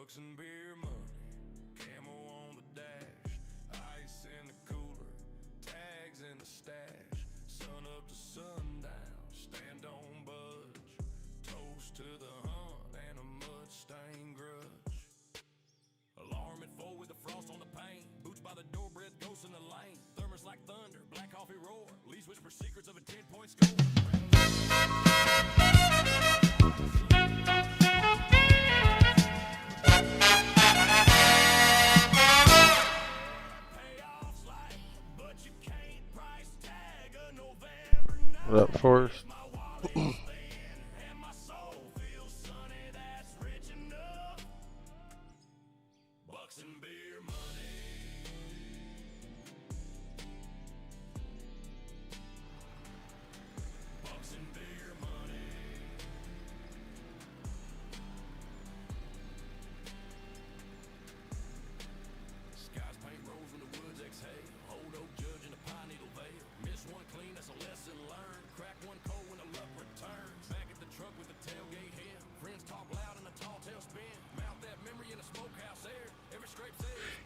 Books and beer money, camo on the dash, ice in the cooler, tags in the stash. Sun up to sundown, stand on budge, toast to the hunt and a mud-stained grudge. Alarm at 4 with the frost on the pane, boots by the door, breath ghosts in the lane. Thermos like thunder, black coffee roar, leaves whisper secrets of a 10-point score. What up, Forrest?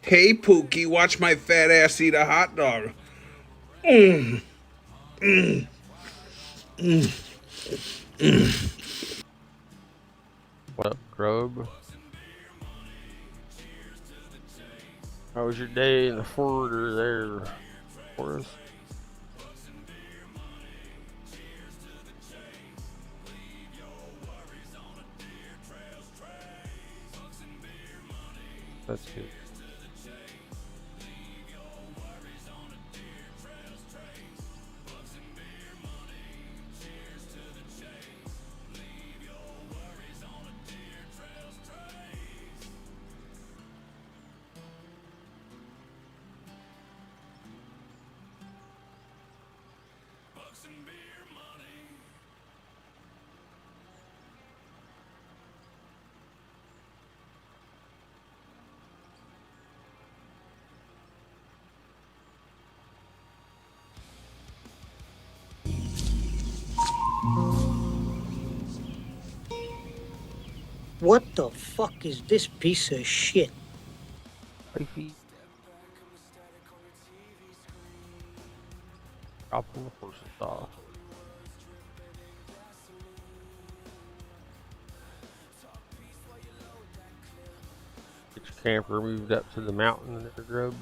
Hey Pookie, watch my fat ass eat a hot dog. What up, Grub? How was your day in the forwarder there, Forrest? That's good. What the fuck is this piece of shit? Wifey. Dropping the horses off. Get your camper moved up to the mountain there, Grub.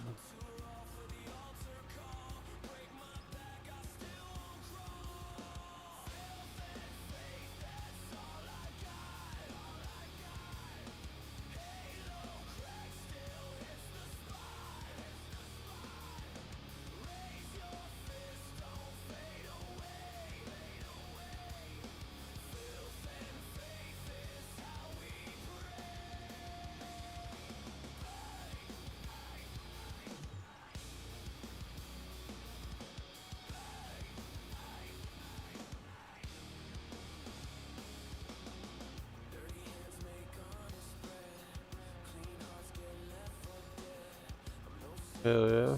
Hell yeah.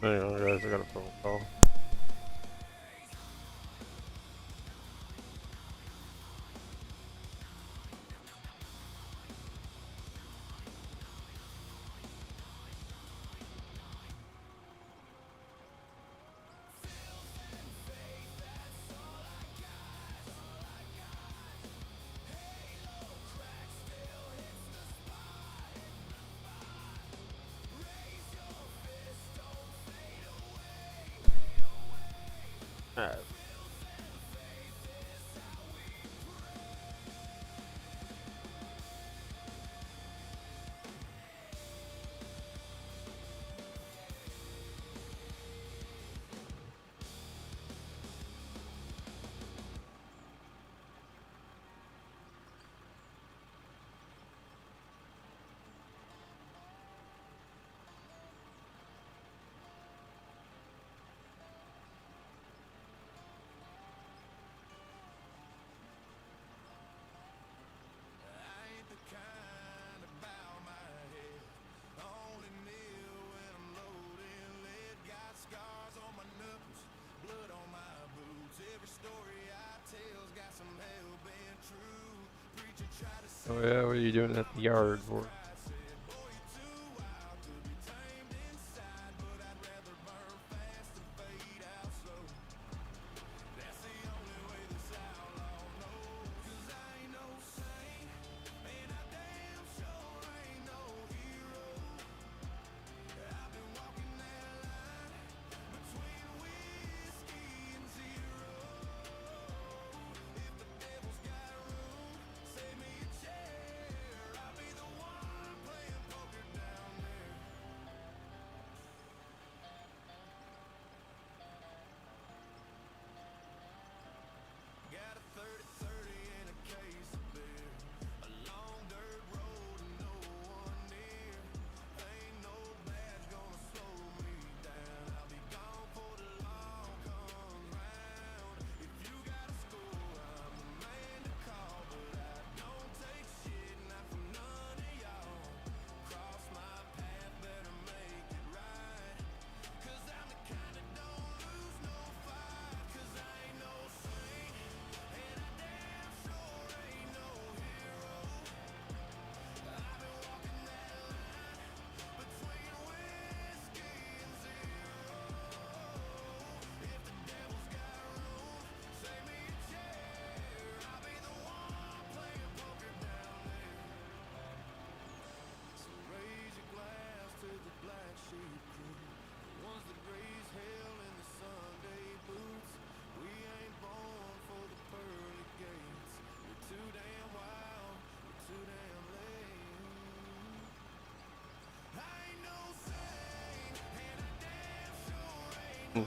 Hang on, guys, I got a phone call. Alright. Oh yeah, what are you doing at the yard for? Hmm.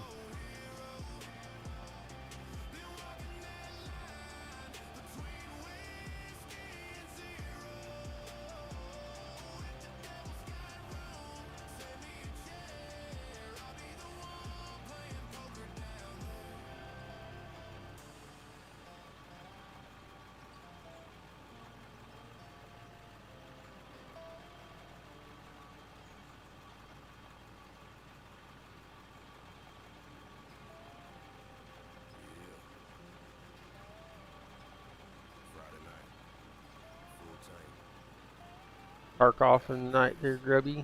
Park off in the night there, Grubby.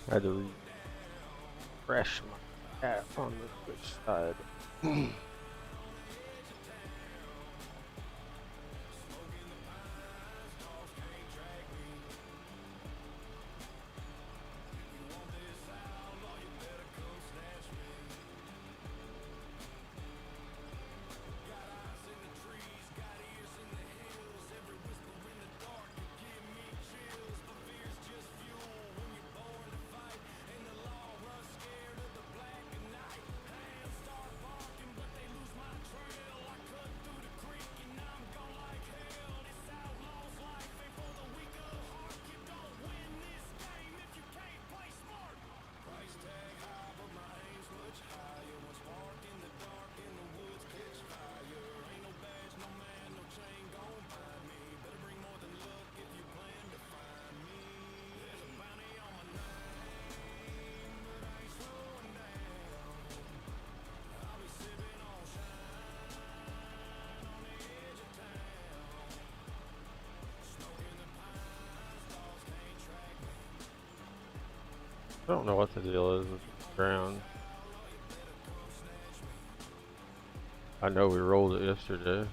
I had to refresh my app on the Twitch side. I don't know what the deal is with the ground. I know we rolled it yesterday.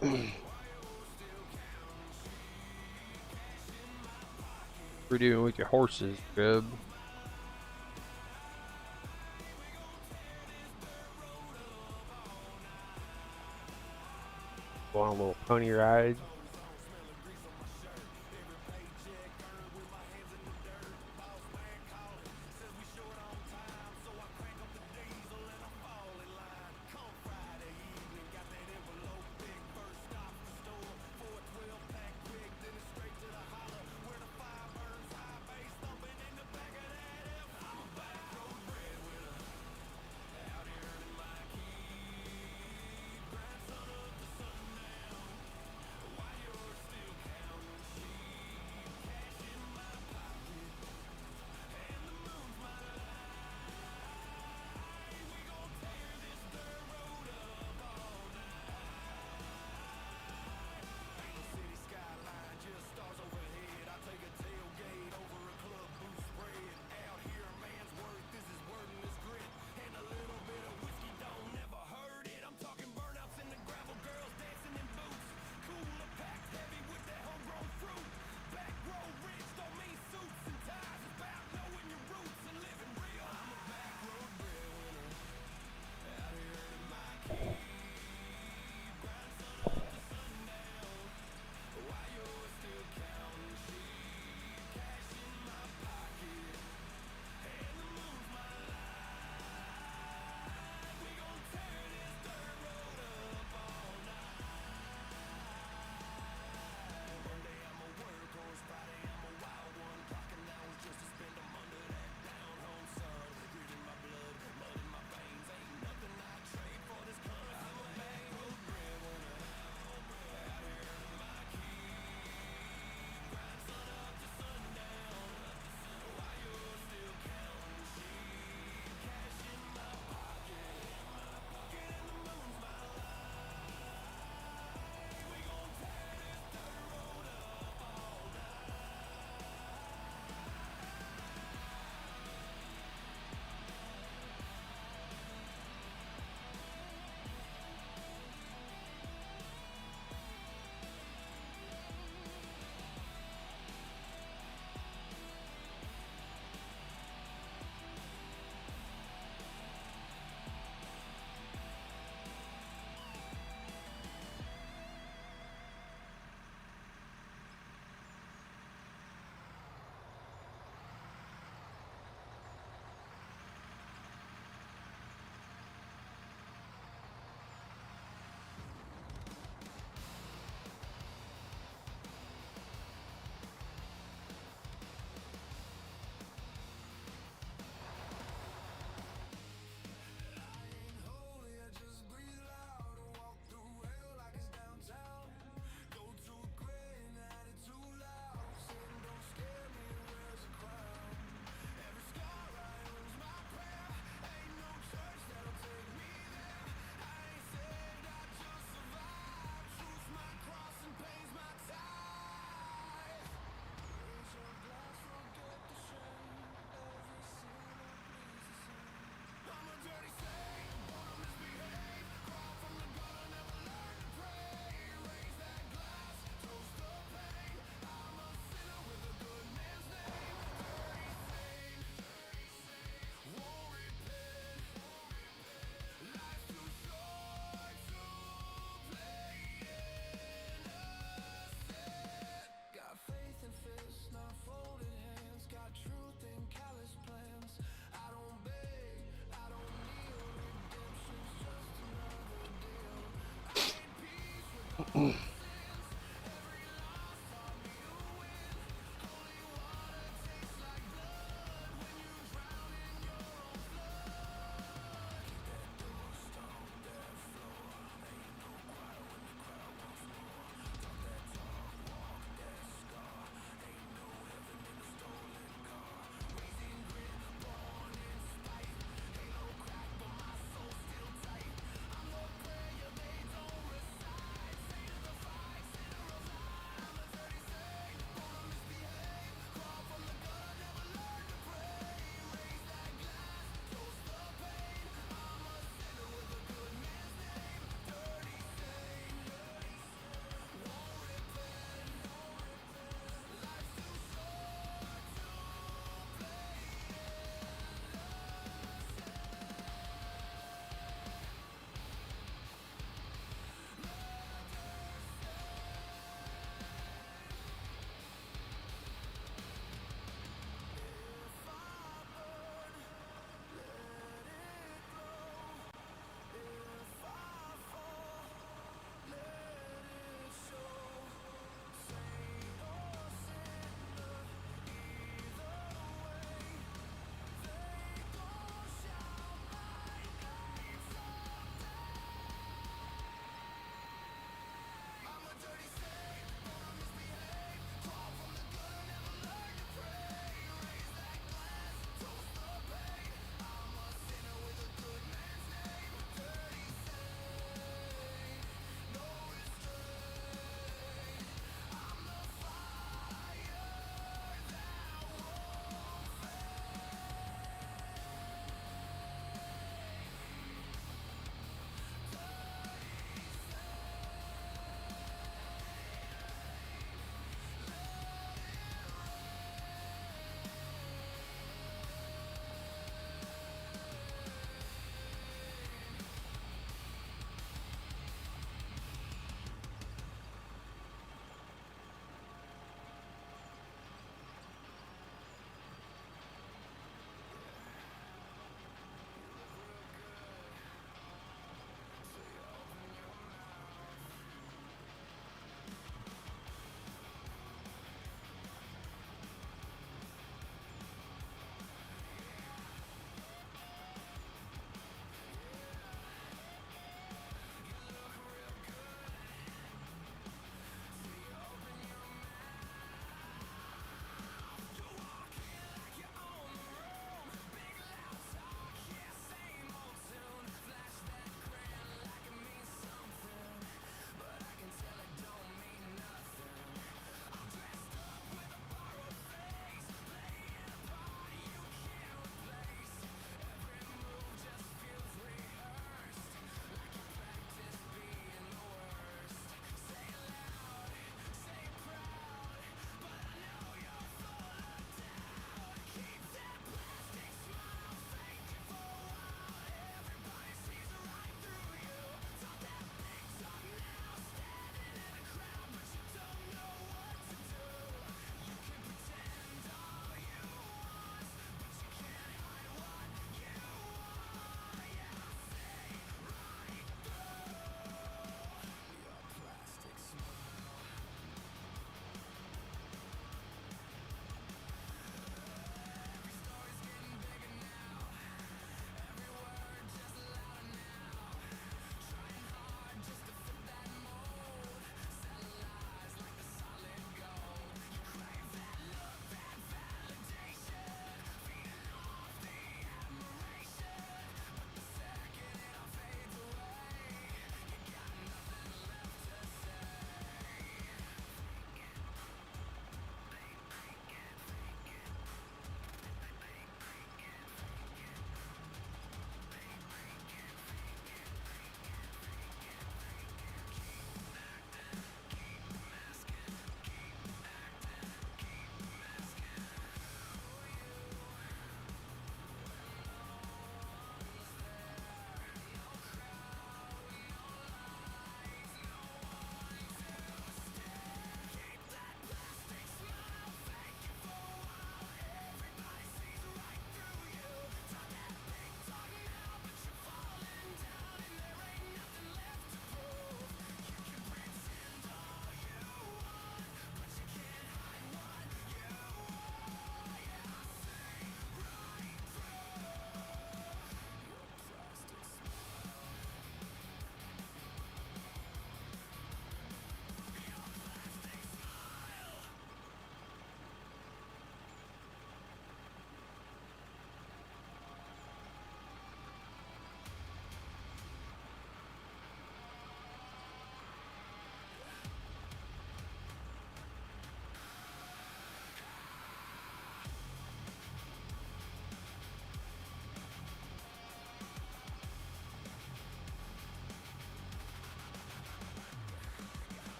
What are you doing with your horses, Grub? Go on a little pony ride.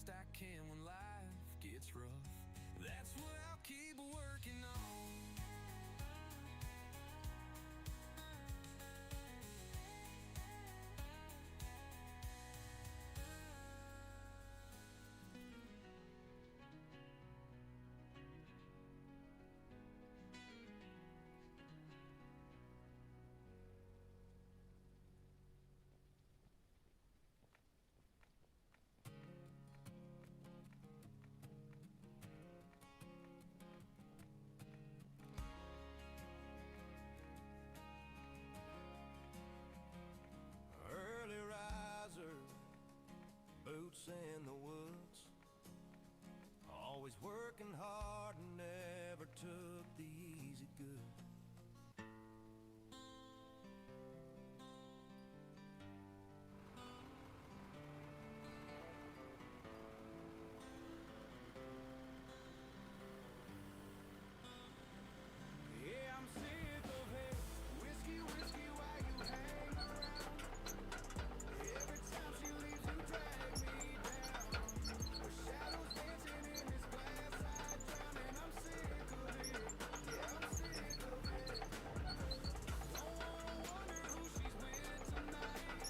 best I can when life gets rough. That's what I'll keep working on. Early riser, boots in the woods, always working hard and never took the easy good. Yeah, I'm sick of it. Whiskey, whiskey, why you hang around? Every time she leaves, you drag me down. Her shadows dancing in this glass I drown, and I'm sick of it. Yeah, I'm sick of it. Don't wanna wonder who she's with tonight.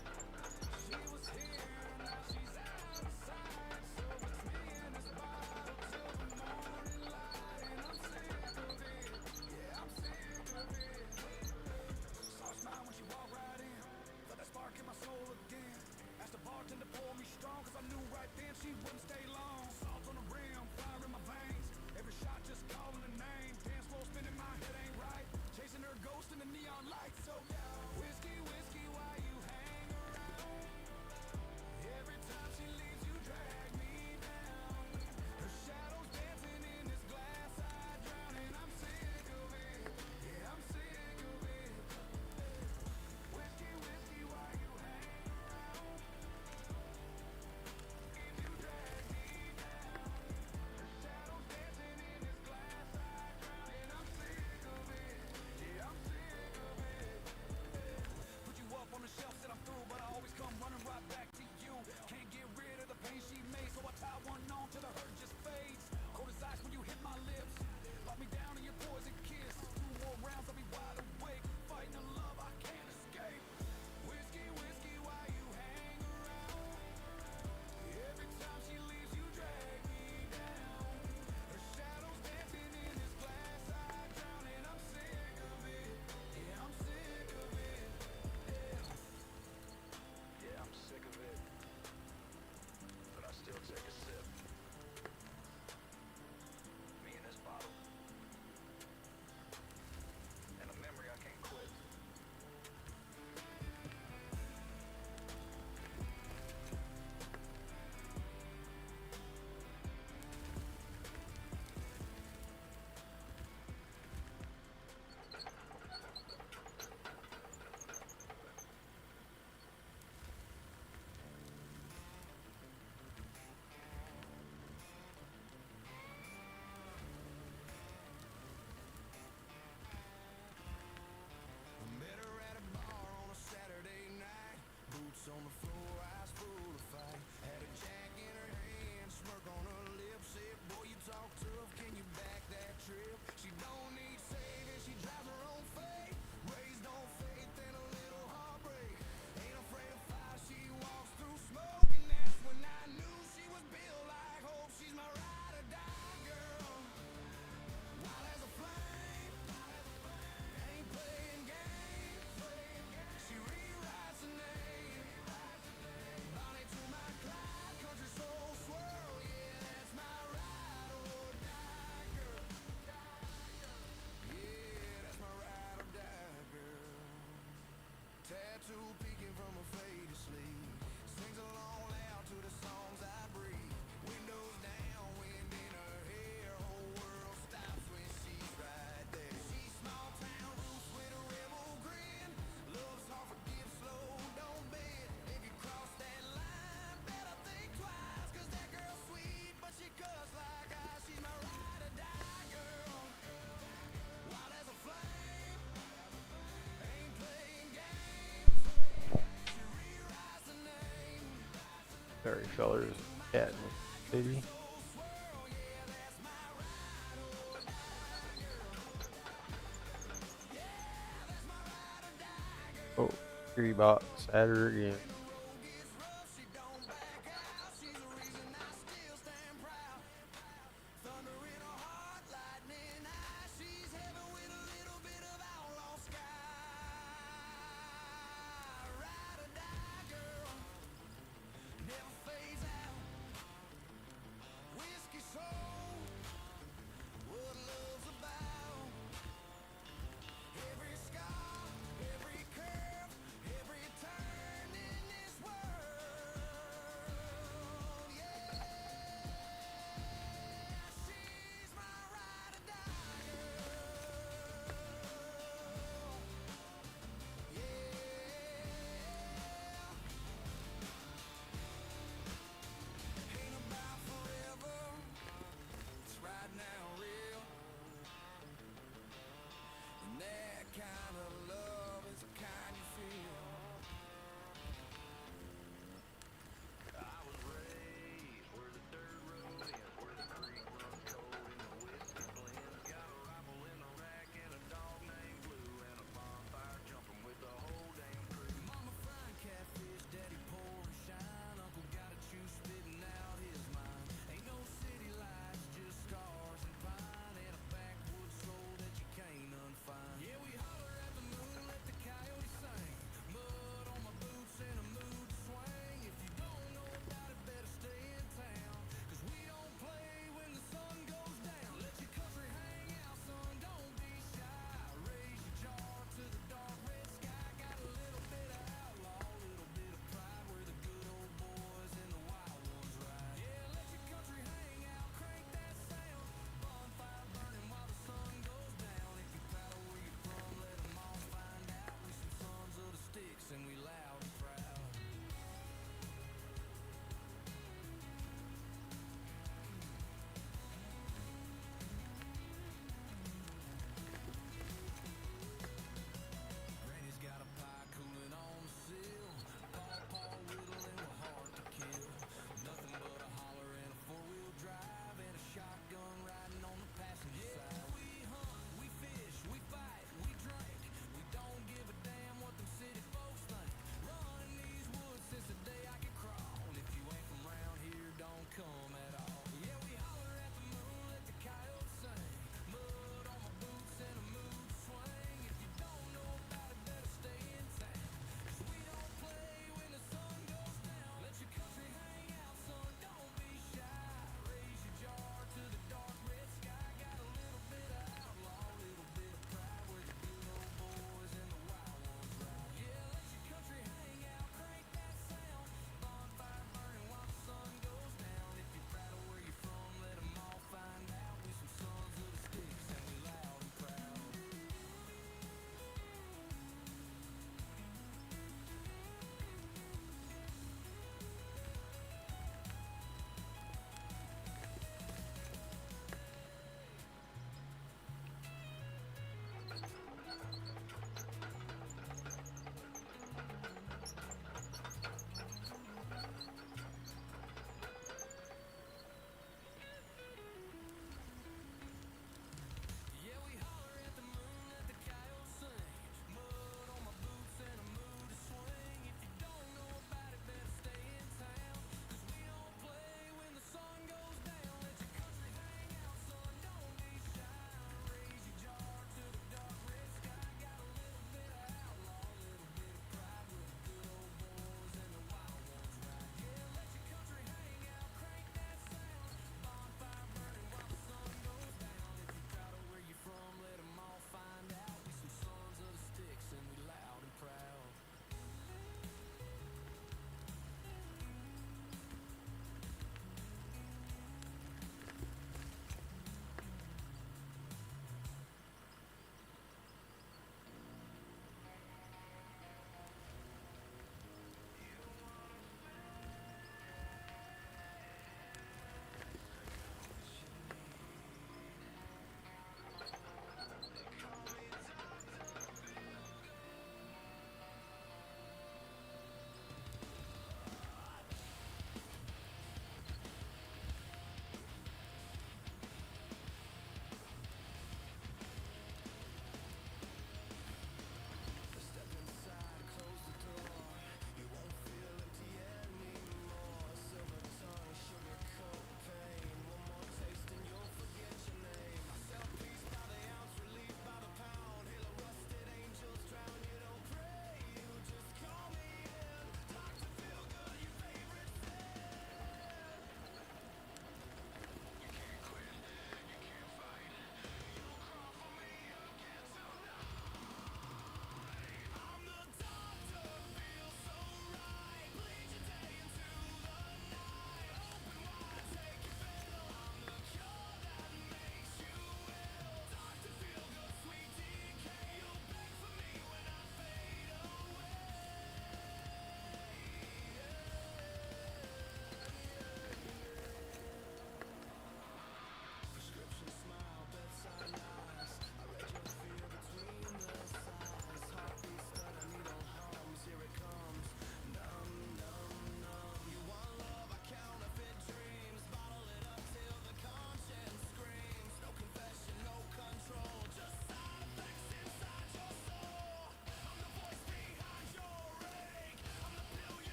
She was here, now she's out of sight. So it's me and this bottle till the morning light, and I'm sick of it. Yeah, I'm sick of it. Saw her smile when she walked right in. Felt that spark in my soul again. Asked the bartender to pour me strong, cause I knew right then she wouldn't stay long. Salt on the rim, fire in my veins. Every shot just calling her name. Dance floor spinning, my head ain't right. Chasing her ghost in the neon lights. So whiskey, whiskey, why you hang around? Every time she leaves, you drag me down. Her shadows dancing in this glass I drown, and I'm sick of it. Yeah, I'm sick of it. Whiskey, whiskey, why you hang around? If you drag me down. Her shadows dancing in this glass I drown, and I'm sick of it. Yeah, I'm sick of it. Put you up on the shelf, said I'm through, but I always come running right back to you. Can't get rid of the pain she made, so I tie one on till the hurt just fades. Cold as ice when you hit my lips. Lock me down in your poison kiss. 2 more rounds, I'll be wide awake. Fighting a love I can't escape. Whiskey, whiskey, why you hang around? Every time she leaves, you drag me down. Her shadows dancing in this glass I drown, and I'm sick of it. Yeah, I'm sick of it. Yeah, I'm sick of it. But I still take a sip. Me and this bottle. And a memory I can't quit. Met her at a bar on a Saturday night. Boots on the floor, eyes full of fight. Had a jack in her hand, smirk on her lips. Said, boy, you talk tough, can you back that trip? She don't need saving, she drives her own fate. Raised on faith and a little heartbreak. Ain't afraid of fire, she walks through smoke. And that's when I knew she was built like hope. She's my ride or die girl. Wild as a flame, ain't playing games. She rewrites the name. Bonnie to my Clyde, country soul swirl. Yeah, that's my ride or die girl. Yeah, that's my ride or die girl. Tattoo peeking from her faded sleeve. Sings along loud to the songs I breathe. Windows down, wind in her hair. Whole world stops when she's right there. She's small town roots with a rebel grin. Love's hard, forgive, slow, don't bend. If you cross that line, better think twice. Cause that girl's sweet, but she cuts like ice. She's my ride or die girl. Wild as a flame, ain't playing games. She rewrites the name. Sorry, fellas. Cat. City. Oh, tree box at her again.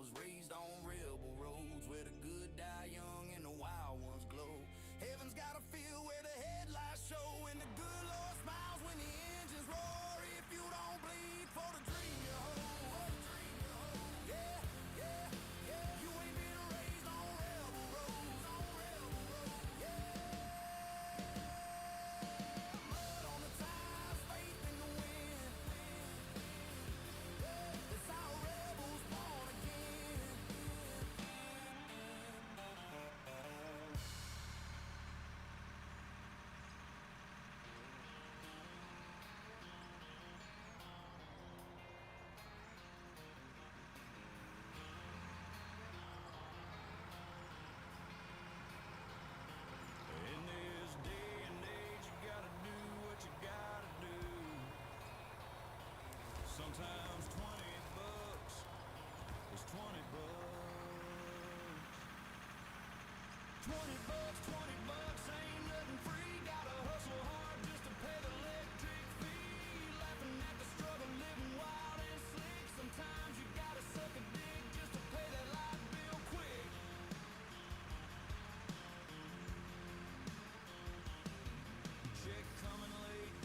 was raised on rebel roads where the good die young and the wild ones glow. Heaven's got a feel where the headlights show, and the good Lord smiles when the engines roar. If you don't bleed for the dream you hold, yeah, yeah, yeah. You ain't been raised on rebel roads, yeah. Mud on the tires, faith in the wind. That's how rebels born again. In this day and age, you gotta do what you gotta do. Sometimes 20 bucks is 20 bucks. 20 bucks, 20 bucks ain't nothing free. Gotta hustle hard just to pay the electric fee. Laughing at the struggle, living wild and slick. Sometimes you gotta suck a dick just to pay that light bill quick. Check coming late,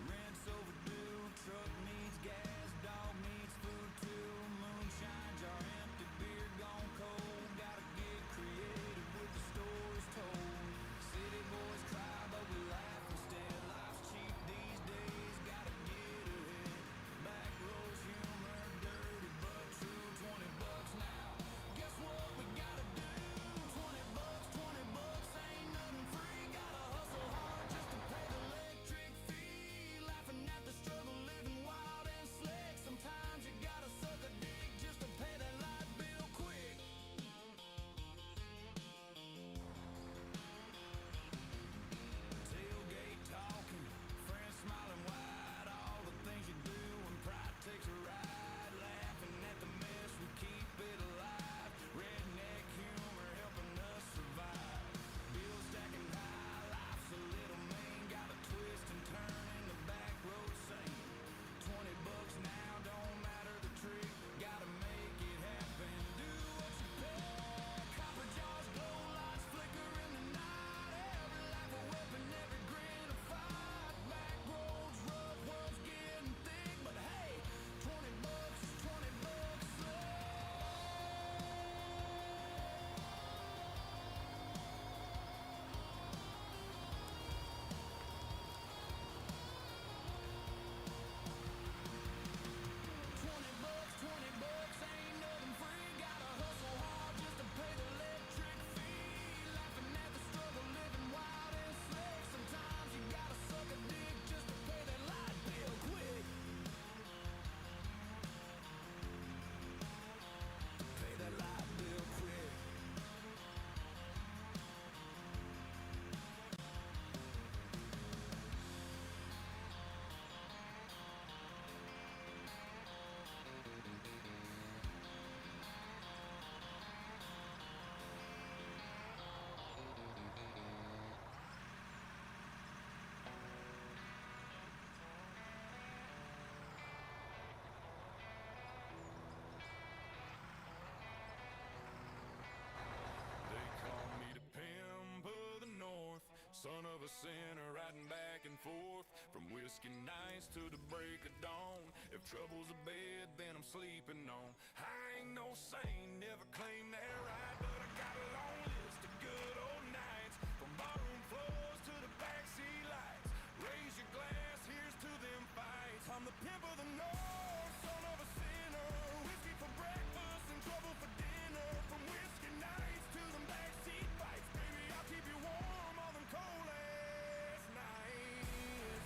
rent's overdue. Truck needs gas, dog needs food too. Moonshine jar empty, beer gone cold. Gotta get creative with the stories told. City boys cry but we laugh instead. Life's cheap these days, gotta get ahead. Back roads humor, dirty but true. 20 bucks now, guess what we gotta do? 20 bucks ain't nothing free. Gotta hustle hard just to pay the electric fee. Laughing at the struggle, living wild and slick. Sometimes you gotta suck a dick just to pay that light bill quick. Tailgate talking, friends smiling wide. All the things you do when pride takes a ride. Laughing at the mess, we keep it alive. Redneck humor helping us survive. Bills stacking high, life's a little mean. Gotta twist and turn in the back road scene. 20 bucks now, don't matter the trick. Gotta make it happen, do what you pay. Copper jaws, glow lights flicker in the night. Every life a weapon, every grin a fight. Back roads rough, world's getting thick. But hey, 20 bucks is 20 bucks $20 ain't nothing free. Gotta hustle hard just to pay the electric fee. Laughing at the struggle, living wild and slick. Sometimes you gotta suck a dick just to pay that light bill quick. Pay that light bill quick. They call me the pimp of the north, son of a sinner riding back and forth from whiskey nights to the break of dawn. If trouble's a bed, then I'm sleeping on. I ain't no saint, never claimed that right, but I got a long list of good old nights, from barroom floors to the backseat lights. Raise your glass, here's to them fights. I'm the pimp of the north, son of a sinner. Whiskey for breakfast and trouble for dinner. From whiskey nights to them backseat fights. Baby, I'll keep you warm on them cold ass nights.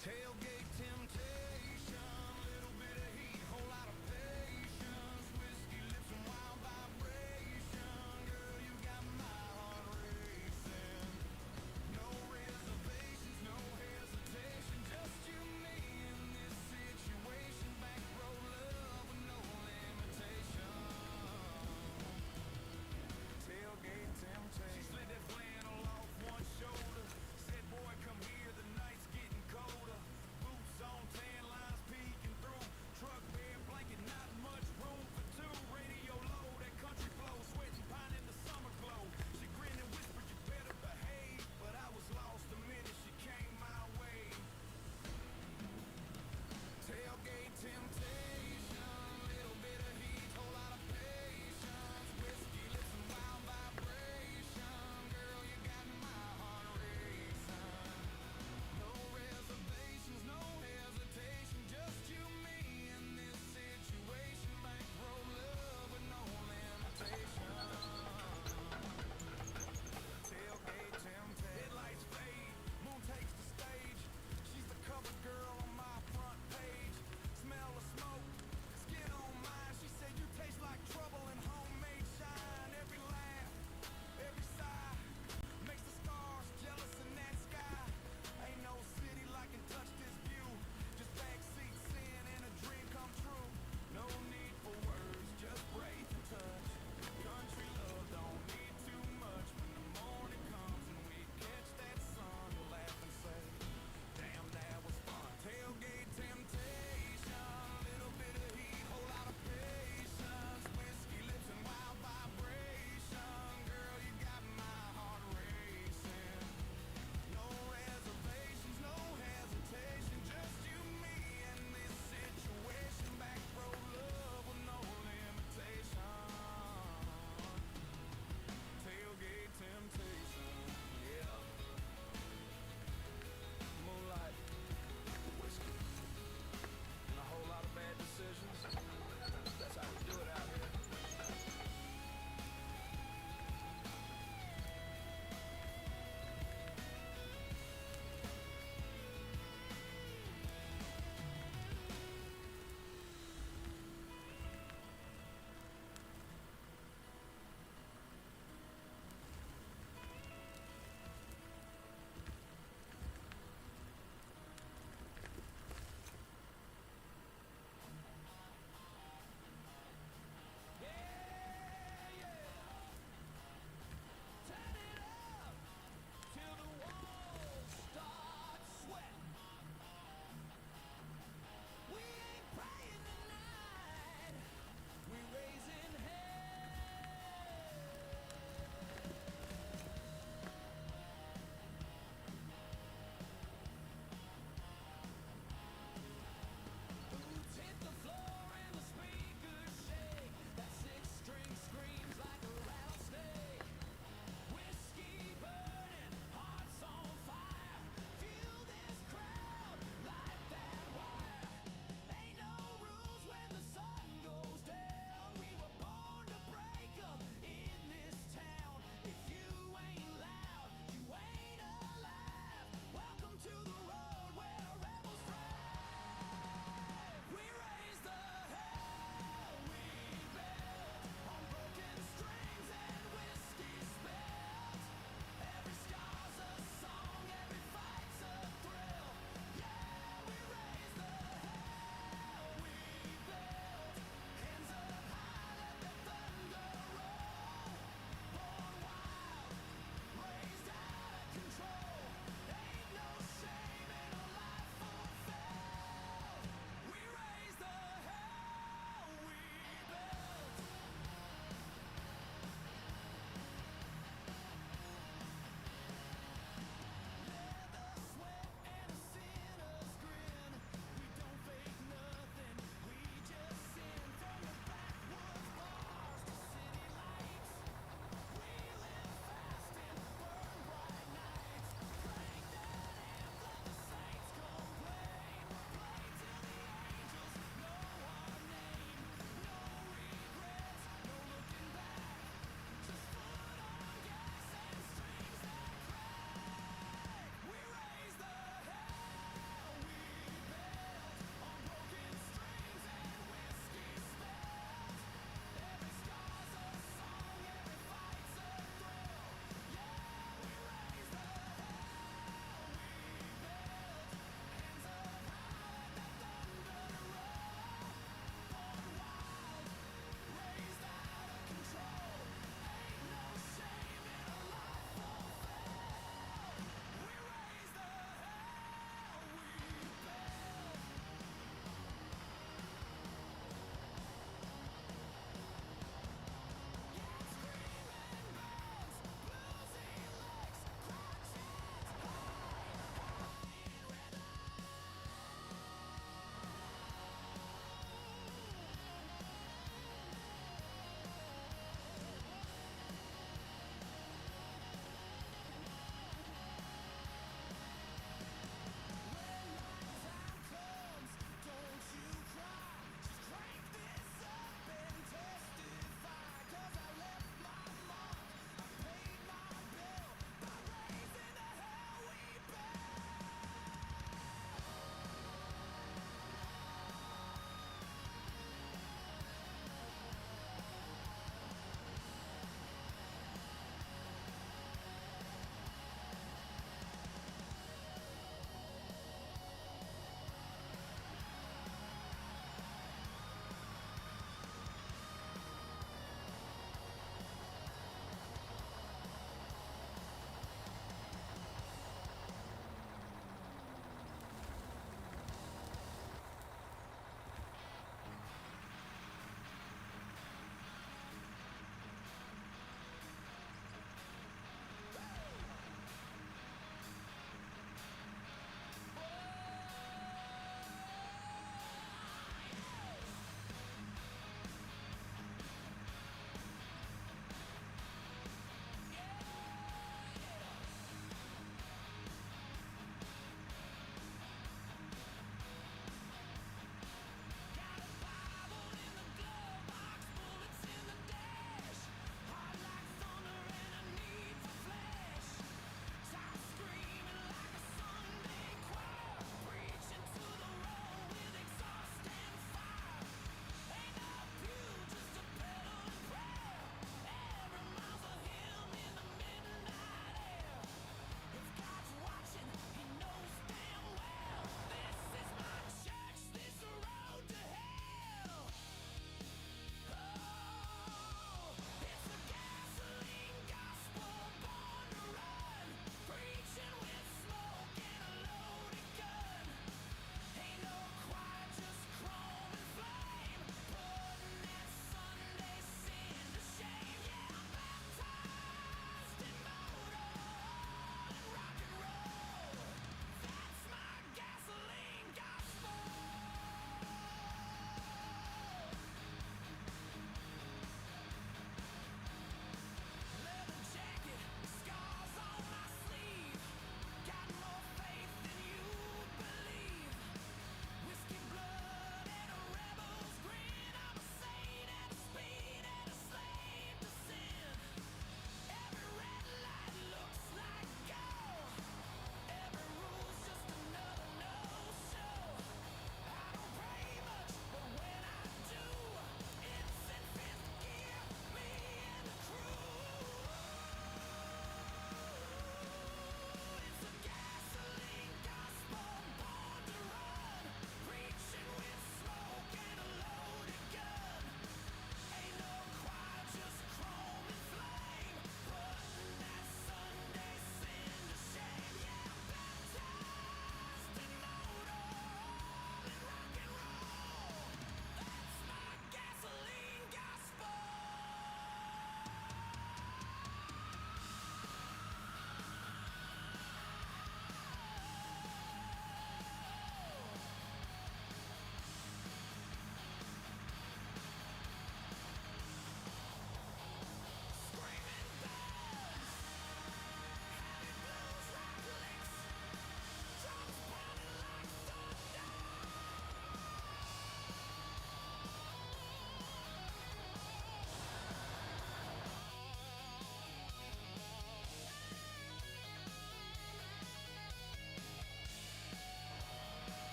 Tailgate temptation, little bit of heat, whole lot of patience. Whiskey lips and wild vibration. Girl, you got my heart racing. No reservations, no hesitation. Just you and me in this situation. Back row love with no limitation. Tailgate temptation. She slid that flannel off one shoulder. Said, boy, come here, the night's getting colder. Boots on,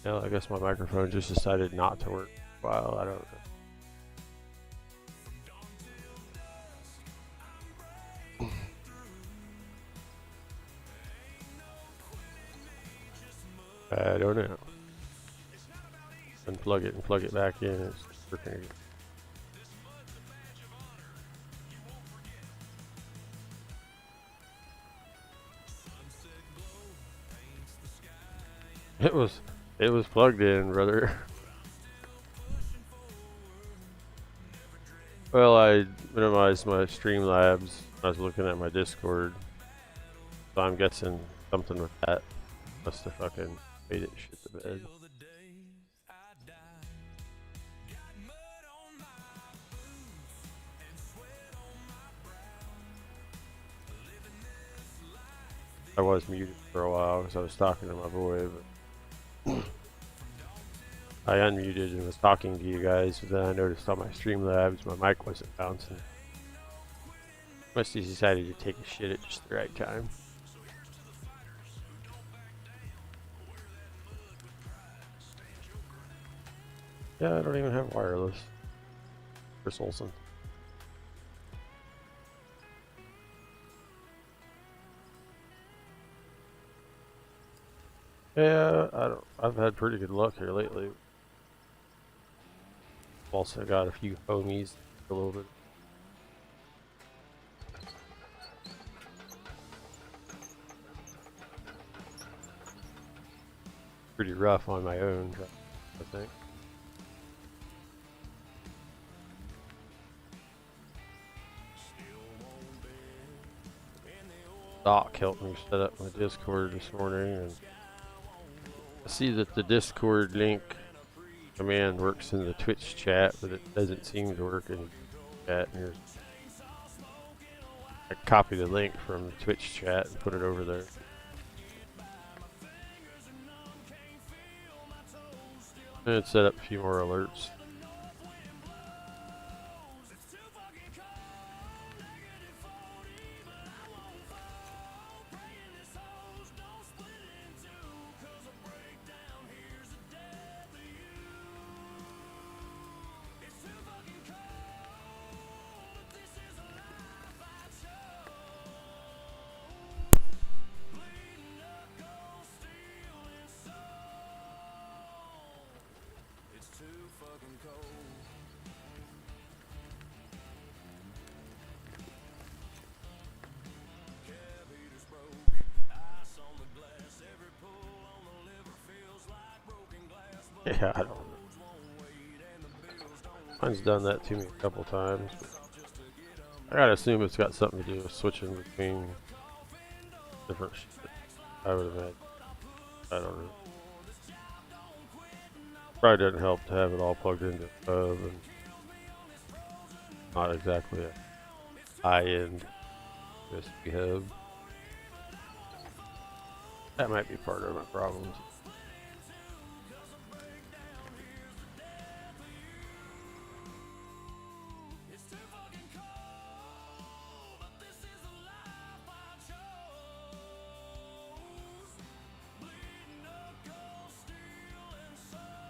Yeah, I guess my microphone just decided not to work. Wow, I don't know. I don't know. Unplug it and plug it back in. It's working again. It was plugged in, brother. Well, I minimized my Streamlabs. I was looking at my Discord, so I'm guessing something with that must have fucking made it shit to bed. I was muted for a while because I was talking to my boy, but I unmuted and was talking to you guys, but then I noticed on my Streamlabs my mic wasn't bouncing. Must have decided to take a shit at just the right time. Yeah, I don't even have wireless. Chris Olsen. Yeah, I've had pretty good luck here lately. Also got a few homies a little bit. Pretty rough on my own, I think. Doc helped me set up my Discord this morning, and I see that the Discord link command works in the Twitch chat, but it doesn't seem to work in the chat. And I copied the link from the Twitch chat and put it over there. And it set up a few more alerts. Yeah, I don't know. Mine's done that to me a couple times. I gotta assume it's got something to do with switching between different shit. I would imagine. I don't know. Probably doesn't help to have it all plugged into the hub and not exactly a high-end USB hub. That might be part of my problems.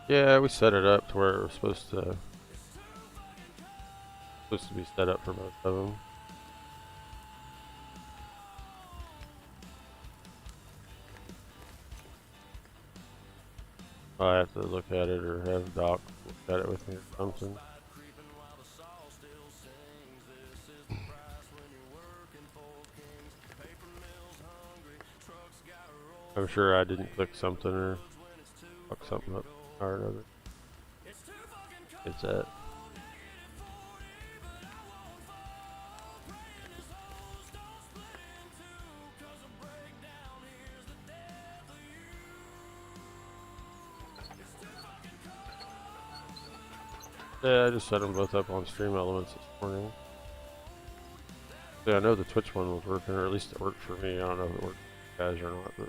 Yeah, we set it up to where it was supposed supposed to be set up for most of them. I have to look at it or have Doc look at it with me or something. I'm sure I didn't click something or fuck something up or another. It's that. Yeah, I just set them both up on Stream Elements this morning. Yeah, I know the Twitch one was working, or at least it worked for me. I don't know if it worked for you guys or not, but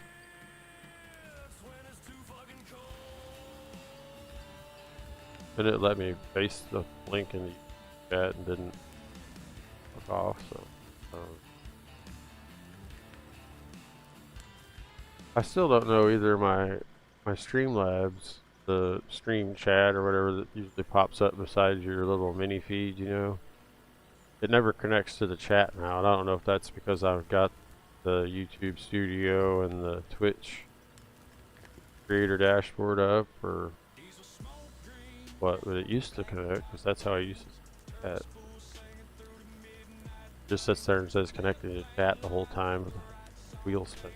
and it let me paste the link in the chat and didn't fuck off. So I still don't know either my Streamlabs, the stream chat or whatever that usually pops up beside your little mini feed, you know. It never connects to the chat now, and I don't know if that's because I've got the YouTube Studio and the Twitch creator dashboard up or what, but it used to connect because that's how I used to chat. Just sits there and says connected to chat the whole time with the wheel spin.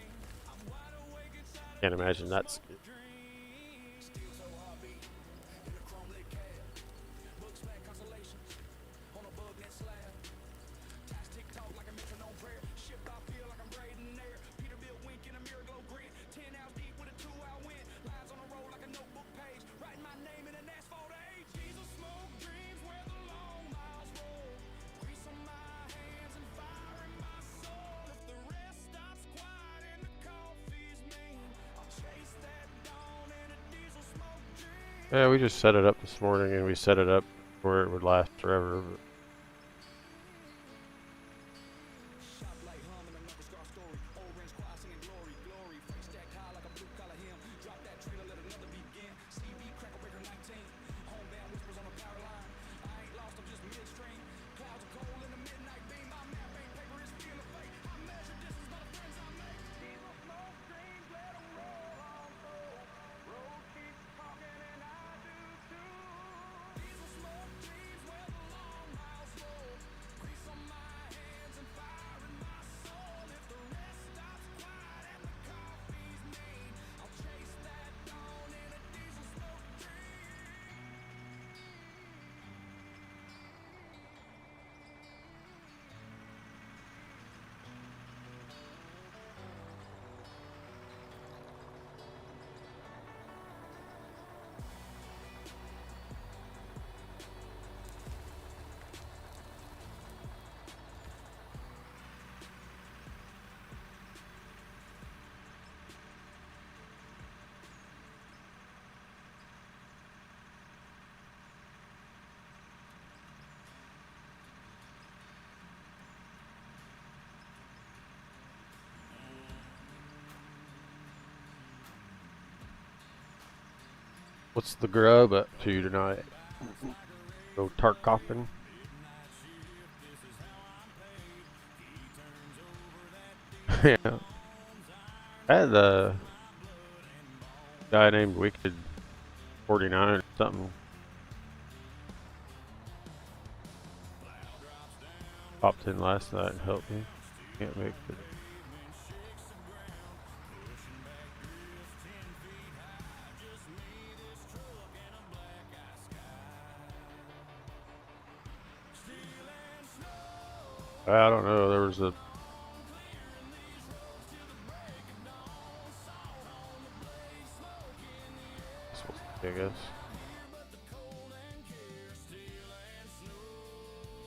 Can't imagine that's good. Yeah, we just set it up this morning and we set it up where it would last forever. But what's the grub up to tonight? Go Tarkoffin? Yeah. I had a guy named Wicked 49 or something popped in last night and helped me. Can't make it. I don't know, there was a I guess.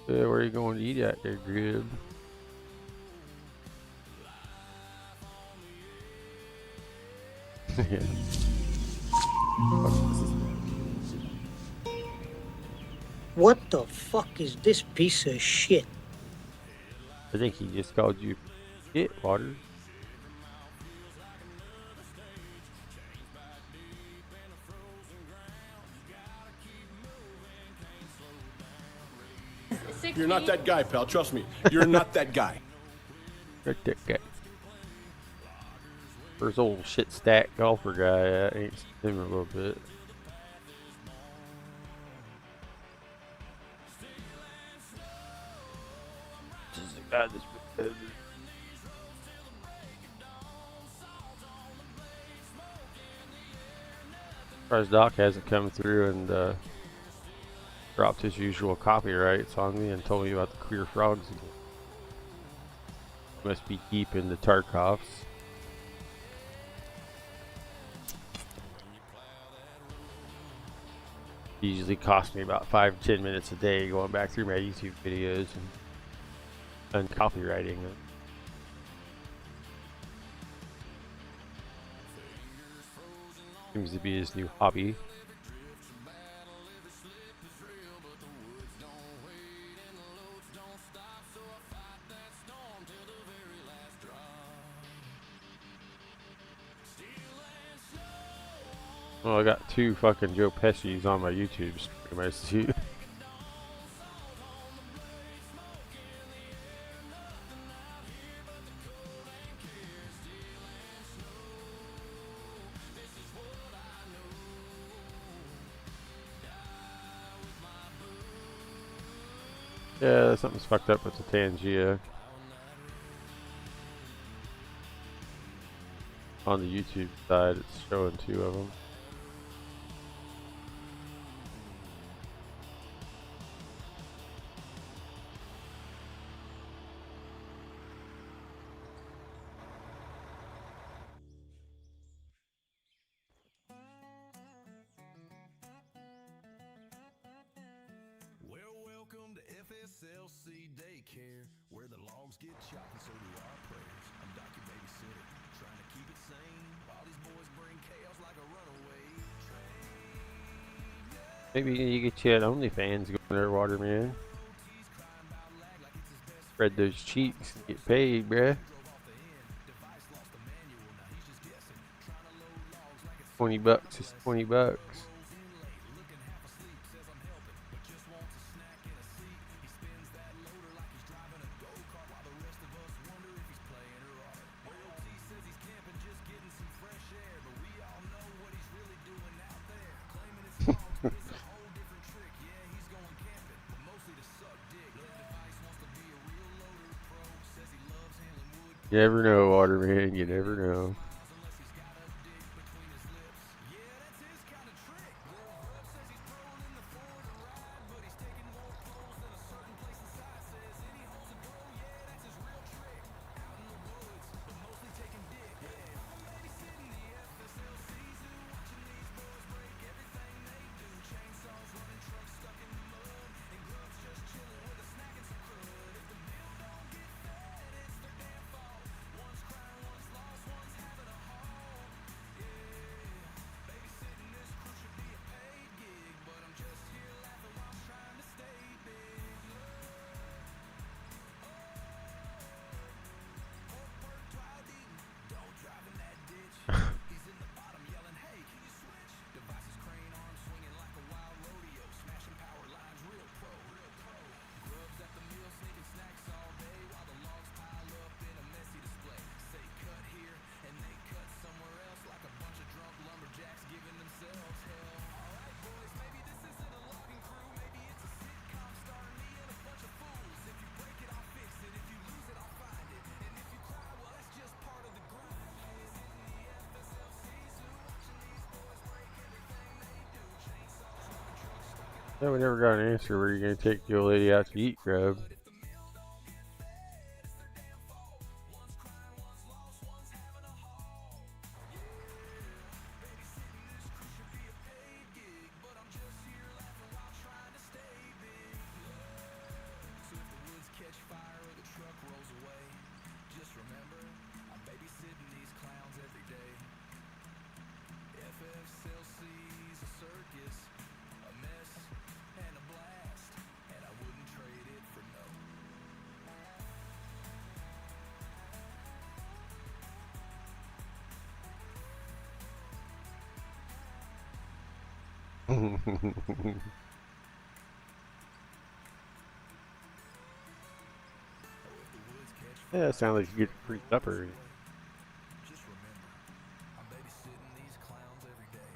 Yeah, where are you going to eat at there, Grib? Yeah. What the fuck is this piece of shit? I think he just called you shit, Waters. You're not that guy, pal. Trust me. You're not that guy. Right there, guy. Where's old shit stack golfer guy at? I ain't seen him in a little bit. God, this. Surprised Doc hasn't come through and dropped his usual copyrights on me and told me about the queer frogs again. Must be deep in the Tarkovs. Usually costs me about 5-10 minutes a day going back through my YouTube videos and copywriting them. Seems to be his new hobby. Well, I got 2 fucking Joe Pesci's on my YouTube stream, I see. Yeah, something's fucked up with the Tangia. On the YouTube side, it's showing 2 of them. Welcome to FSLC Daycare, where the logs get chopped and so do our prayers. I'm Doc, your babysitter, trying to keep it sane while these boys bring chaos like a runaway train. Maybe you get you an OnlyFans going there, Waterman. Spread those cheeks and get paid, bruh. 20 bucks is 20 bucks. You never know, Waterman, you never know. Yeah, we never got an answer where you're gonna take the old lady out to eat, Grub. Yeah, it sounds like you get free supper. Just remember, I'm babysitting these clowns every day.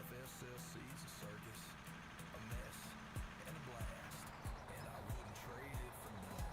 FSLC's a circus, a mess, and a blast. And I wouldn't trade it for none.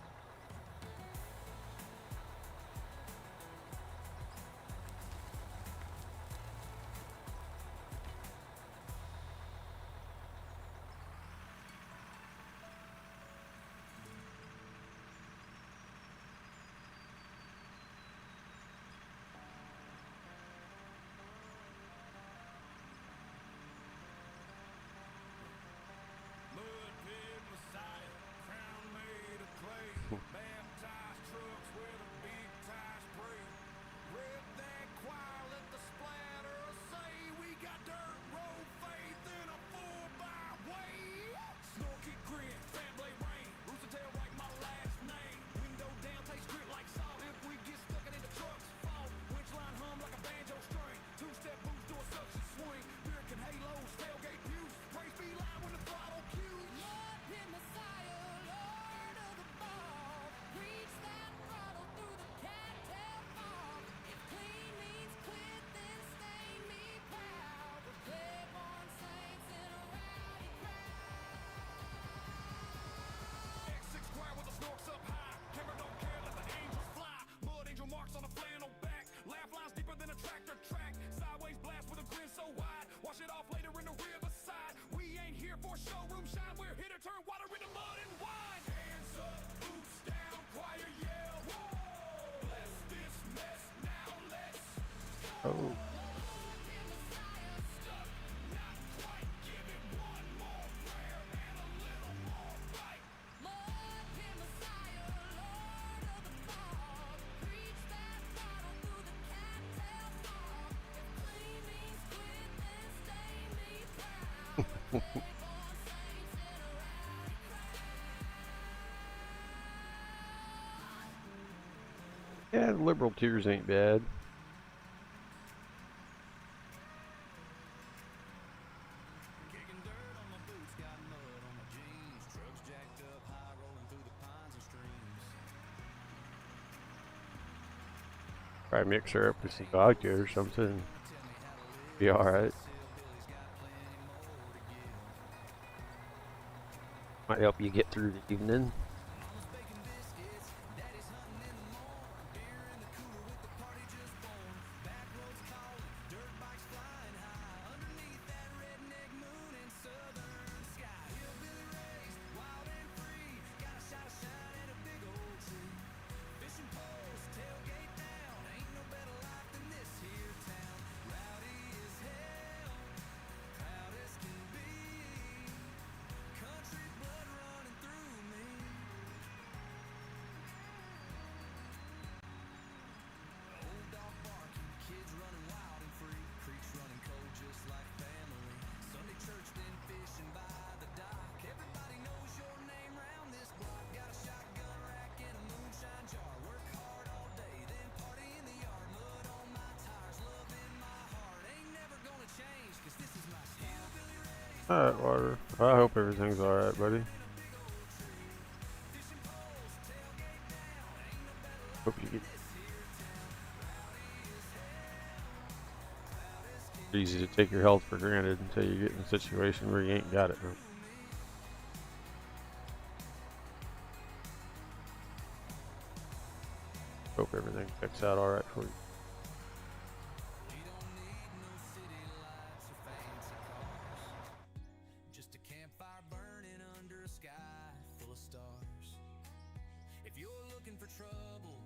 Mud pit Messiah, crown made of clay. Baptized trucks with a big tie spray. Rip that choir, let the splatter say we got dirt road faith in a 4x way. Snorky grin, fan blade rain. Rooster tail like my last name. Window down, taste grit like salt. If we get stuck in the truck's fault. Winch line hum like a banjo string. Two-step boots do a suction swing. American halos, tailgate views. Praise be loud when the throttle cues. Lord, hit Messiah, Lord of the ball. Preach that throttle through the cattail fog. If clean means quit, then stain me proud. We're Claiborne saints in a rowdy crowd. X6 choir with the snorks up high. Camera don't care, let the angels fly. Mud angel marks on a flannel back. Laugh lines deeper than a tractor track. Sideways blast with a grin so wide. Wash it off later in the riverside. We ain't here for showroom shine. We're here to turn water into mud and wine. Hands up, boots down, choir yell. Whoa! Bless this mess, now let's Oh, Hit Messiah, stuck, not quite. Give it one more prayer and a little more bite. Lord, hit Messiah, Lord of the ball. Preach that throttle through the cattail fog. If clean means quit, then stain me proud. We're Claiborne saints in a rowdy crowd. yeah, the liberal tears ain't bad. Kicking dirt on my boots, got mud on my jeans. Trucks jacked up high, rolling through the pines and streams. Probably mix her up with some vodka or something. Be alright. Hillbilly's got plenty more to give. Might help you get through the evening. Mama's baking biscuits, daddy's hunting in the morn. Beer in the cooler with the party just born. Back roads calling, dirt bikes flying high. Underneath that redneck moon and southern sky. Hillbilly raised, wild and free. Got a shot of shine and a big old tree. Fishing poles, tailgate down. Ain't no better life than this here town. Rowdy as hell, proud as can be. Country blood running through me. Old dog barking, kids running wild and free. Creeks running cold just like family. Sunday church, then fishing by the dock. Everybody knows your name round this block. Got a shotgun rack and a moonshine jar. Work hard all day, then party in the yard. Mud on my tires, love in my heart. Ain't never gonna change, 'cause this is my style. Hillbilly raised, Alright, Water. I hope everything's alright, buddy. fishing poles, tailgate down. Ain't no better life Hope you get this here town. Rowdy as hell, proud as can it's easy to take your health for granted until you get in a situation where you ain't got it. Huh? Hope everything checks out alright for you. We don't need no city lights or fancy cars. Just a campfire burning under a sky full of stars. If you're looking for trouble,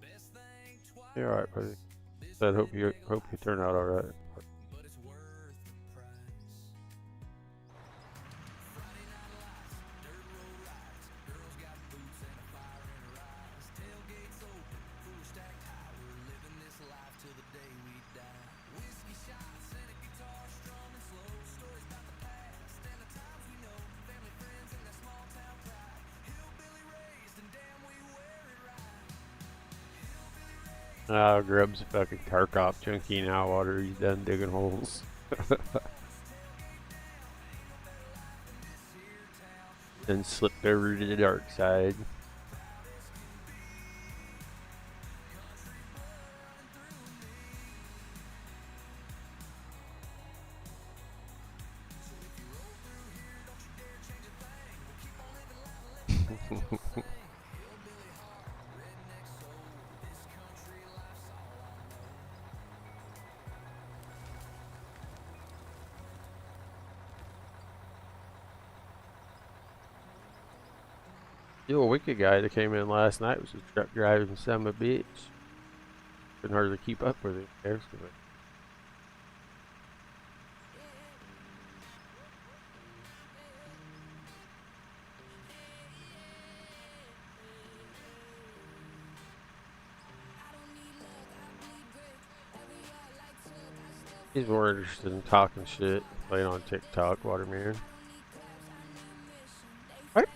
best thing twice. Yeah, alright, buddy. This Said ain't big hope you turn out alright. but it's worth the price. Friday night lights, dirt road rides. Girls got boots and a fire in her eyes. Tailgates open, cooler stacked high. We're living this life till the day we die. Whiskey shots and a guitar strumming slow. Stories about the past and the times we know. Family, friends, and that small town pride. Hillbilly raised and damn we wear it right. Hillbilly raised. Grub's a fucking car cop junkie now, Water. He's done digging holes. Then slipped over to the dark side. You a wicked guy that came in last night was a truck driving son of a bitch. Couldn't hardly keep up with him. He's more interested in talking shit, playing on TikTok, Waterman. What?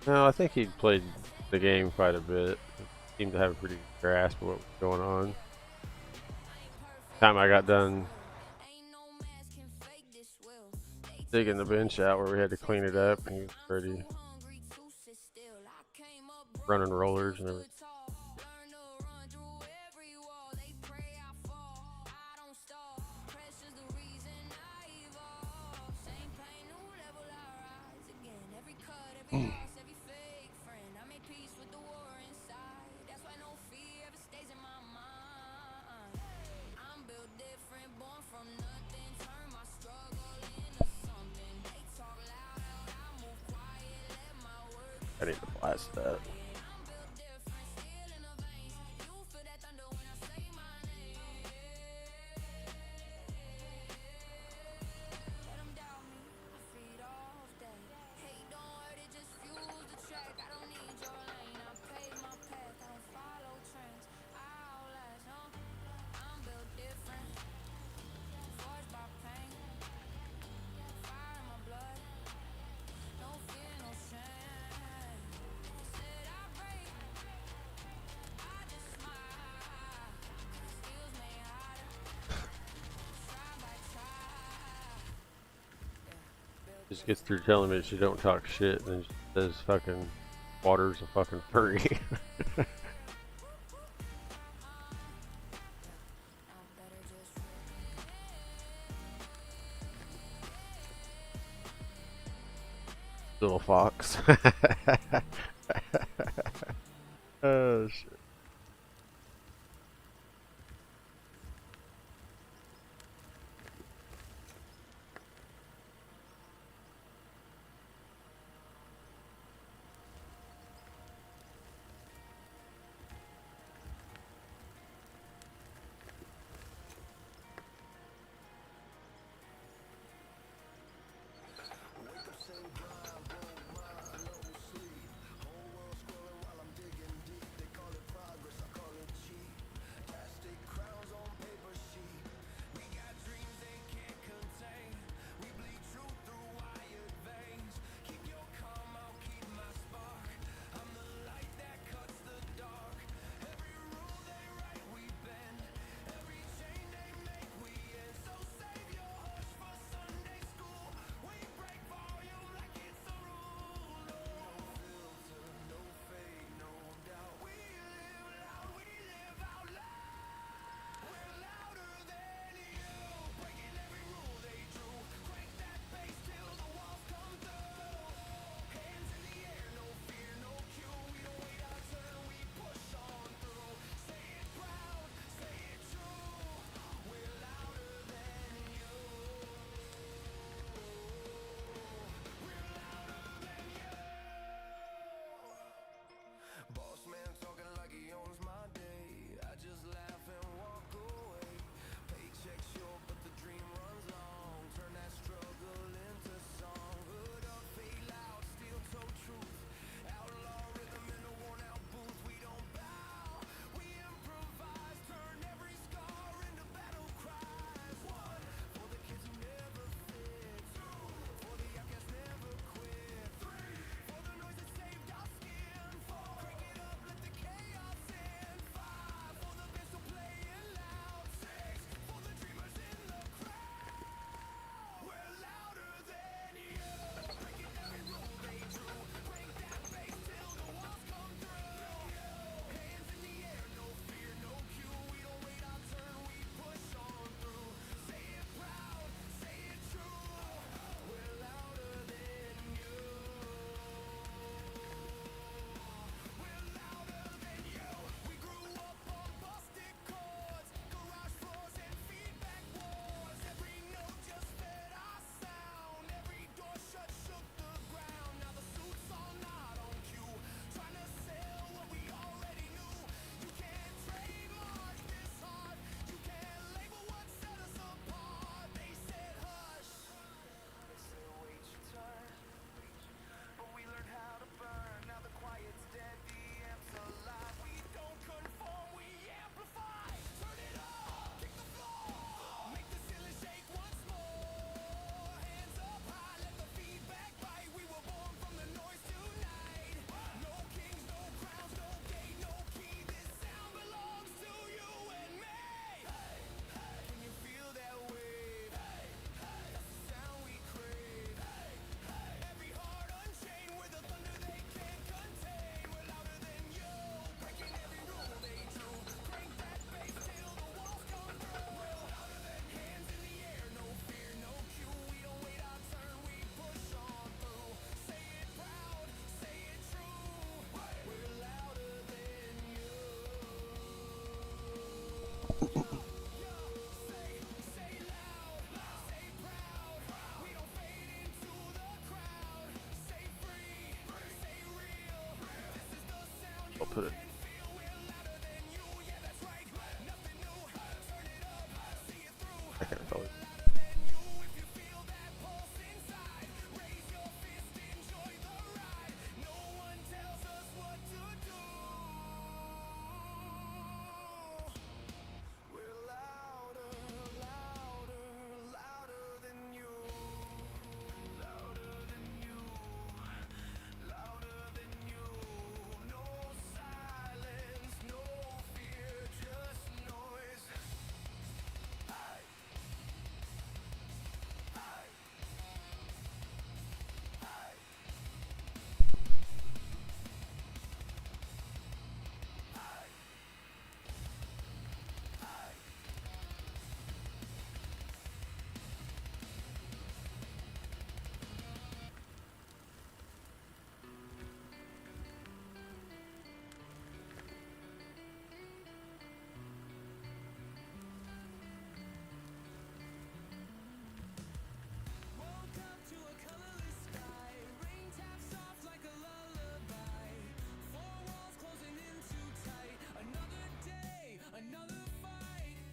No, I think he played the game quite a bit. Seemed to have a pretty good grasp of what was going on. Time I got done digging the bench out where we had to clean it up, and he was pretty running rollers and everything. I need to blast that. Just gets through telling me she don't talk shit, and then she says fucking water's a fucking furry. Little fox. Oh shit.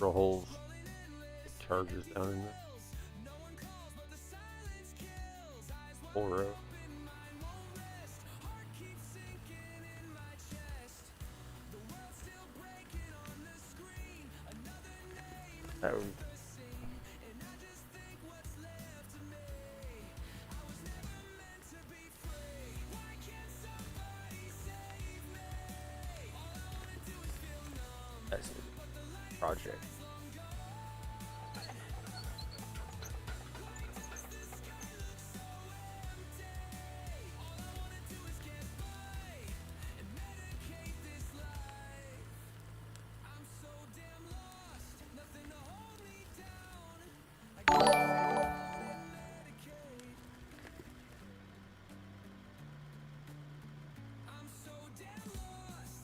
drill holes, charges down in there. Full row. That would that's the project.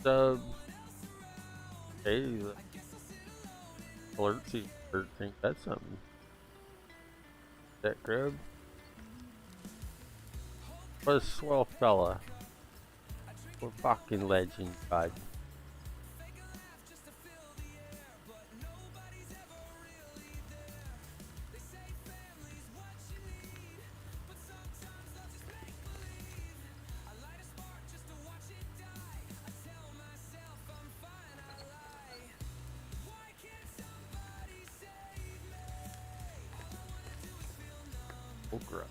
Sub. Hey, the alertsy bird think that's something. That grub. What a swell fella. What a fucking legend, bud. Oh, grub.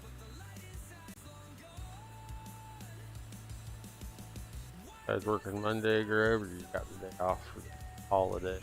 Guys working Monday, grub, or you got the day off for the holiday?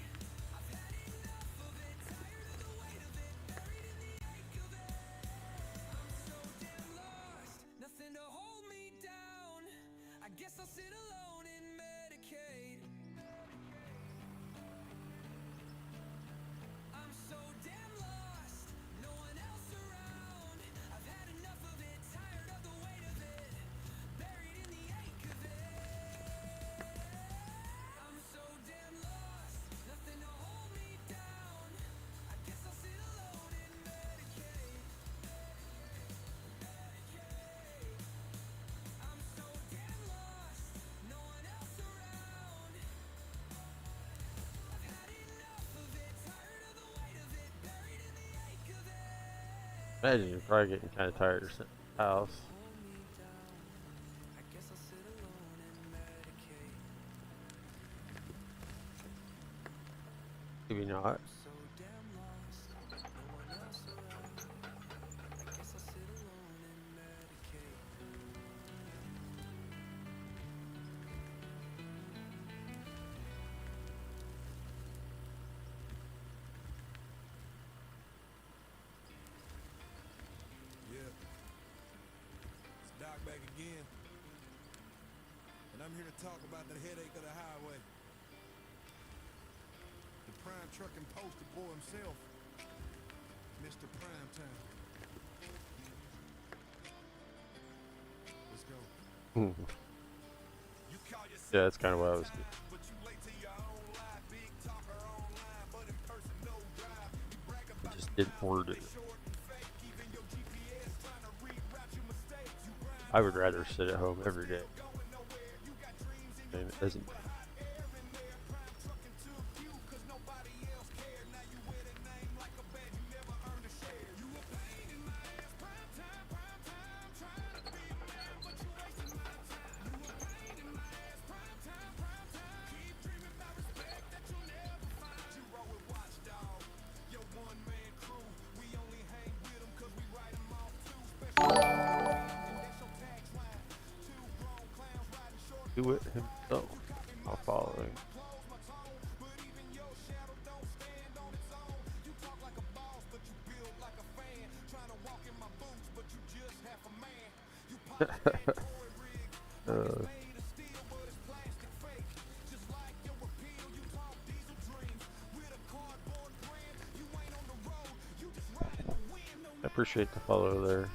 Imagine you're probably getting kind of tired of sitting in the house. Maybe not. Back again, and I'm here to talk about the headache of the highway. The prime trucking poster boy himself, Mr. Primetime. Let's go. Yeah, that's kind of what I was doing. I just didn't word it. I would rather sit at home every day. And it doesn't. Do it himself. I'll follow him. I appreciate the follow there.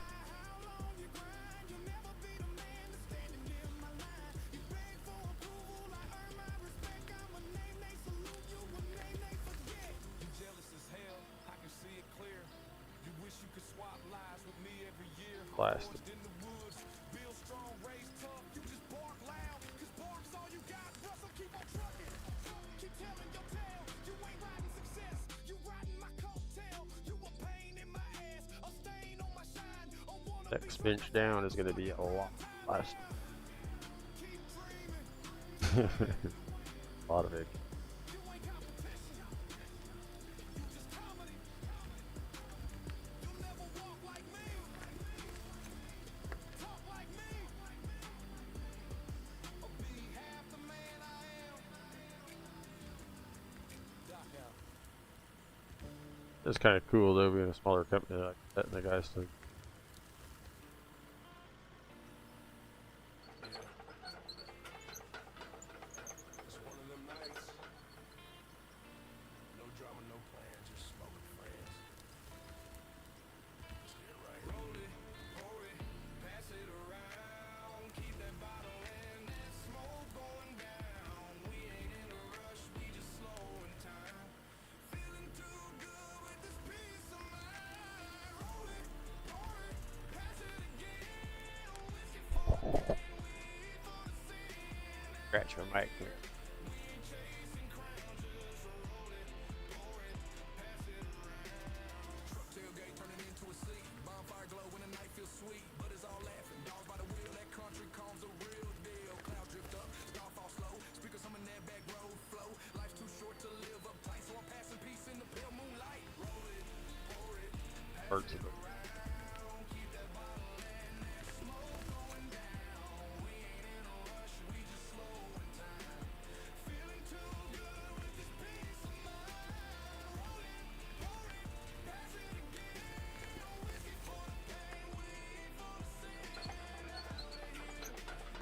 Plastic. Next bench down is going to be a lot less. A lot of it. It's kind of cool though, being a smaller company like that, and the guys to It's one of them nights. No drama, no plans, just smoking friends. Let's get right. Roll it, pour it, pass it around. Keep that bottle and that smoke going down. We ain't in a rush, we just slowing time. Feeling too good with this peace of mind. Roll it, pour it, pass it again. Whiskey for the pain, weed for the sin. scratch my mic here. Tailgate turning into a seat. Bonfire glow when the night feels sweet. But it's all laughing. Dogs by the wheel. That country calm's a real deal. Clouds drift up. Star fall slow. Speakers humming that back road flow. Life's too short to live uptight. So I'm passing peace in the pale moonlight. Roll it, pour it, pass Parts it of it. around. Keep that bottle and that smoke going down. We ain't in a rush. We just slowing time. Feeling too good with this peace of mind. Roll it, pour it, pass it again. Whiskey for the pain, weed for the sin. Out here,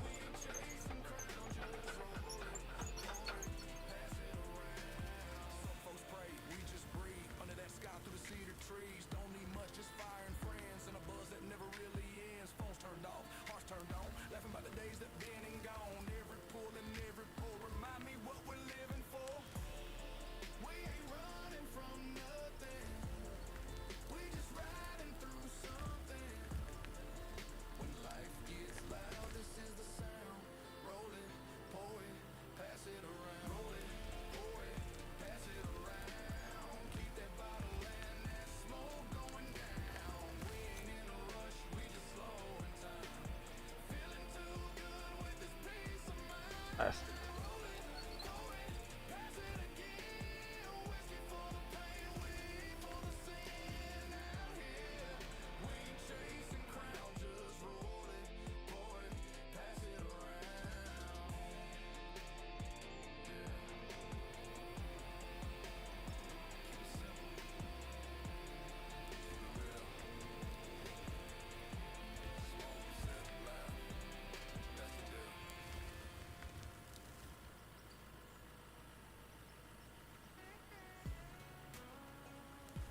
we ain't chasing crowns, just roll it, pour it, pass it around. Some folks pray, we just breathe under that sky through the cedar trees. Don't need much, just fire and friends and a buzz that never really ends. Phones turned off, hearts turned on, laughing about the days that been and gone. Every pull and every pull remind me what we're living for. We ain't running from nothing. We just riding through something. When life gets loud, this is the sound. Roll it, pour it, pass it around. Roll it, pour it, pass it around. Keep that bottle and that smoke going down. We ain't in a rush, we just slowing time. Feeling too good with this peace of mind. Last. Roll it, pour it, pass it again. Whiskey for the pain, weed for the sin. Out here, we ain't chasing crowds, just roll it, pour it, pass it around.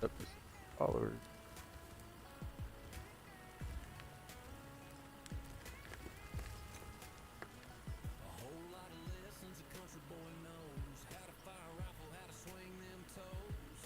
Up to followers. A whole lot of lessons a country boy knows. How to fire a rifle, how to swing them toes.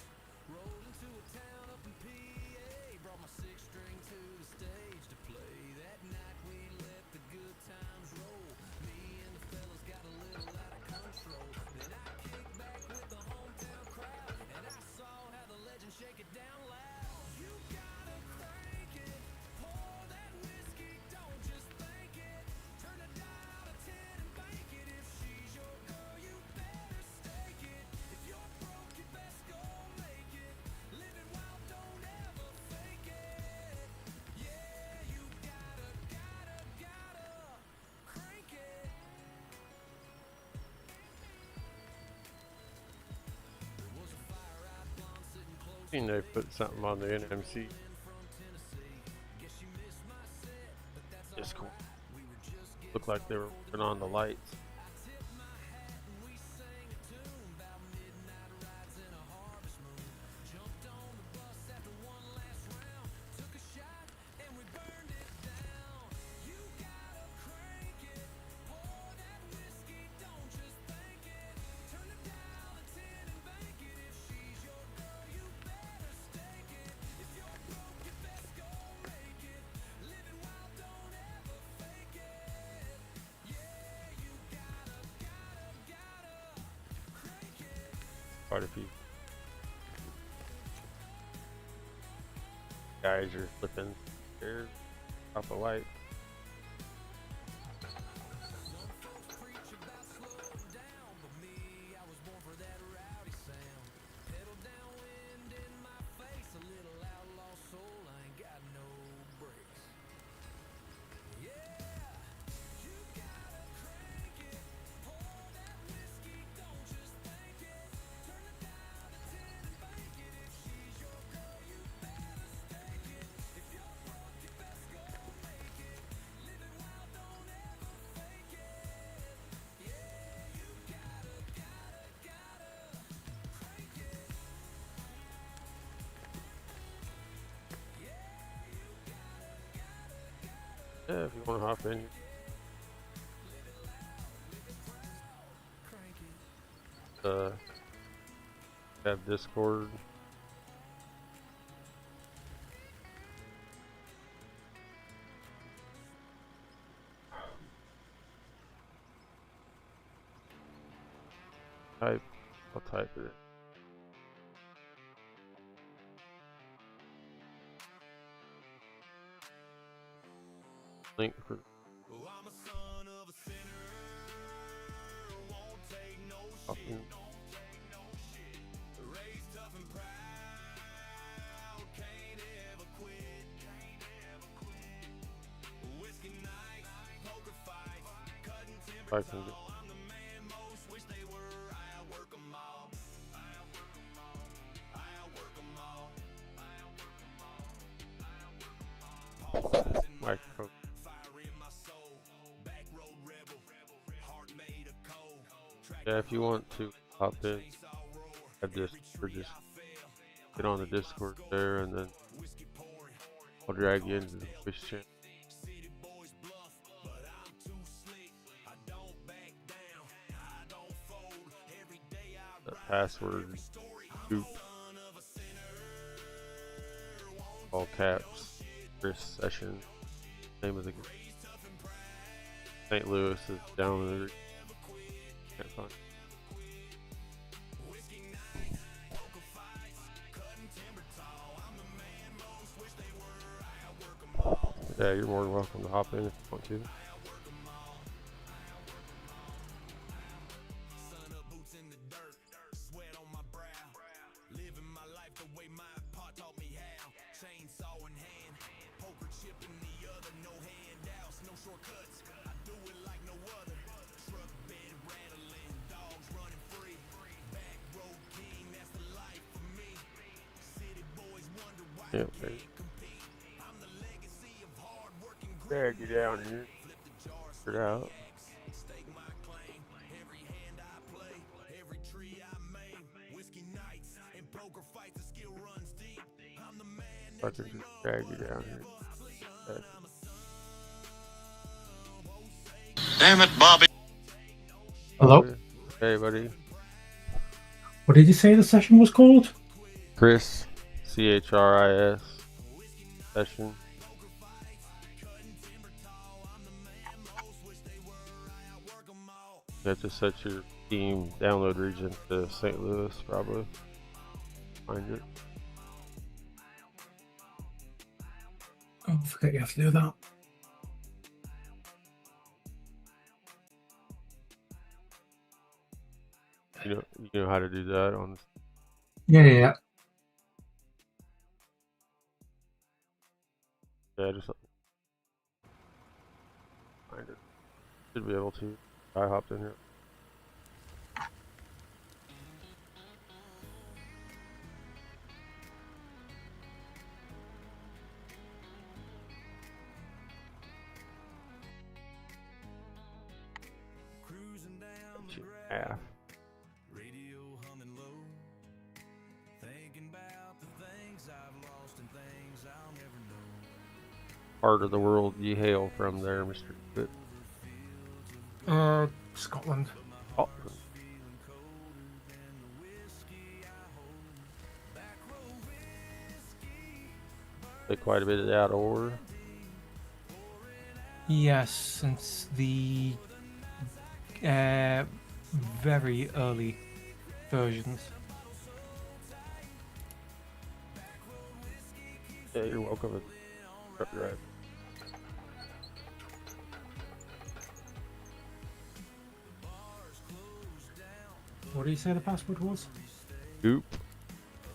Rolled into a town up in PA. Brought my six string to the stage to play. That night we let the good times roll. Me and the fellas got a little out of control. Then I kicked back with the hometown crowd. And I saw how the legends shake it down loud. You gotta crank it. Pour that whiskey, don't just think it. Turn the dial to 10 and bank it. If she's your girl, you better stake it. If you're broke, you best go make it. Living wild, don't ever fake it. Yeah, you gotta crank it. There was a fire-eyed blonde sitting close Seen they put something on the NMC in from Tennessee. Guess you missed my set, but that's all Discord. right. We were just getting Looked like they were putting on the lights. I tipped my hat and we sang a tune about midnight rides in a harvest moon. Jumped on the bus after one last round, took a shot and we burned it down. You gotta crank it, pour that whiskey, don't just think it. Turn the dial to 10 and bank it. If she's your girl, you better stake it. If you're broke, you best go make it. Living wild, don't ever fake it. Yeah, you gotta crank it. Quite a few guys are flipping there. Drop a light. Yeah, if you want to hop in. Have Discord. I'll type it. Link for I'm a son of a sinner, won't take no hopping. shit, don't take no shit. Raised tough and proud, can't ever quit, can't ever quit. Whiskey nights, poker fights, cutting timber I can tall. I'm the man most wish they were. I outwork 'em all. I outwork 'em all. I outwork 'em all. I outwork 'em all. I outwork 'em all. Paul size in my microphone. fire in my soul. Back road rebel, heart made of coal. Yeah, if you want to hop in, have this or just get on the Discord there, and then I'll drag you into the Twitch channel. City boys bluff, but I'm too slick. I don't back down, I don't fold. Every day I The password scoop, all caps, Chris Session. Name of the game. St. Louis is down there. Can't find. Yeah, you're more than welcome to hop in if you want to. Sun up, boots in the dirt, sweat on my brow. Living my life the way my pa taught me how. Chainsaw in hand, poker chip in the other. No handouts, no shortcuts. I do it like no other. Truck bed rattling, dogs running free. Back road king, that's the life for me. City boys wonder why Yep, I there. can't compete. I'm the legacy of hard work and grit. Drag you down here. Flip the jar, Figure it out. stake my claim. Every hand I play, every tree I maim. Whiskey nights and poker fights, the skill runs deep. I'm the man I that can dream just of, drag you but I down here. never sleep. Okay. I'm a Damn it, Bobby. Hello? Hey, buddy. What did you say the session was called? Chris, CHRIS session. You have to set your Steam download region to St. Louis, probably. Find it. Oh, I forget you have to do that. You know how to do that on. Yeah. Yeah, just find it. Should be able to. I hopped in here. cruising down the Yeah. gravel, radio humming low, thinking about the things I've lost and things I'll never know. Part of the world you hail from there, Mr. Fit. Scotland. Oh, play quite a bit of that or Yes, since the very early versions. yeah, you're welcome. Right. What do you say the password was? Goop.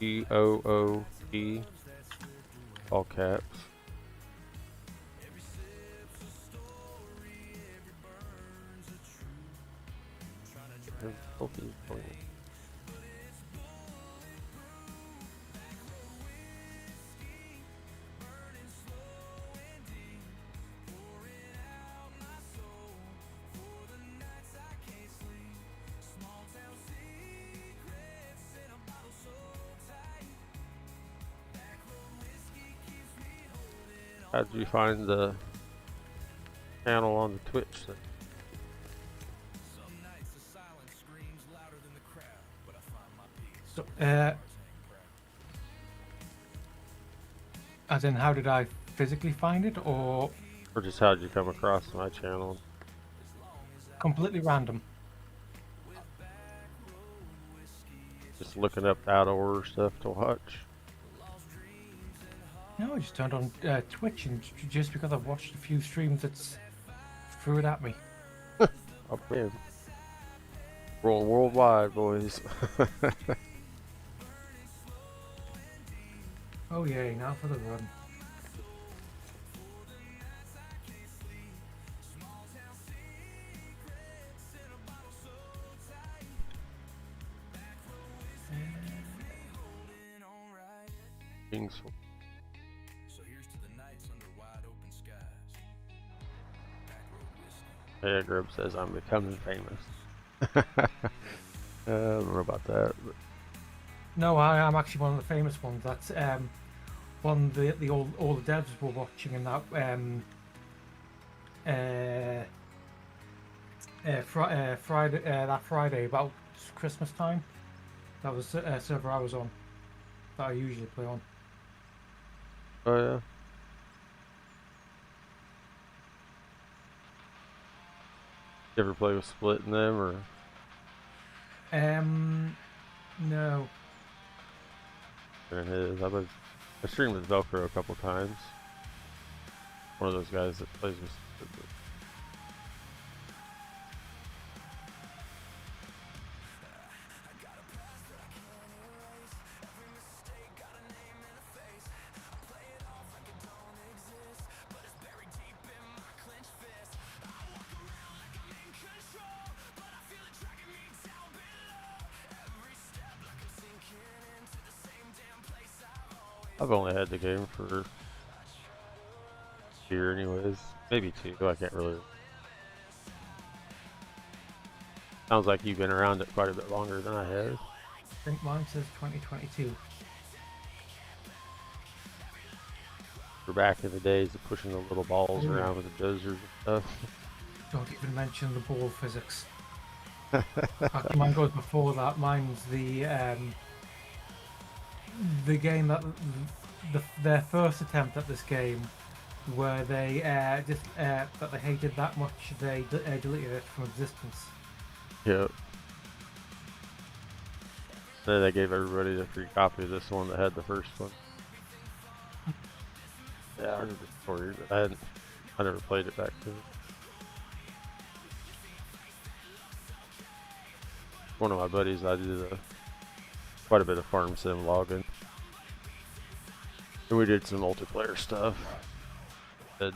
GOOP. All caps. How did you find the channel on the Twitch then? So, as in, how did I physically find it, or Or just how did you come across my channel? completely random? Just looking up out of order stuff to watch. No, I just turned on Twitch, and just because I've watched a few streams, it's threw it at me. Oh man. Rolling worldwide, boys. Oh yay, now for the run. Kings. Yeah, Grub says I'm becoming famous. I don't know about that. But No, I am actually one of the famous ones. That's one the all the devs were watching in that Friday that Friday about Christmas time. That was a server I was on that I usually play on. oh yeah. You ever play with splitting them or? No. And I streamed with Velcro a couple times. One of those guys that plays with. I've only had the game for a year anyways. Maybe 2, I can't really. Sounds like you've been around it quite a bit longer than I have. I think mine says 2022. We're back in the days of pushing the little balls Ooh. around with the dozers and stuff. Don't even mention the ball physics. Actually, mine goes before that. Mine's the game that their first attempt at this game, where they that they hated that much they deleted it from existence. Yep. Then they gave everybody a free copy of this one that had the first one. Yeah, I heard the story, but I never played it back then. One of my buddies, I did quite a bit of farm sim logging. And we did some multiplayer stuff. Said,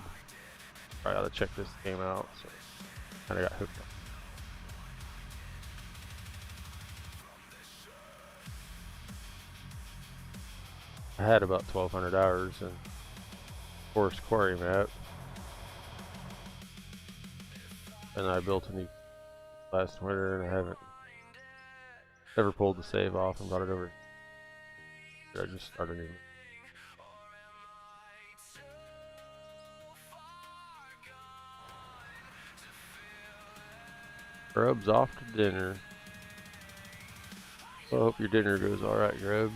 I gotta check this game out, so kinda got hooked up. I had about 1,200 hours in Forest Quarry Map. And I built a new last winter, and I haven't ever pulled the save off and brought it over. I just started new. Grub's off to dinner. Well, I hope your dinner goes alright, Grub.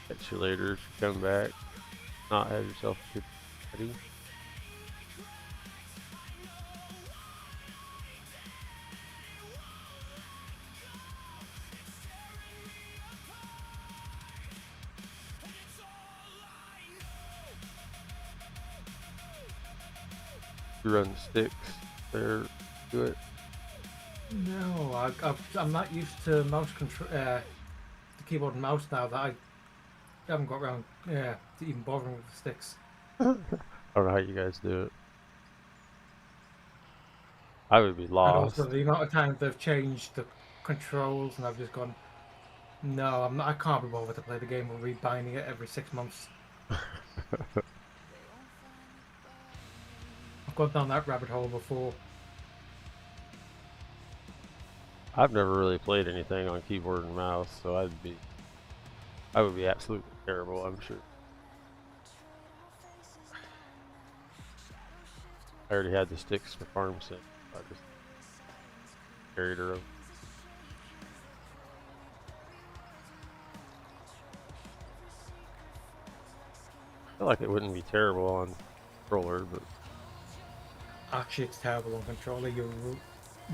Catch you later if you come back. Not have yourself a good party. You run sticks there, do it. No, I'm not used to mouse control, the keyboard and mouse now that I haven't got around to even bothering with the sticks. I don't know how you guys do it. I would be And lost. also the amount of times they've changed the controls, and I've just gone, no, I'm not. I can't be bothered to play the game or rebinding it every 6 months. I've gone down that rabbit hole before. I've never really played anything on keyboard and mouse, so I would be absolutely terrible, I'm sure. I already had the sticks for farm sim. I just carried her over. I feel like it wouldn't be terrible on controller, but Actually, it's terrible on controller. You're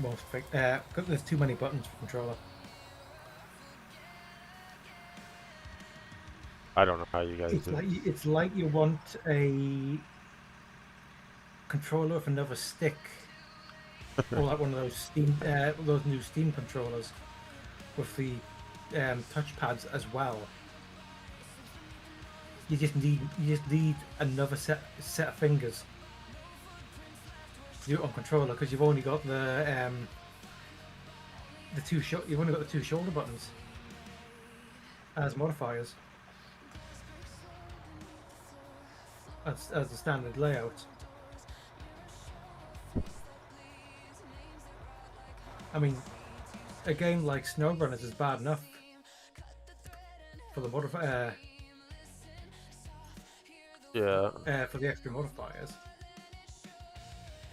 most there's too many buttons for controller. I don't know how you guys do it. It's like you want a controller with another stick, or like one of those new Steam controllers with the touchpads as well. You just need another set of fingers to do it on controller because you've only got the you've only got the two shoulder buttons as modifiers as the standard layout. I mean, a game like SnowRunners is bad enough for the modifier. Yeah. For the extra modifiers.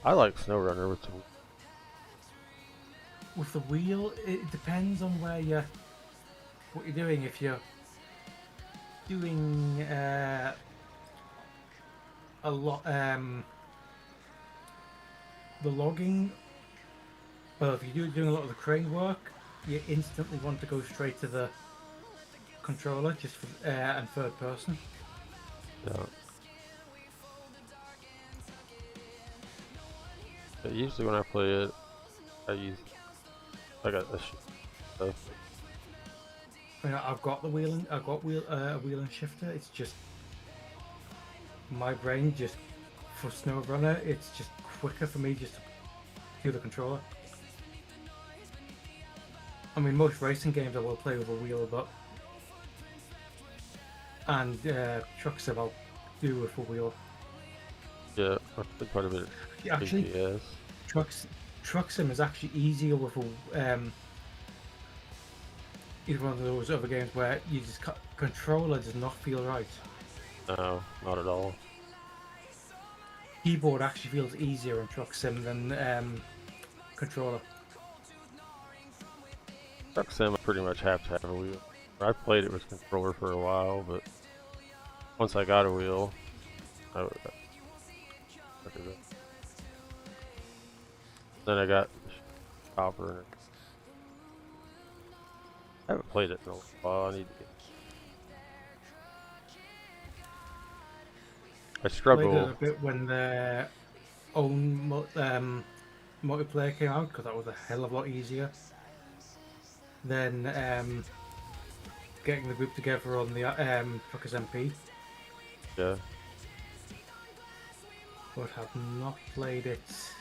I like SnowRunner With the wheel, it depends on what you're doing. If you're doing a lot, the logging, well, if you're doing a lot of the crane work, you instantly want to go straight to the controller, just for, and third person. Yeah. But usually when I play it, I got this stuff. You know, I've got a wheel and shifter. It's just my brain just for SnowRunner. It's just quicker for me just to do the controller. I mean, most racing games I will play with a wheel, and truck sim I'll do with a wheel. Yeah, I've played quite a bit of Actually, GPS. truck sim is actually easier with a either one of those other games where you just controller does not feel right. No, not at all. Keyboard actually feels easier in truck sim than controller. Truck sim, I pretty much have to have a wheel. I played it with controller for a while, but once I got a wheel, I did it. Then I got the chopper. I haven't played it in a while. I need to get. I struggle. Played it a bit when their own multiplayer came out because that was a hell of a lot easier than getting the group together on the Truckers MP. Yeah. But have not played it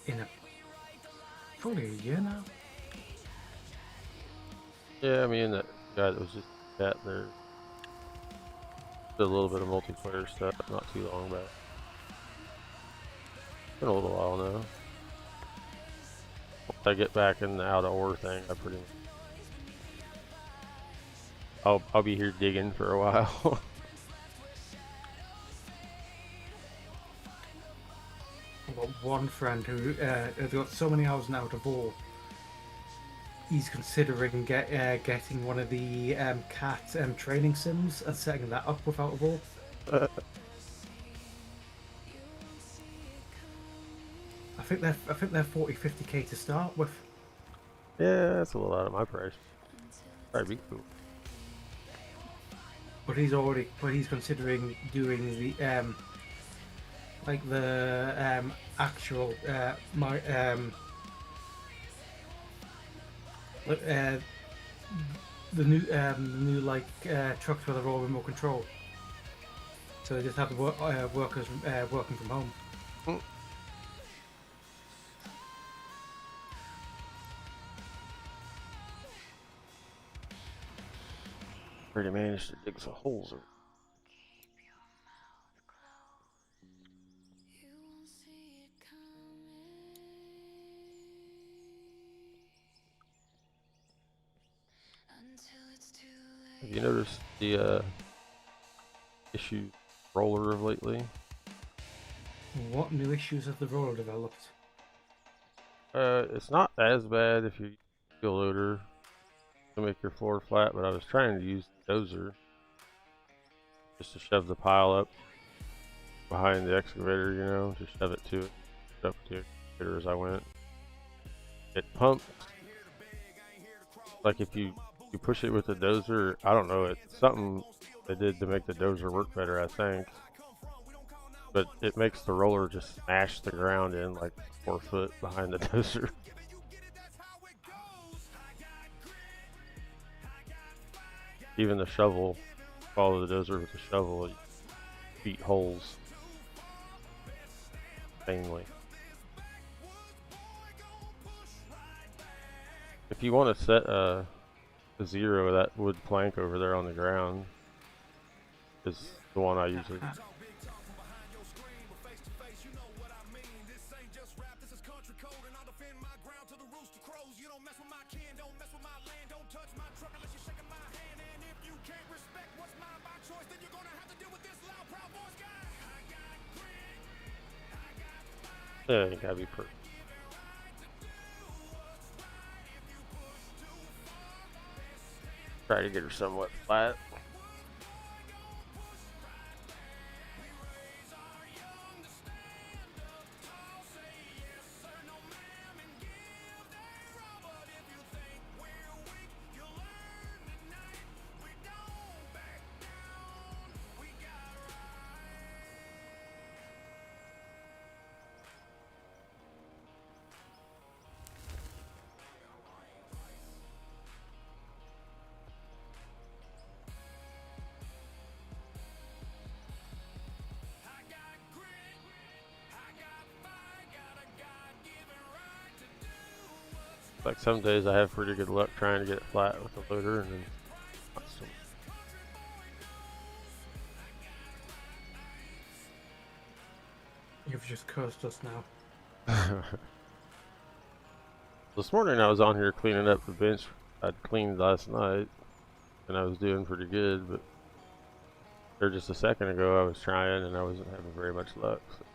in probably a year now. Yeah, I mean that guy that was just that there. Did a little bit of multiplayer stuff not too long back. Been a little while now. Once I get back in the out of ore thing, I pretty much I'll be here digging for a while. I've got one friend who has got so many hours now to ball. He's considering getting one of the cat training sims and setting that up without a ball. I think they're 40-50k to start with. Yeah, that's a little out of my price. Probably be cool. But he's considering doing the like the actual uh, the new like trucks where they're all remote control. So they just have the workers working from home. Already managed to dig some holes. You won't see it coming until it's too Have late. you noticed the issue roller of lately? What new issues have the roller developed? It's not as bad if you use a wheel loader to make your floor flat, but I was trying to use the dozer just to shove the pile up behind the excavator, you know, to shove it to it, up to the excavator as I went. It pumps like if you push it with the dozer. I don't know, it's something they did to make the dozer work better, I think. But it makes the roller just smash the ground in like 4 foot behind the dozer. Even the shovel, follow the dozer with the shovel, it beat holes insanely. If you want to set a 0, that wood plank over there on the ground is the one I usually. Yeah, you gotta be perfect. Try to get her somewhat flat. Like some days I have pretty good luck trying to get it flat with the loader, and then not so much. You've just cursed us now. This morning I was on here cleaning up the bench I'd cleaned last night, and I was doing pretty good, but there just a second ago I was trying and I wasn't having very much luck. So.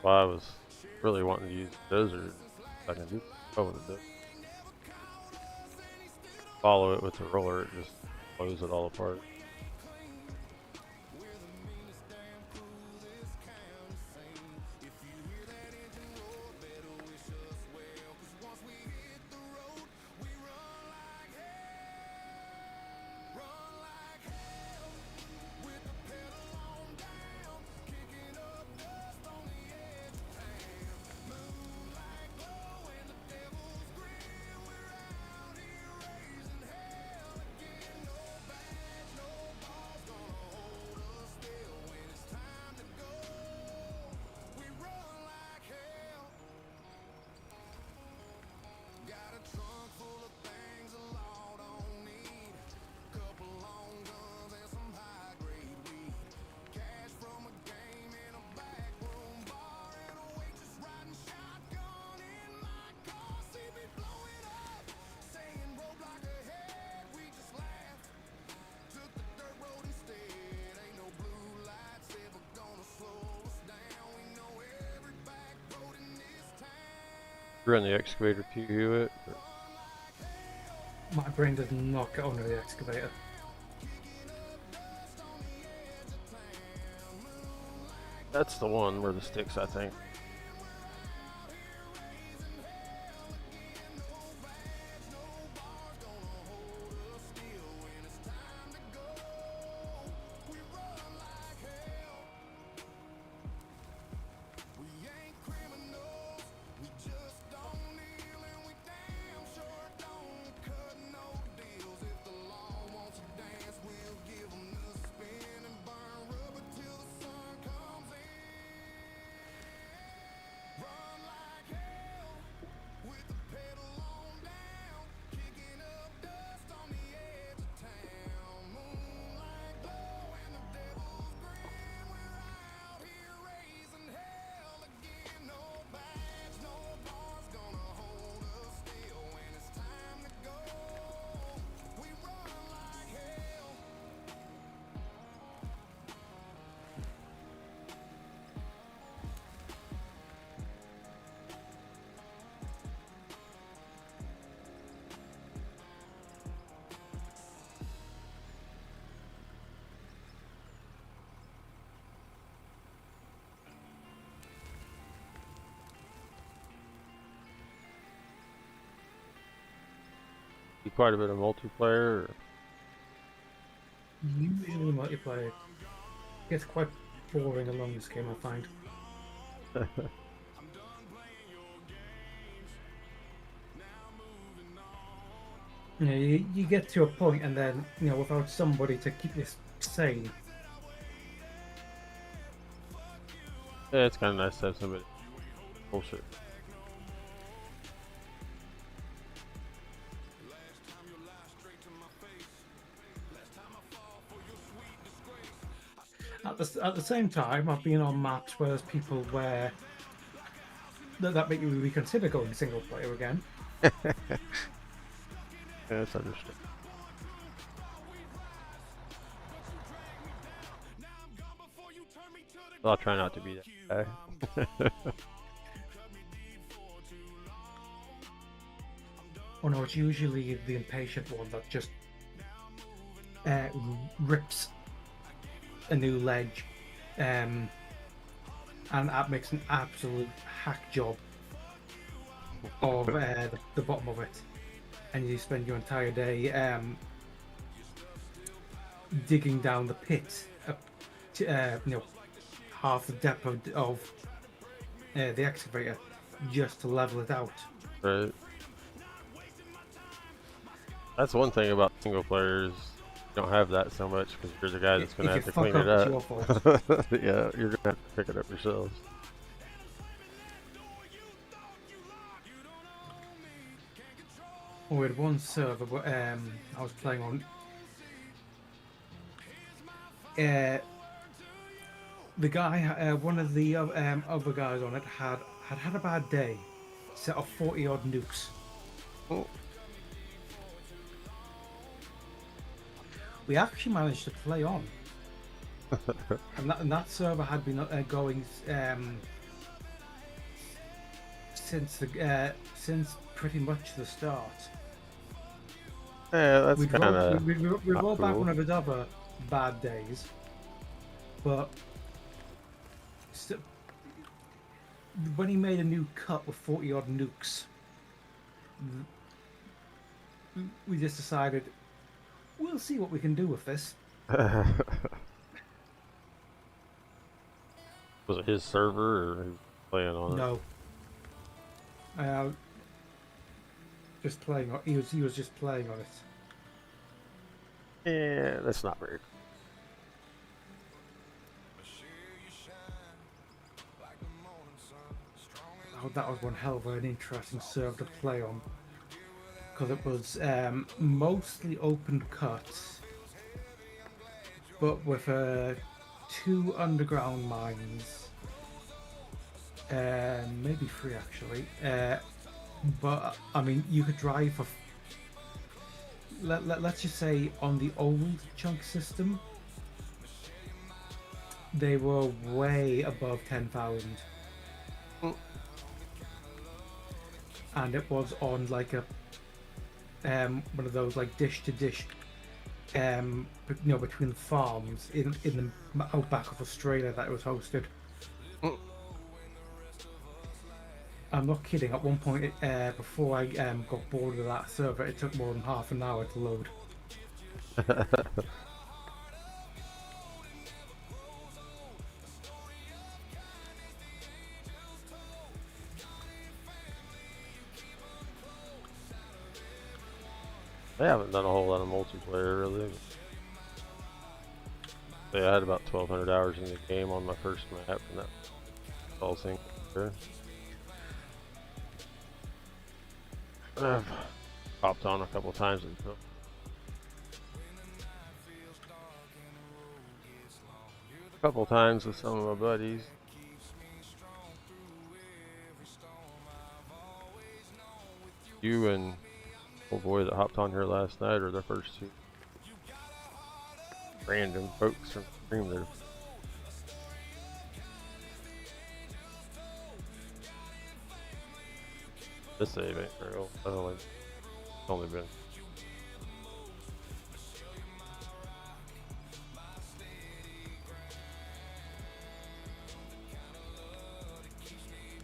Well, I was really wanting to use the dozer. I can do with it. Follow it with the roller, it just blows it all apart. Run the excavator to it. My brain does not get onto the excavator. That's the one where the sticks, I think. quite a bit of multiplayer. Or... Usually multiplayer gets quite boring along this game, I find. You know, you get to a point and then, you know, without somebody to keep you sane. Yeah, it's kind of nice to have somebody. Bullshit. At the same time, I've been on maps where there's people where that make you reconsider going single player again. Yeah, that's understood. I'll try not to be that guy. Oh no, it's usually the impatient one that just rips a new ledge, and that makes an absolute hack job of the bottom of it, and you spend your entire day digging down the pit up to, you know, half the depth of the excavator just to level it out. Right. That's one thing about single players. You don't have that so much because you're the guy that's going to have to clean it up. Your fault. Yeah, you're going to have to pick it up yourselves. We had one server I was playing on. The guy, one of the other guys on it had a bad day. Set off 40 odd nukes. Oh. We actually managed to play on, and that server had been going since pretty much the start. Yeah, that's kind of. We rolled back cool. one of his other bad days, but when he made a new cut with 40 odd nukes, we just decided we'll see what we can do with this. Was it his server or who was playing on it? No. Just playing on. He was just playing on it. Yeah, that's not very. Oh, that was one hell of an interesting server to play on, because it was mostly open cuts, but with 2 underground mines, maybe 3 actually. But I mean, you could drive for. Let's just say on the old chunk system, they were way above 10,000. And it was on like a one of those like dish to dish, you know, between farms in the outback of Australia that it was hosted. I'm not kidding. At one point, before I got bored of that server, it took more than half an hour to load. They haven't done a whole lot of multiplayer really. Yeah, I had about 1,200 hours in the game on my first map, and that's all single player. I've hopped on a couple times and a couple times with some of my buddies. You and old boy that hopped on here last night are the first 2 random folks from the stream there. This save ain't real. It's only been.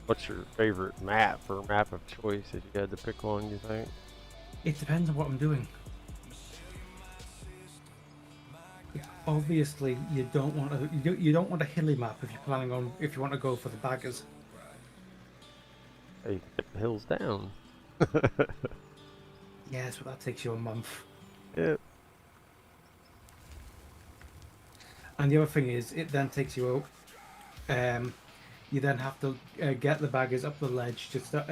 What's your favorite map or map of choice if you had to pick one, you think? It depends on what I'm doing. Obviously, you don't want a hilly map if you're planning on if you want to go for the baggers. Hey, get the hills down. Yes, but that takes you a month. Yeah. And the other thing is, it then takes you. You then have to get the baggers up the ledge, just up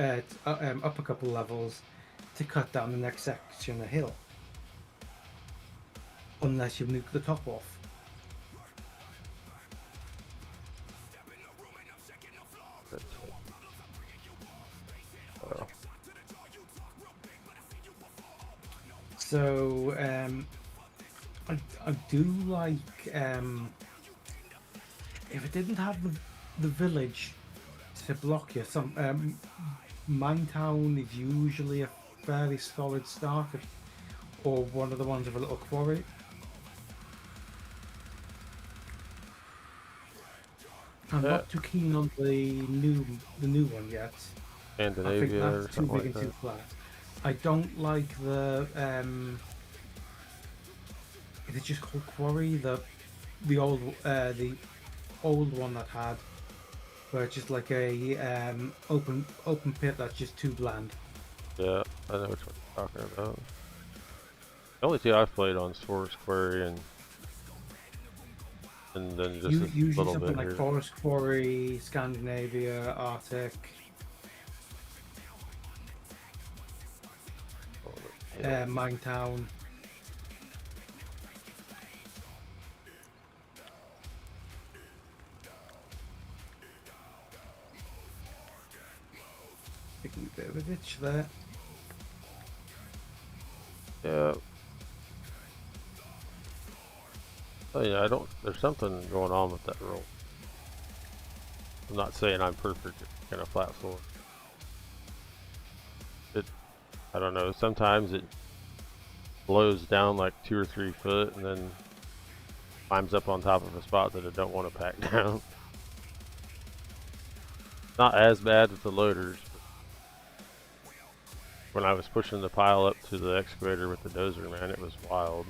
a couple levels, to cut down the next section of hill. Unless you nuke the top off. Well, So I do like if it didn't have the village to block you. Mine Town is usually a fairly solid start, or one of the ones with a little quarry. I'm not too keen on the new one yet. I think Scandinavia or that's too something big like and too that. flat. I don't like the is it just called Quarry? The old one that had where it's just like a open pit that's just too bland. Yeah, I know which one you're talking about. The only two I've played on Source Query and then just a Usually little something bit like here. Forest Quarry, Scandinavia, Arctic, Mine Town. Taking a bit of a ditch there. Yeah. Oh yeah, I don't. There's something going on with that roll. I'm not saying I'm perfect at kind of flat floor. I don't know. Sometimes it blows down like 2 or 3 foot and then climbs up on top of a spot that I don't want to pack down. Not as bad with the loaders. But when I was pushing the pile up to the excavator with the dozer, man, it was wild.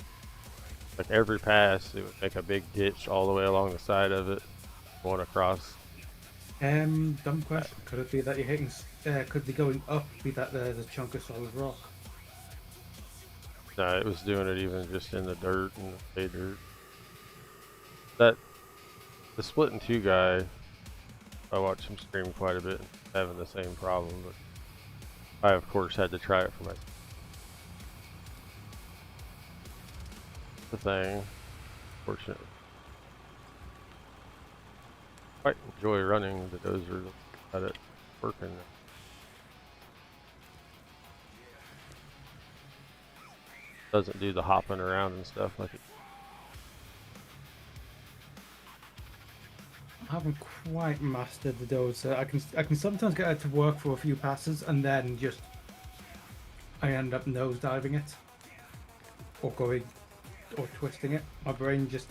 Like every pass, it would make a big ditch all the way along the side of it, going across. Dumb question. Could it be that you're hitting? Could be going up? Be that there's a chunk of solid rock? No, it was doing it even just in the dirt and the pay dirt. That the split in two guy, I watched him stream quite a bit, having the same problem. But I of course had to try it for myself. The thing, fortunately, quite enjoy running the dozer. Got it working. Doesn't do the hopping around and stuff like it. I haven't quite mastered the dozer. I can sometimes get it to work for a few passes and then just I end up nosediving it or going or twisting it. My brain just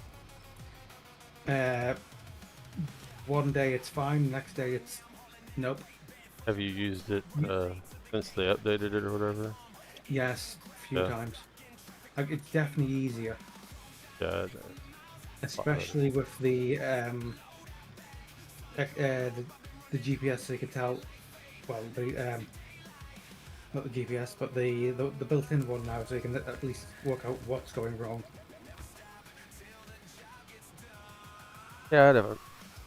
one day it's fine, next day it's nope. Have you used it since they updated it or whatever? Yes, a few Yeah. times. Like, it's definitely easier, Yeah. especially with the GPS, so you can tell. Well, the not the GPS, but the built-in one now, so you can at least work out what's going wrong. Yeah, I haven't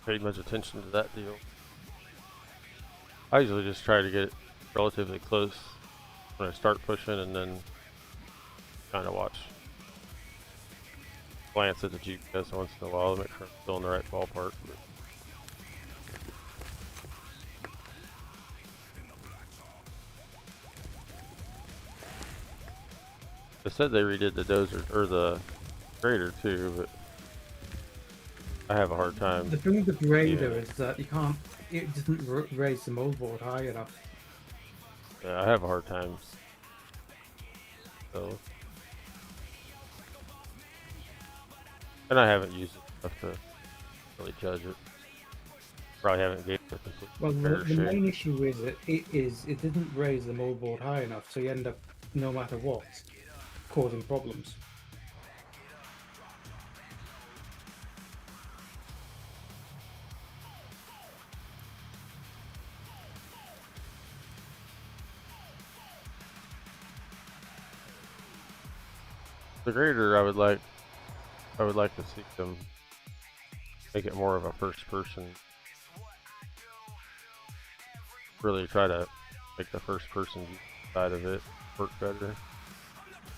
paid much attention to that deal. I usually just try to get it relatively close when I start pushing and then kind of glance at the GPS once in a while to make sure I'm still in the right ballpark. But they said they redid the dozer, or the grader too, but I have a hard time. The thing with the grader Yeah. is that you can't. It doesn't raise the moldboard high enough. Yeah, I have a hard time. So, and I haven't used it enough to really judge it. Probably haven't gave it a Well, fair the shake. main issue with it is it didn't raise the moldboard high enough, so you end up no matter what, causing problems. The greater, I would like to see them make it more of a first person. Really try to make the first person side of it work better.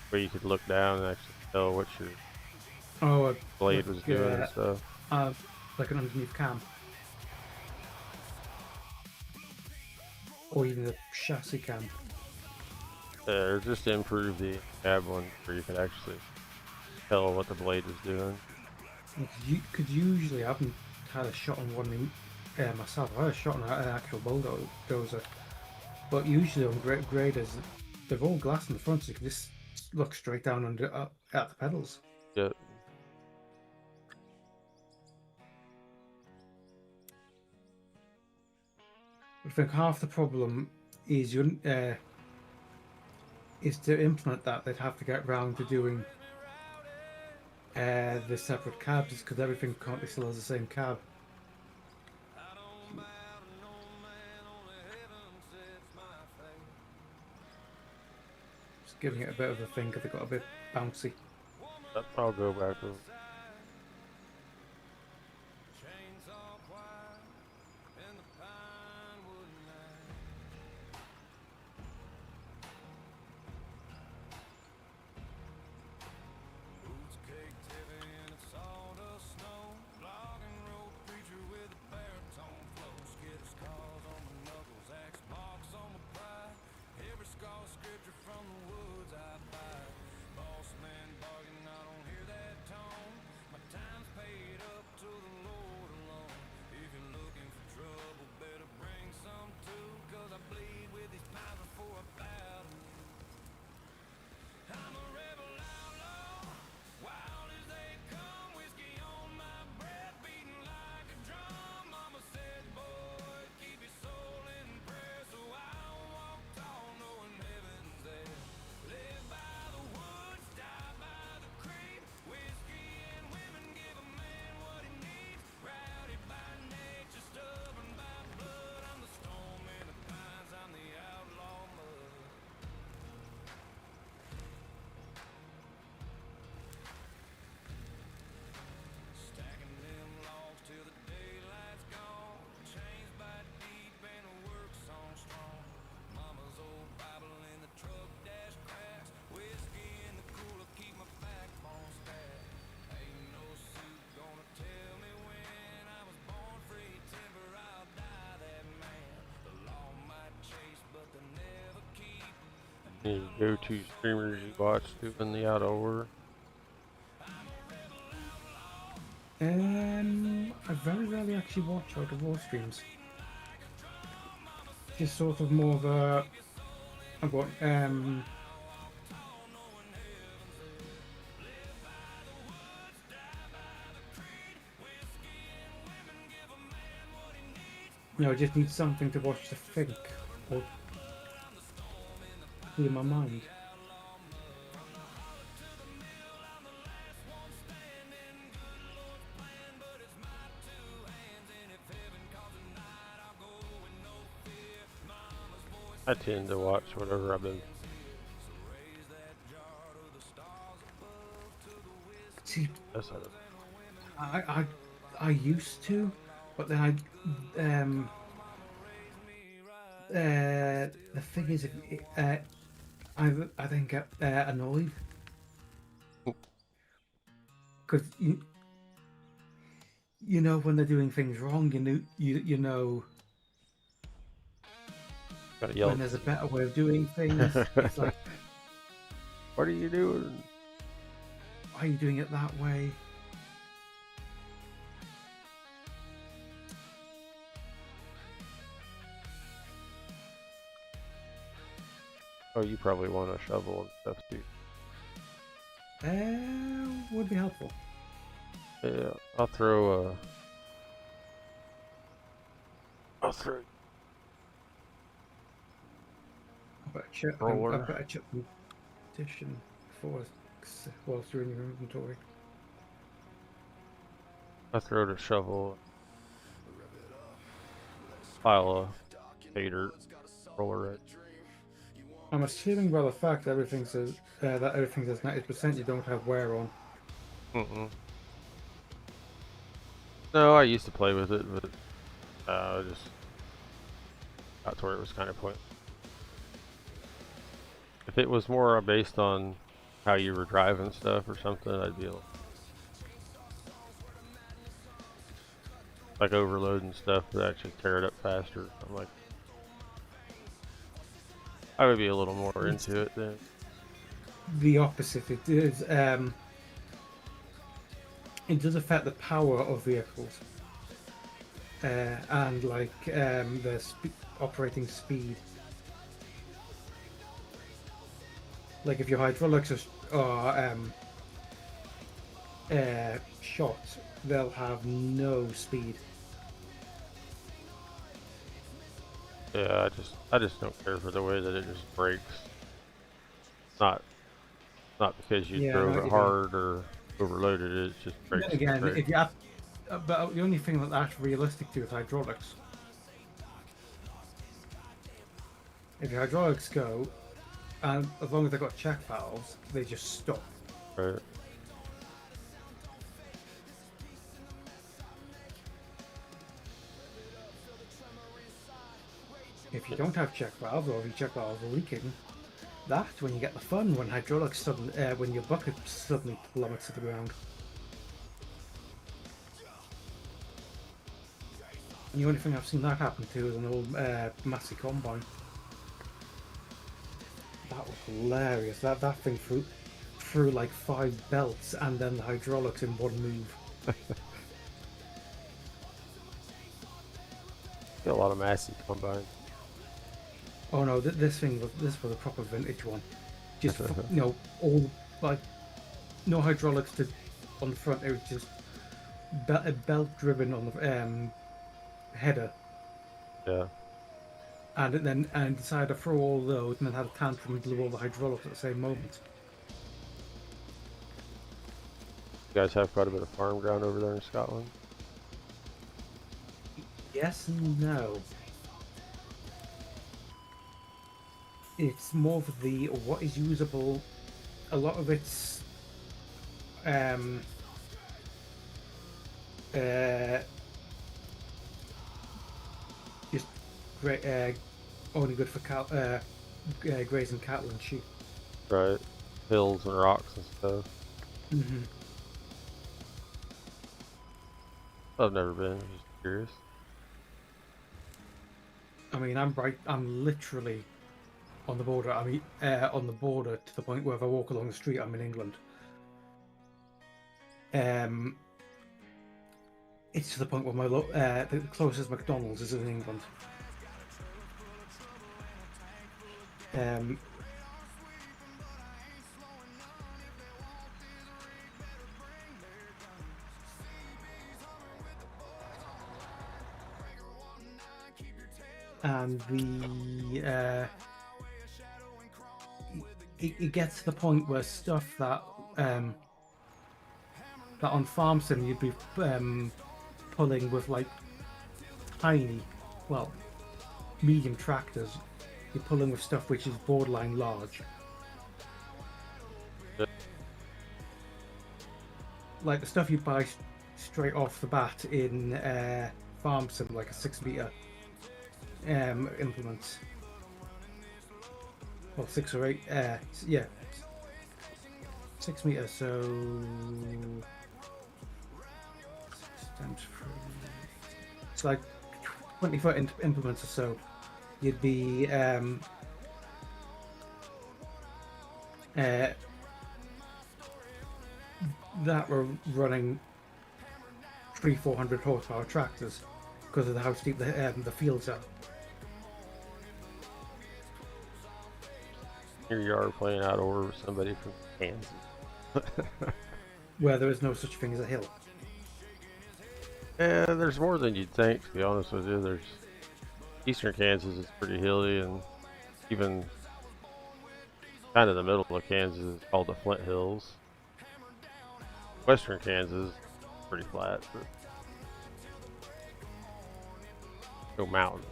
Where you could look down and actually tell what your Oh, blade was doing and stuff. like an underneath cam, or even the chassis cam. Or just to improve the cab one where you can actually tell what the blade is doing. Because usually I haven't had a shot on one myself. I had a shot on an actual bulldozer, but usually on graders, they've all glass in the front, so you can just look straight down under at the pedals. Yep. I think half the problem is is to implement that. They'd have to get round to doing the separate cabs, because everything currently still has the same cab. Just giving it a bit of a think, they got a bit bouncy. I'll go back over. Any go-to streamers you watch doing the out over? I very rarely actually watch out of war streams. Just sort of more of a I've got I just need something to watch to think or clear my mind. I tend to watch whatever I've been. See, That's not I used to, but then the thing is, I then get annoyed because you know when they're doing things wrong, you know gotta yell. when there's a better way of doing things. It's like, what are you doing? why are you doing it that way? Oh, you probably want a shovel and stuff too. Would be helpful. Yeah, I'll throw. I'll put a chip. Roller. I'll put a chip. addition for whilst you're in your inventory. I throw the shovel, pile of hay dirt, roller it. I'm assuming by the fact that everything's that everything's at 90%, you don't have wear on. No, I used to play with it, but just got to where it was kind of pointless. If it was more based on how you were driving stuff or something, I'd be like overloading stuff that actually tear it up faster. I'm like, I would be a little more into it then. The opposite. It does affect the power of vehicles and like the operating speed. Like if your hydraulics are shot, they'll have no speed. Yeah, I just don't care for the way that it just breaks. Not because you drove it hard or overloaded it. It just breaks. Then again, if you have, but the only thing that's realistic to is hydraulics. If your hydraulics go, and as long as they've got check valves, they just stop. Right. If you don't have check valves, or if your check valves are leaking, that's when you get the fun, when hydraulics suddenly, when your bucket suddenly plummets to the ground. And the only thing I've seen that happen to is an old Massey combine. That was hilarious. That thing threw like 5 belts and then the hydraulics in one move. Got a lot of Massey combines. Oh no, this was a proper vintage one. Just you know, all like no hydraulics on the front. It was just a belt driven on the header. Yeah. And decided to throw all those, and then had a tantrum and blew all the hydraulics at the same moment. You guys have quite a bit of farm ground over there in Scotland. Yes and no. It's more of the what is usable. A lot of it's just great, only good for grazing cattle and sheep. Right. Hills and rocks and stuff. Mm-hmm. I've never been. I'm just curious. I mean, I'm literally on the border. I mean, on the border to the point where if I walk along the street, I'm in England. It's to the point where the closest McDonald's is in England. And it gets to the point where stuff that that on farm sim you'd be pulling with like tiny, well, medium tractors. You're pulling with stuff which is borderline large. Like the stuff you buy straight off the bat in farm sim, like a 6-meter implement. Well, 6 or 8, yeah, 6 meters. So it's like 20-foot implements or so. You'd be that were running 300-400 horsepower tractors because of how steep the fields are. Here you are playing outdoor with somebody from Kansas. Where there is no such thing as a hill. Yeah, there's more than you'd think, to be honest with you. There's eastern Kansas is pretty hilly, and even kind of the middle of Kansas is called the Flint Hills. Western Kansas is pretty flat, but no mountains.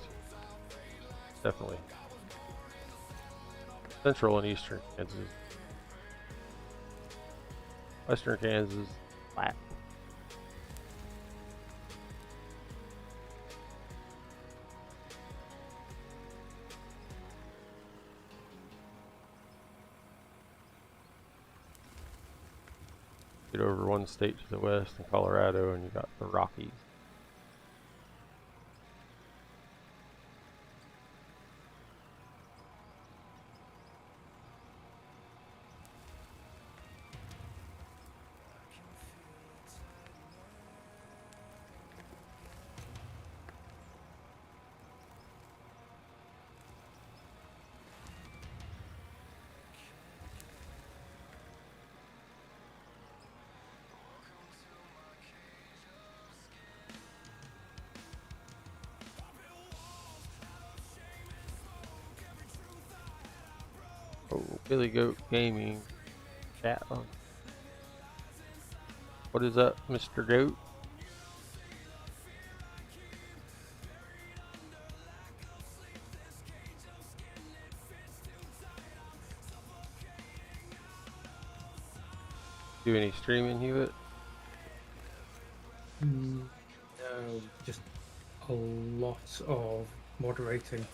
Definitely. Central and eastern Kansas. Western Kansas, flat. Get over one state to the west in Colorado and you got the Rockies. Oh, Billy Goat Gaming chat on. What is up, Mr. Goat? Do any streaming, Hewitt? No, just a lot of moderating.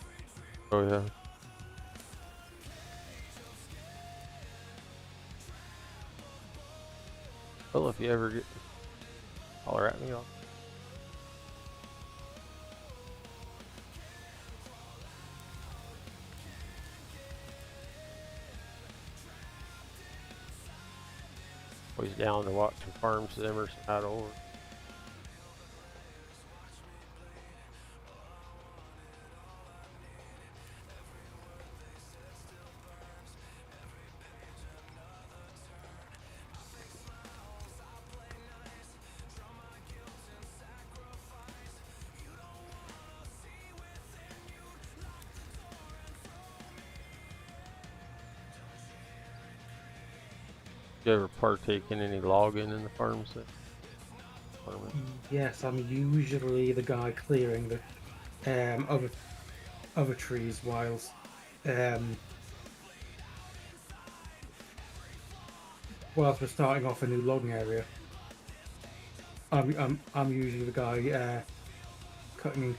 Oh yeah. Well, if you ever get, holler at me. Always down to watch some farm simmers out over. You ever partake in any logging in the farm sim? Yes, I'm usually the guy clearing the other trees whilst we're starting off a new logging area. I'm usually the guy cutting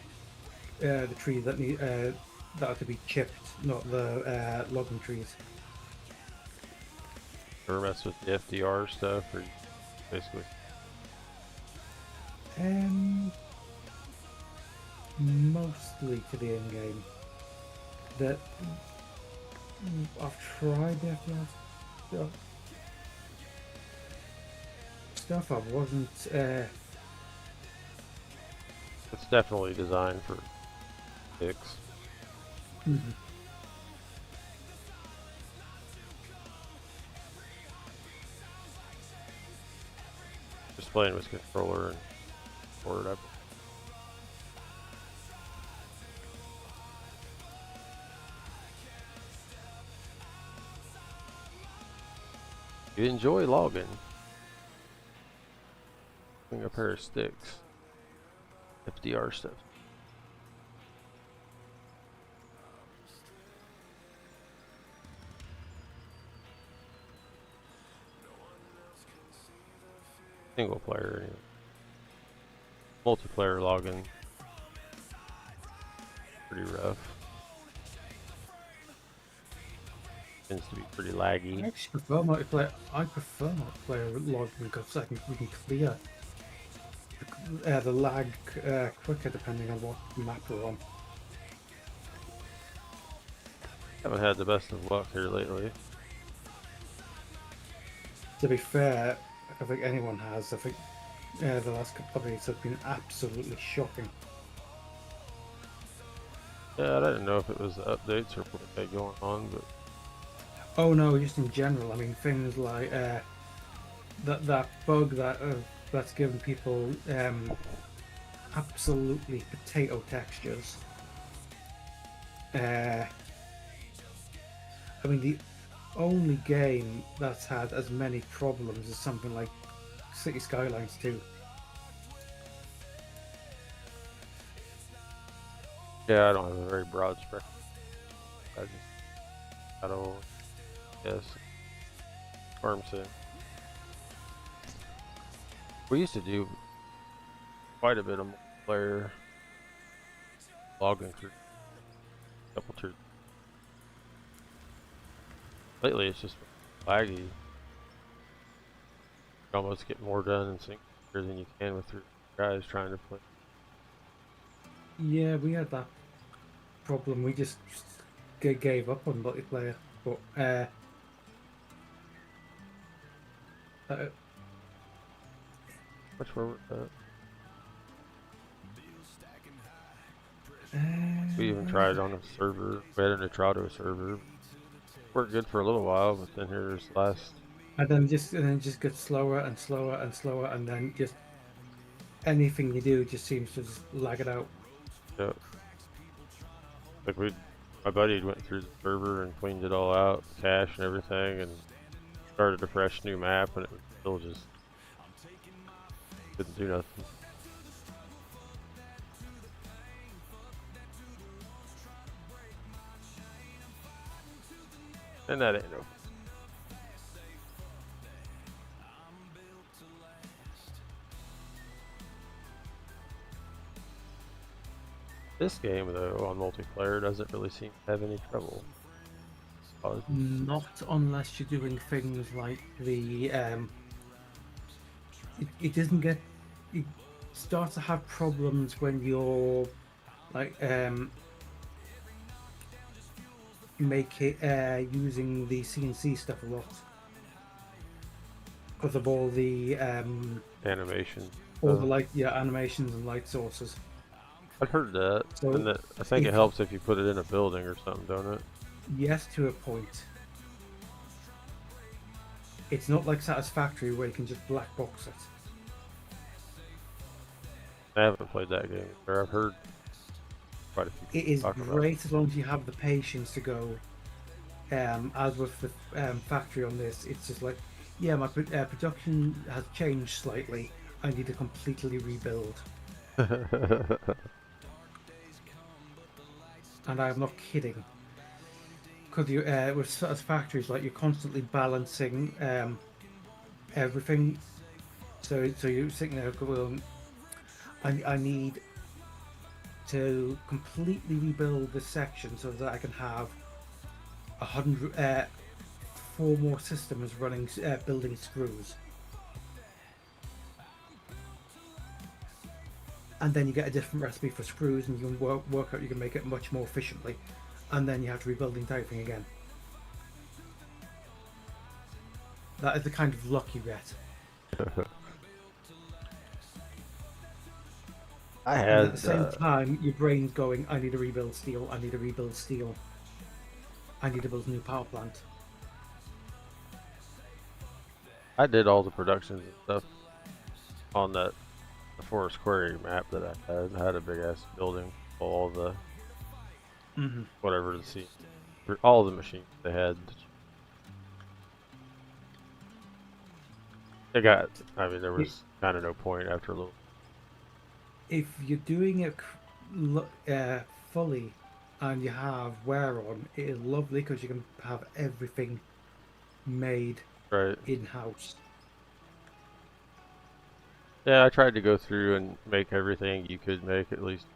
the trees that need that are to be chipped, not the logging trees. Ever mess with the FDR stuff, or basically? Mostly to the end game. That I've tried the FPS stuff. I wasn't. It's definitely designed for sticks. Just playing with controller and board up. You enjoy logging. Bring a pair of sticks. FDR stuff. Single player, anyway. Multiplayer logging. Pretty rough. Tends to be pretty laggy. I actually prefer multiplayer. I prefer multiplayer logging because we can clear the lag quicker depending on what map we're on. Haven't had the best of luck here lately. To be fair, I think anyone has. I think the last couple of days have been absolutely shocking. Yeah, I didn't know if it was the updates or what they going on, but Oh no, just in general. I mean, things like that bug that's given people absolutely potato textures. I mean, only game that's had as many problems as something like City Skylines 2. Yeah, I don't have a very broad spectrum. I just I don't yes. Farm sim. We used to do quite a bit of multiplayer logging through a couple tiers. Lately it's just laggy. You almost get more done in single player than you can with your guys trying to play. Yeah, we had that problem. We just gave up on multiplayer. But uh, Which were uh, we even tried on a server. We had an Neutrado server. Worked good for a little while, but then here's last. and then just get slower and slower and slower, and then just anything you do just seems to just lag it out. Yeah, like my buddy went through the server and cleaned it all out, cache and everything, and started a fresh new map, and it was still just couldn't do nothing. And that ain't no. This game, though, on multiplayer doesn't really seem to have any trouble. Not unless you're doing things like the it doesn't get it starts to have problems when you're like make it using the CNC stuff a lot because of all the Animation. animations and light sources. I've heard that, So and that I think it if- helps if you put it in a building or something, don't it? Yes, to a point. It's not like Satisfactory where you can just black box it. I haven't played that game, or I've heard quite a few It people is talk about it. great as long as you have the patience to go. As with the factory on this, it's just like, yeah, my production has changed slightly. I need to completely rebuild, and I'm not kidding. Because you with Satisfactory, like you're constantly balancing everything. So you're sitting there going, I need to completely rebuild this section so that I can have 4 more systems running building screws, and then you get a different recipe for screws, and you can work out you can make it much more efficiently, and then you have to rebuild the entire thing again. That is the kind of luck you get. I And had at the same time, your brain's going, I need to rebuild steel, I need to rebuild steel, I need to build a new power plant. I did all the productions and stuff on the Forest Quarry map that I had. I had a big ass building, all the whatever to see, all the machines they had. They got. I mean, there was kind of no point after a little. If you're doing it fully and you have wear on, it is lovely because you can have everything made Right. in-house. Yeah, I tried to go through and make everything you could make at least.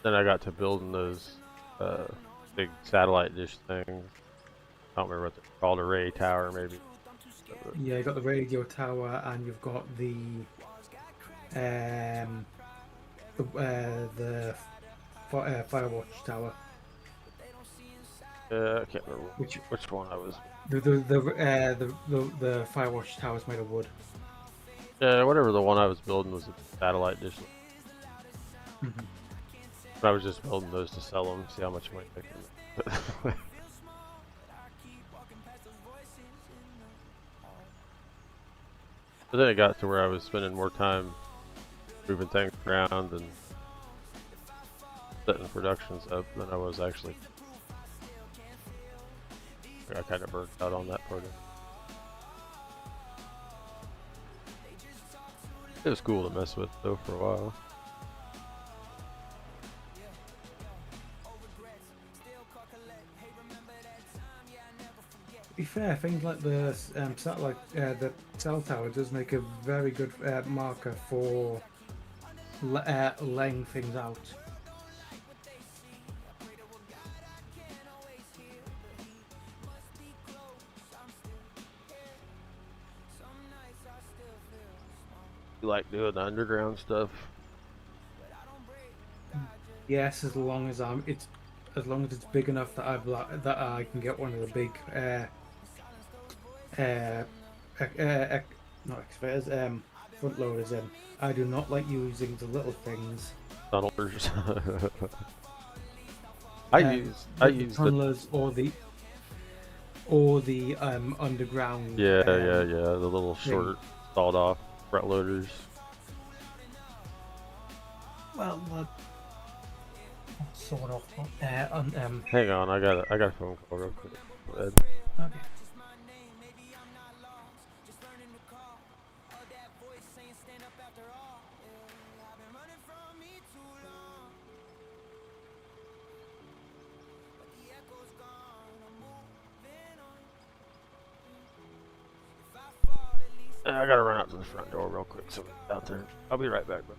Then I got to building those big satellite dish things. I don't remember what they're called, array tower maybe. Yeah, you got the radio tower and you've got the Firewatch tower. I can't remember which one I was. The Firewatch tower is made of wood. Yeah, whatever the one I was building was a satellite dish. But I was just building those to sell them, see how much I might make them. But then it got to where I was spending more time moving things around and setting productions up than I was actually. I kind of burnt out on that part of it. It was cool to mess with though for a while. To be fair, things like the satellite, the cell tower does make a very good marker for laying things out. You like doing the underground stuff? Yes, as long as as long as it's big enough that that I can get one of the big not excavators, front loaders in. I do not like using the little things. Tunnelers. I use the tunnelers or the underground. yeah, the little short sawed off front loaders. Well, sort of. Hang on, I got a phone call real quick. Go ahead. Okay. I gotta run out to the front door real quick, so out there. I'll be right back, bro.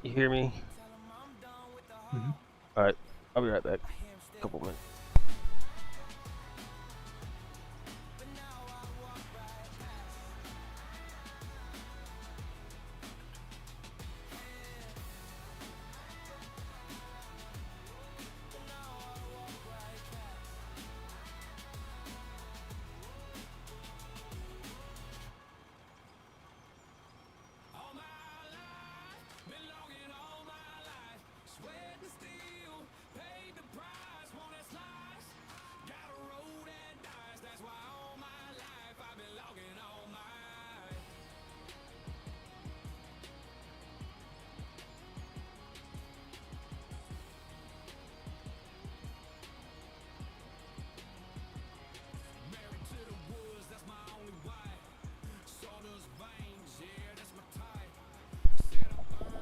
You hear me? Mm-hmm. Alright, I'll be right back. Couple minutes.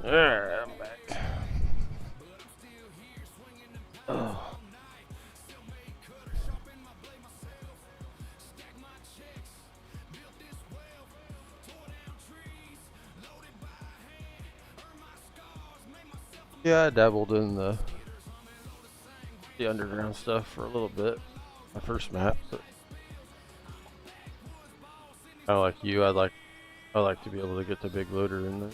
Alright, I'm back. Oh. Yeah, I dabbled in the underground stuff for a little bit. My first map, but kind of like you, I like to be able to get the big loader in there.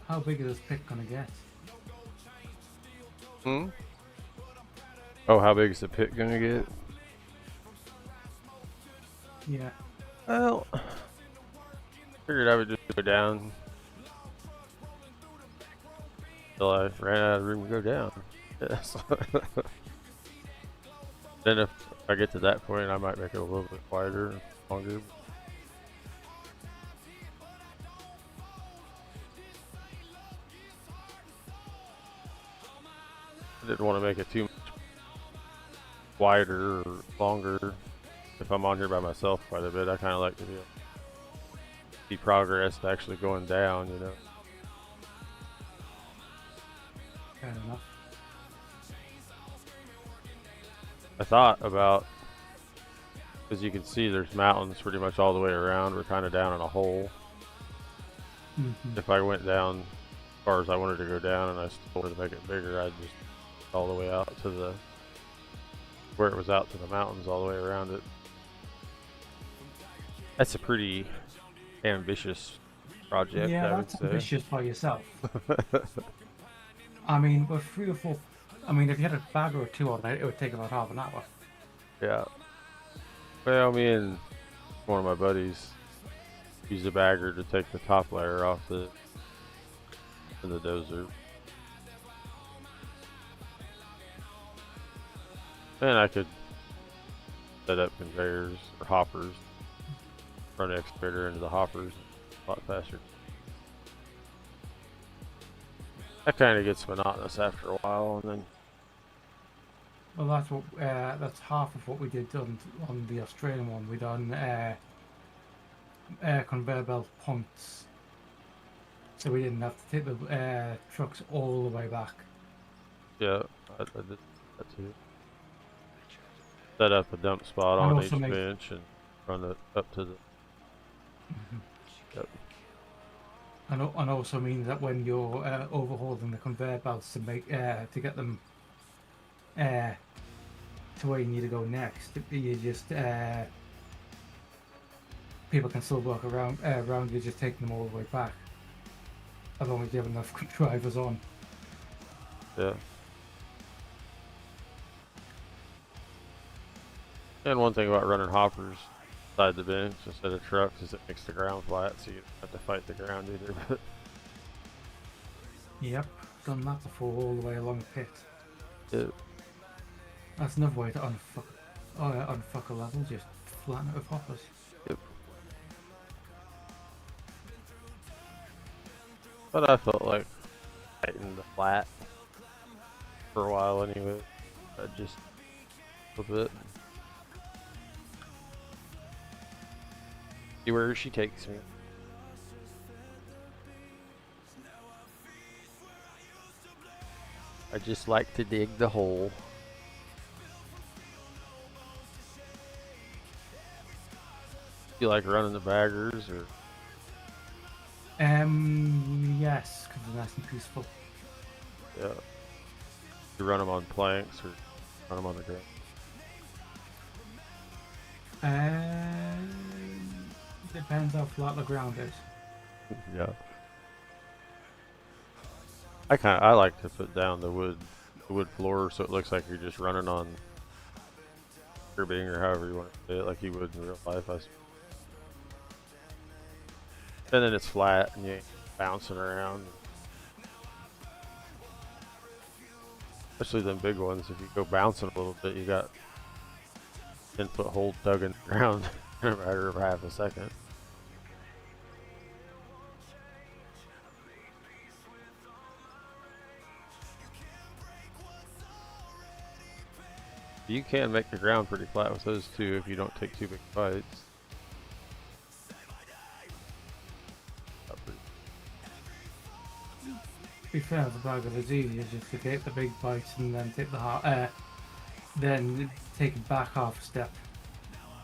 How big is this pit gonna get? Hmm? Oh, how big is the pit gonna get? Yeah. Well, figured I would just go down until I ran out of room to go down. Yes. Then if I get to that point, I might make it a little bit wider and longer. I didn't want to make it too much wider or longer. If I'm on here by myself quite a bit, I kind of like to be able to see progress actually going down, you know. Fair enough. I thought about, as you can see, there's mountains pretty much all the way around. We're kind of down in a hole. Mm-hmm. If I went down as far as I wanted to go down and I still wanted to make it bigger, I'd just all the way out to the where it was out to the mountains all the way around it. That's a pretty ambitious project, Yeah, I would that's say. ambitious by yourself. I mean, with 3 or 4, I mean, if you had a bag or two on it, it would take about half an hour. Yeah. Well, me and one of my buddies used a bagger to take the top layer off the dozer. And I could set up conveyors or hoppers, run the excavator into the hoppers a lot faster. That kind of gets monotonous after a while, and then Well, that's half of what we did on the Australian one. We done conveyor belt points, so we didn't have to take the trucks all the way back. yeah, I did that too. Set up a dump spot And on also each make bench and run it up to the. Yep. and also means that when you're overhauling the conveyor belts to get them to where you need to go next, you just people can still walk around you, just taking them all the way back, as long as you have enough drivers on. Yeah. And one thing about running hoppers inside the bench instead of trucks is it makes the ground flat, so you don't have to fight the ground either. Yep, done that before all the way along the pit. Yeah. That's another way to unfuck a level, just flatten it with hoppers. Yep. But I felt like fighting the flat for a while anyway. I just a bit. See where she takes me. I just like to dig the hole. You like running the baggers or? Yes, because they're nice and peaceful. Yeah. You run them on planks or run them on the ground? Depends how flat the ground is. Yeah. I like to put down the wood floor so it looks like you're just running on curbing or however you want to say it, like you would in real life. And then it's flat and you ain't bouncing around. Especially them big ones, if you go bouncing a little bit, you got 10-foot hole dug in the ground in a matter of half a second. You can make the ground pretty flat with those two if you don't take too big bites. To be fair, the bagger is easier just to get the big bites and then take then take it back half a step.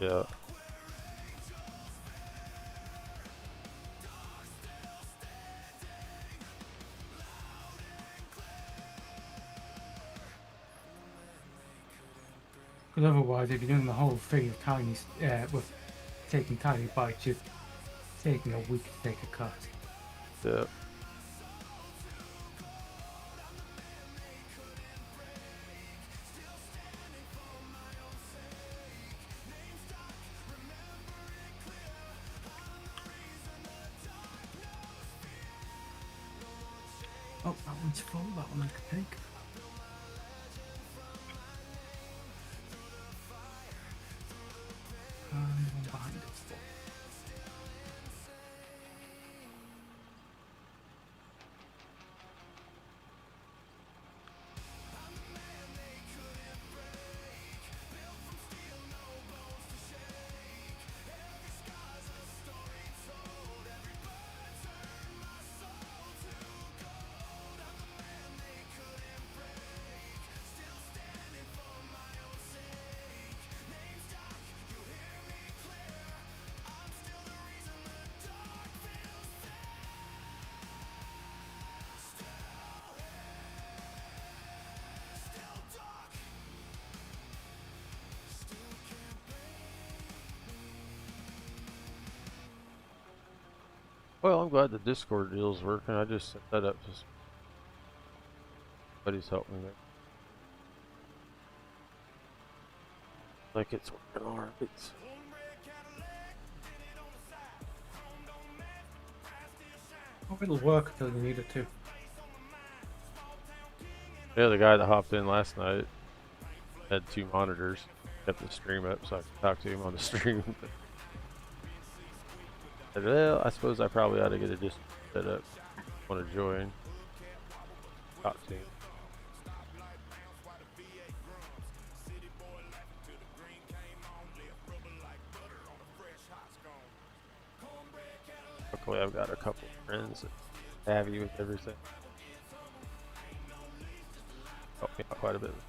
Yeah. Because otherwise, if you're doing the whole thing of with taking tiny bites, you're taking a week to take a cut. Yeah. Oh, that one's full. That one I could take. And one behind it's full. Well, I'm glad the Discord deal's working. I just set that up. Just somebody's helping me. Like it's working alright. Oh, it'll work until you need it to. Yeah, the guy that hopped in last night had 2 monitors. Kept the stream up so I could talk to him on the stream. I said, well, I suppose I probably ought to get a Discord set up. Want to join? Talk to him. Luckily, I've got a couple friends that savvy with everything. Helped me out quite a bit with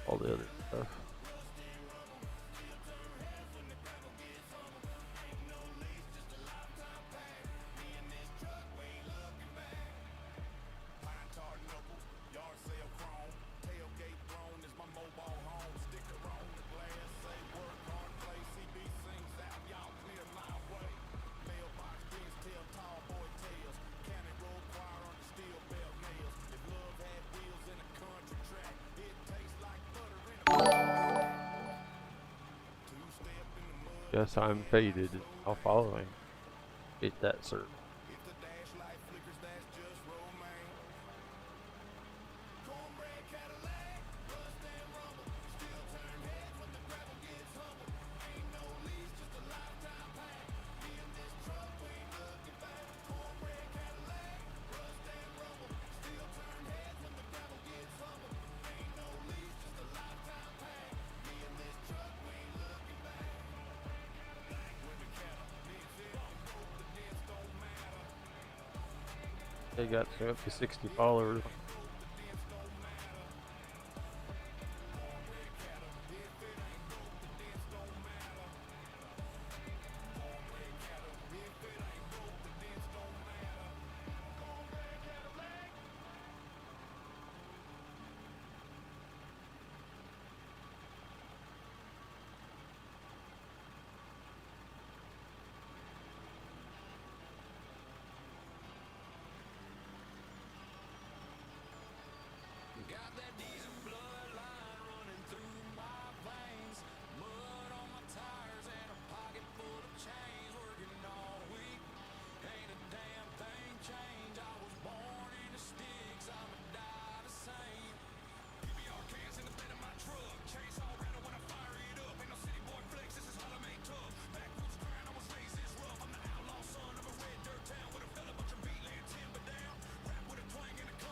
all the other stuff. Yes, I'm faded. I'll follow him. Get that, sir. They got up to 60 followers.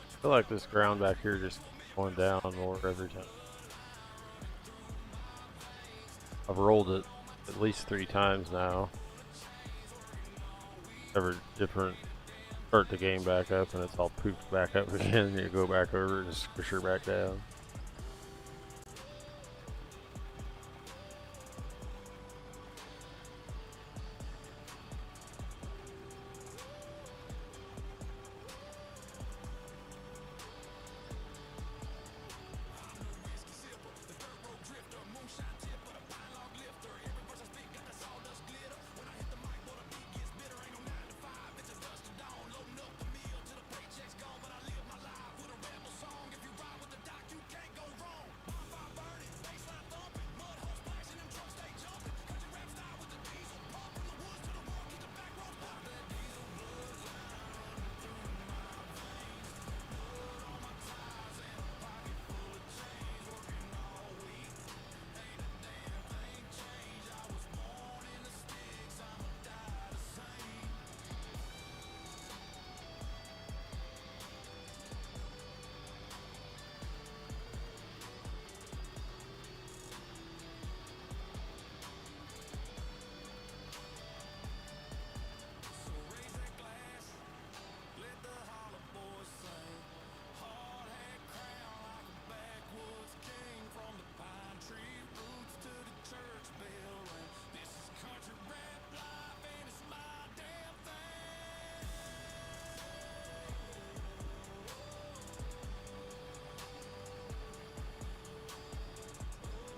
I feel like this ground back here just going down more every time. I've rolled it at least 3 times now. Every different, start the game back up and it's all pooped back up again. You go back over and just push her back down.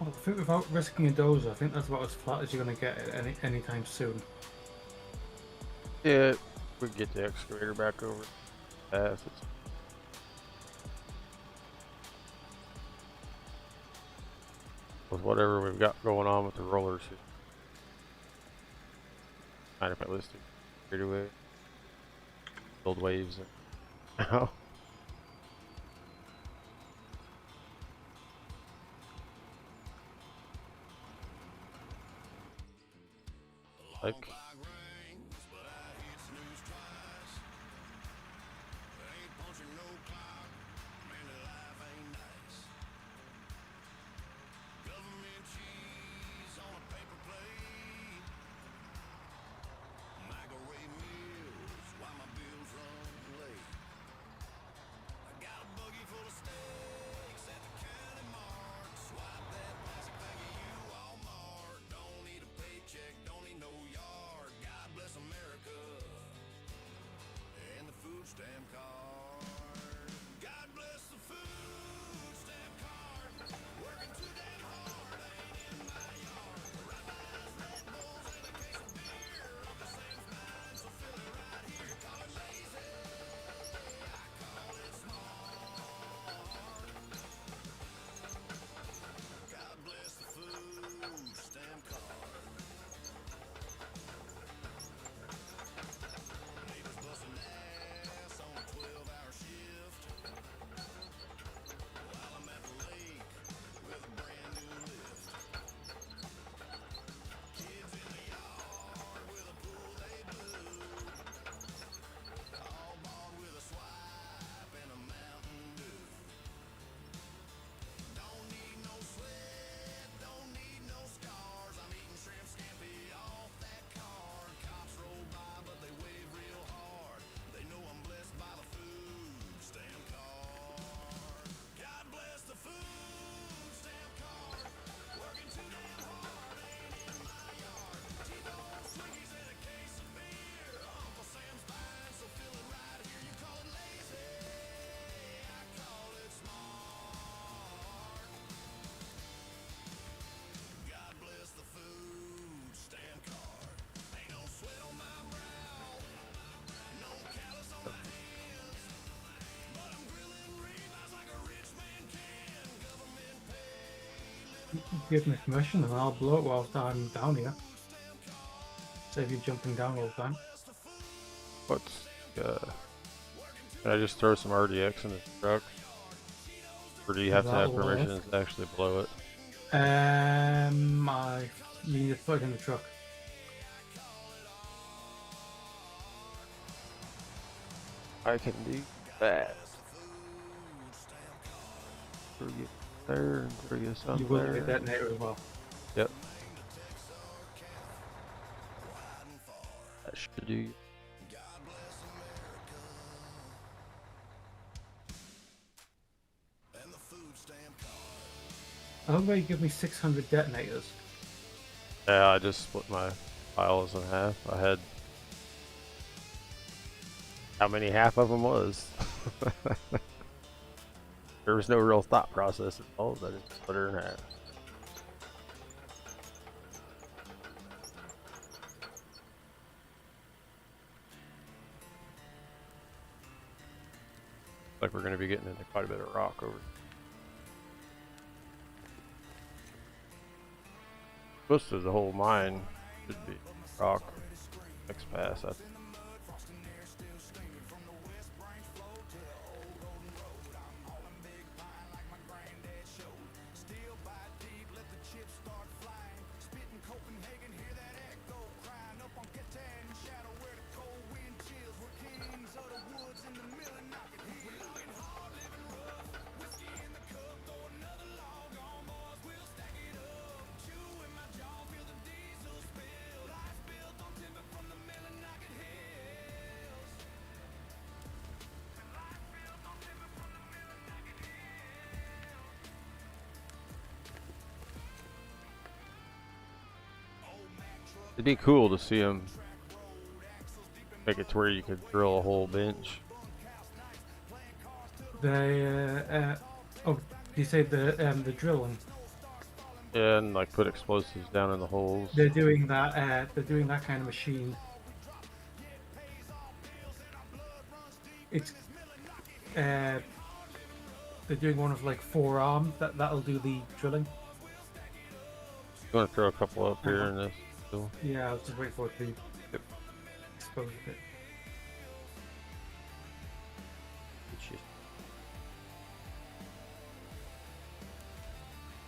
I think without risking a dozer, I think that's about as flat as you're going to get at any time soon. Yeah, we can get the excavator back over fast. With whatever we've got going on with the rollers, kind of realistic. Straight away, build waves and like. Stamp card. God bless the food stamp card. Working too damn hard, ain't in my yard. Rabbis, Red Bulls, and a case of beer. Off the Sam's mind, so fill it right here. Call it lazy, I call it smart. God bless the food stamp card. Neighbors busting ass on a 12-hour shift. While I'm at the lake with a brand new lift. Kids in the yard with a pool they blew. All bought with a swipe and a Mountain Dew. Don't need no sweat, don't need no scars. I'm eating shrimp scampi off that card. Cops roll by, but they wave real hard. They know I'm blessed by the food stamp card. God bless the food stamp card. Working too damn hard, ain't in my yard. T-bones, Twinkies, and a case of beer. Uncle Sam's fine, so fill it right here. You call it lazy, I call it smart. God bless the food stamp card. Ain't no sweat on my brow, no callus on my hands. But I'm grilling ribeyes like a rich man can. Government pay, Give me permission and I'll blow it whilst I'm down here. Save you jumping down all the time. What's can I just throw some RDX in the truck? Or do you have to have That'll work. permissions to actually blow it? You need to put it in the truck. I can do that. Throw you there and throw you some You will there. need a detonator as well. Yep. That should do. and the food stamp card. I hope you give me 600 detonators. Yeah, I just split my piles in half. I had how many half of them was. There was no real thought process involved. I just split her in half. Like we're going to be getting into quite a bit of rock over. Most of the whole mine should be rock. Next pass, I think. It'd be cool to see them make it to where you could drill a whole bench. They, oh, you say the drilling? Yeah, and like put explosives down in the holes. They're doing that. They're doing that kind of machine. it's they're doing one of like 4 arm that'll do the drilling. You want to throw a couple up here in this? Too? Yeah, I was just waiting for it to be Yep. exposed a bit. It's just-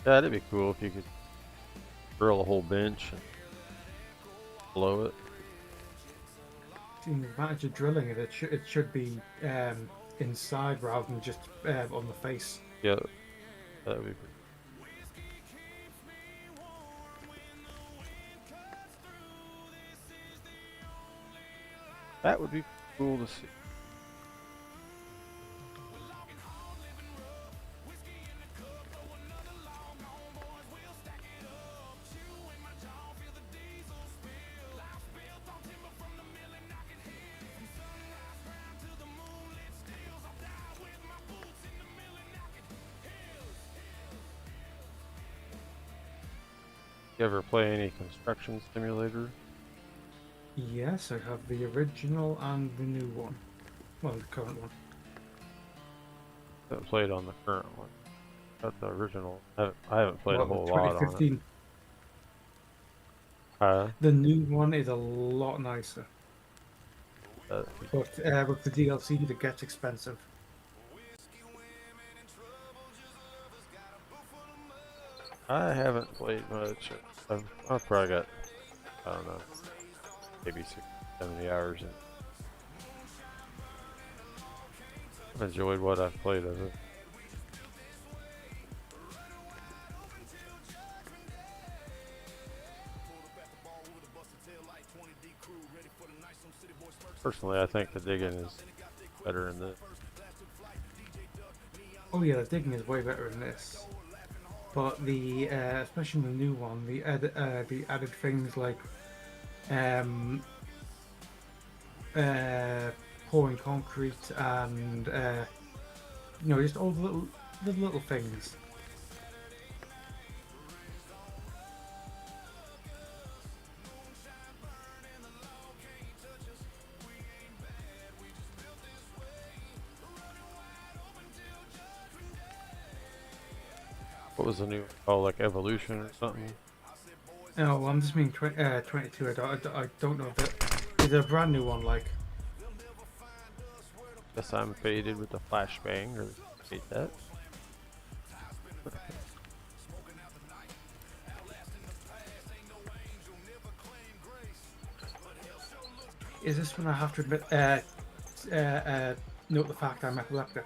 Yeah, that'd be cool if you could drill a whole bench and blow it. The advantage of drilling it, it should be inside rather than just on the face. Yeah, that'd be pretty. That would be cool to see. You ever play any construction simulator? Yes, I have the original and the new one. Well, the current one. I haven't played on the current one. Got the original. I haven't played a Well, whole lot on it. 2015. Uh, The new one is a lot nicer, uh, but with the DLC, it gets expensive. I haven't played much. I've probably got, I don't know, maybe 60, 70 hours in. I've enjoyed what I've played of it. Personally, I think the digging is better in this. Oh yeah, the digging is way better in this. But the especially in the new one, the added things like pouring concrete and you know, just all the little things. What was the new? Oh, like Evolution or something? No, I'm just meaning 22. I don't know that. Is a brand new one like? Guess I'm faded with the flashbang, or hate that. Is this when I have to admit? Note the fact I'm epileptic.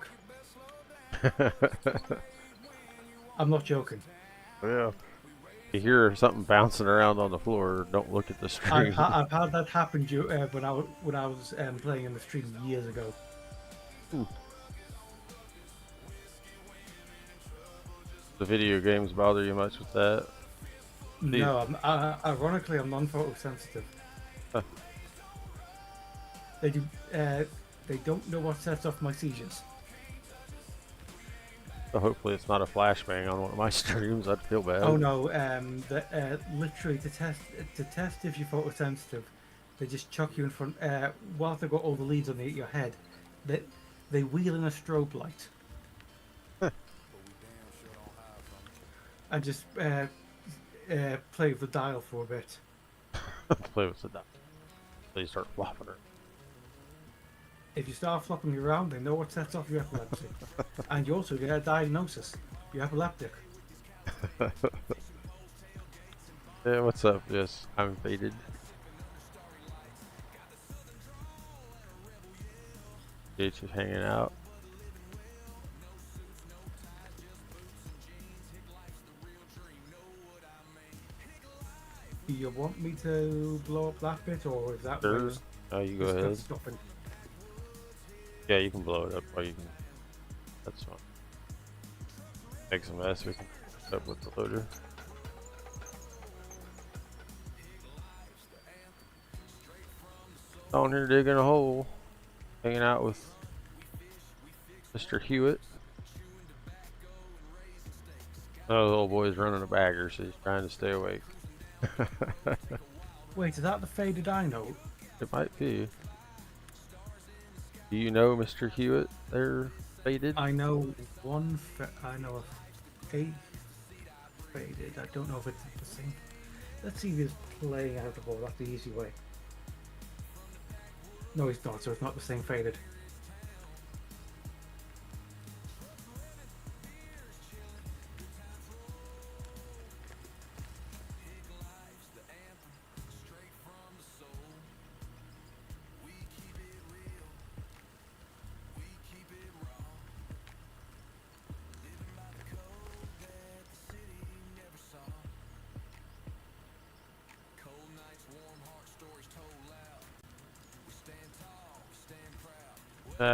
I'm not joking. Yeah. You hear something bouncing around on the floor, don't look at the screen. I've had that happen when I was playing in the stream years ago. The video games bother you much with that? No, ironically, I'm non-photosensitive. Huh. They do. They don't know what sets off my seizures. So hopefully it's not a flashbang on one of my streams. I'd feel bad. Oh no! Literally to test if you're photosensitive, they just chuck you in front. While they've got all the leads on your head, they wheel in a strobe light. And just play with the dial for a bit. Play with the dial. So you start flopping her. If you start flopping around, they know what sets off your epilepsy. And you also get a diagnosis. You're epileptic. Yeah, what's up? Yes, I'm faded. Gates is hanging out. Do you want me to blow up that bit, or is that Sure. Oh, you go ahead. stopping? Yeah, you can blow it up, or you can. That's fine. Make some mess. We can fix up with the loader. On here digging a hole, hanging out with Mr. Hewitt. Oh, the old boy's running a bagger, so he's trying to stay awake. Wait, is that the faded I know? It might be. Do you know Mr. Hewitt there, faded? I know one. I know of a faded. I don't know if it's the same. Let's see if he's playing out of all. That's the easy way. No, he's not. So it's not the same faded.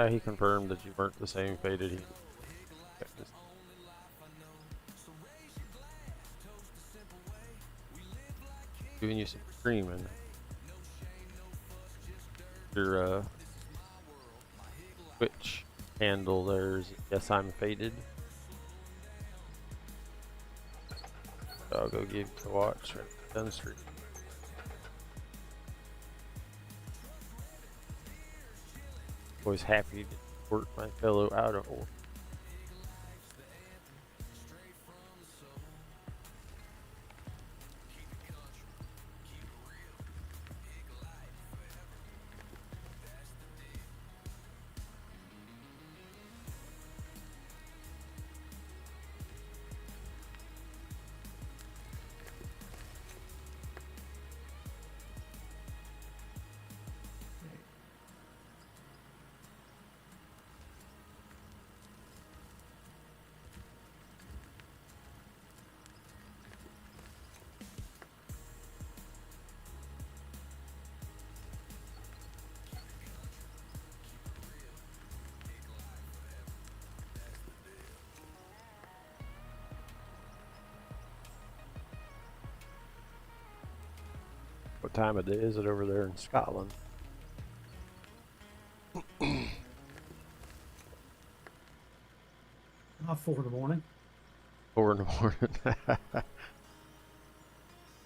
He confirmed that you weren't the same faded. He giving you some screaming. Your Twitch handle there's yes I'm faded. So I'll go give you a watch right down the street. Always happy to work my fellow out of order. What time of day is it over there in Scotland? 4 in the morning. 4 in the morning.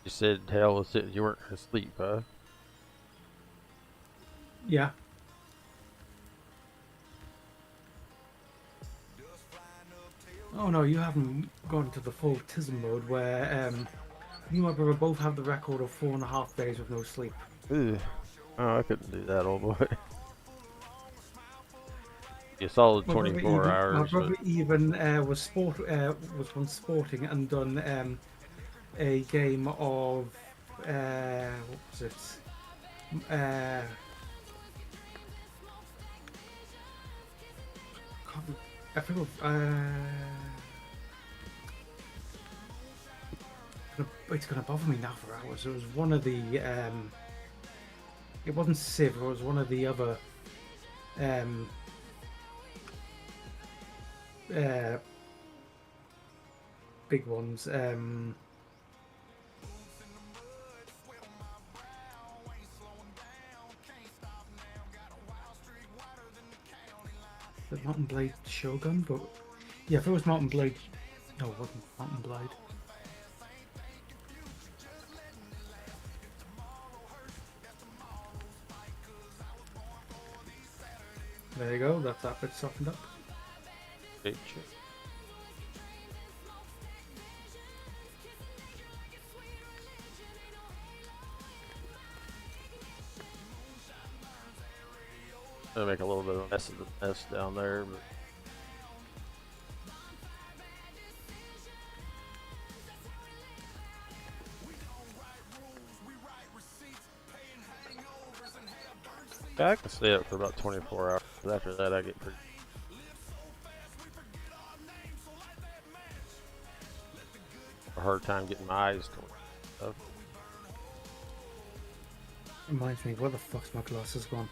You said hell was it? You weren't asleep, huh? Yeah. Oh no, you haven't gone to the full tism mode where you and my brother both have the record of 4.5 days with no sleep. Ugh. Oh, I couldn't do that, old boy. You solid 24 hours. My brother even was once sporting and done a game of what was it? I forgot. It's gonna bother me now for hours. It was one of the. It wasn't Civ. It was one of the other. Big ones. The Mountain Blade Shogun, but yeah, if it was Mountain Blade, no, it wasn't Mountain Blade. There you go. That's that bit softened up. Great. Gonna make a little bit of a mess of the mess down there, but yeah, I can stay up for about 24 hours. But after that, I get pretty. A hard time getting my eyes to stuff. Reminds me, where the fuck's my glasses gone?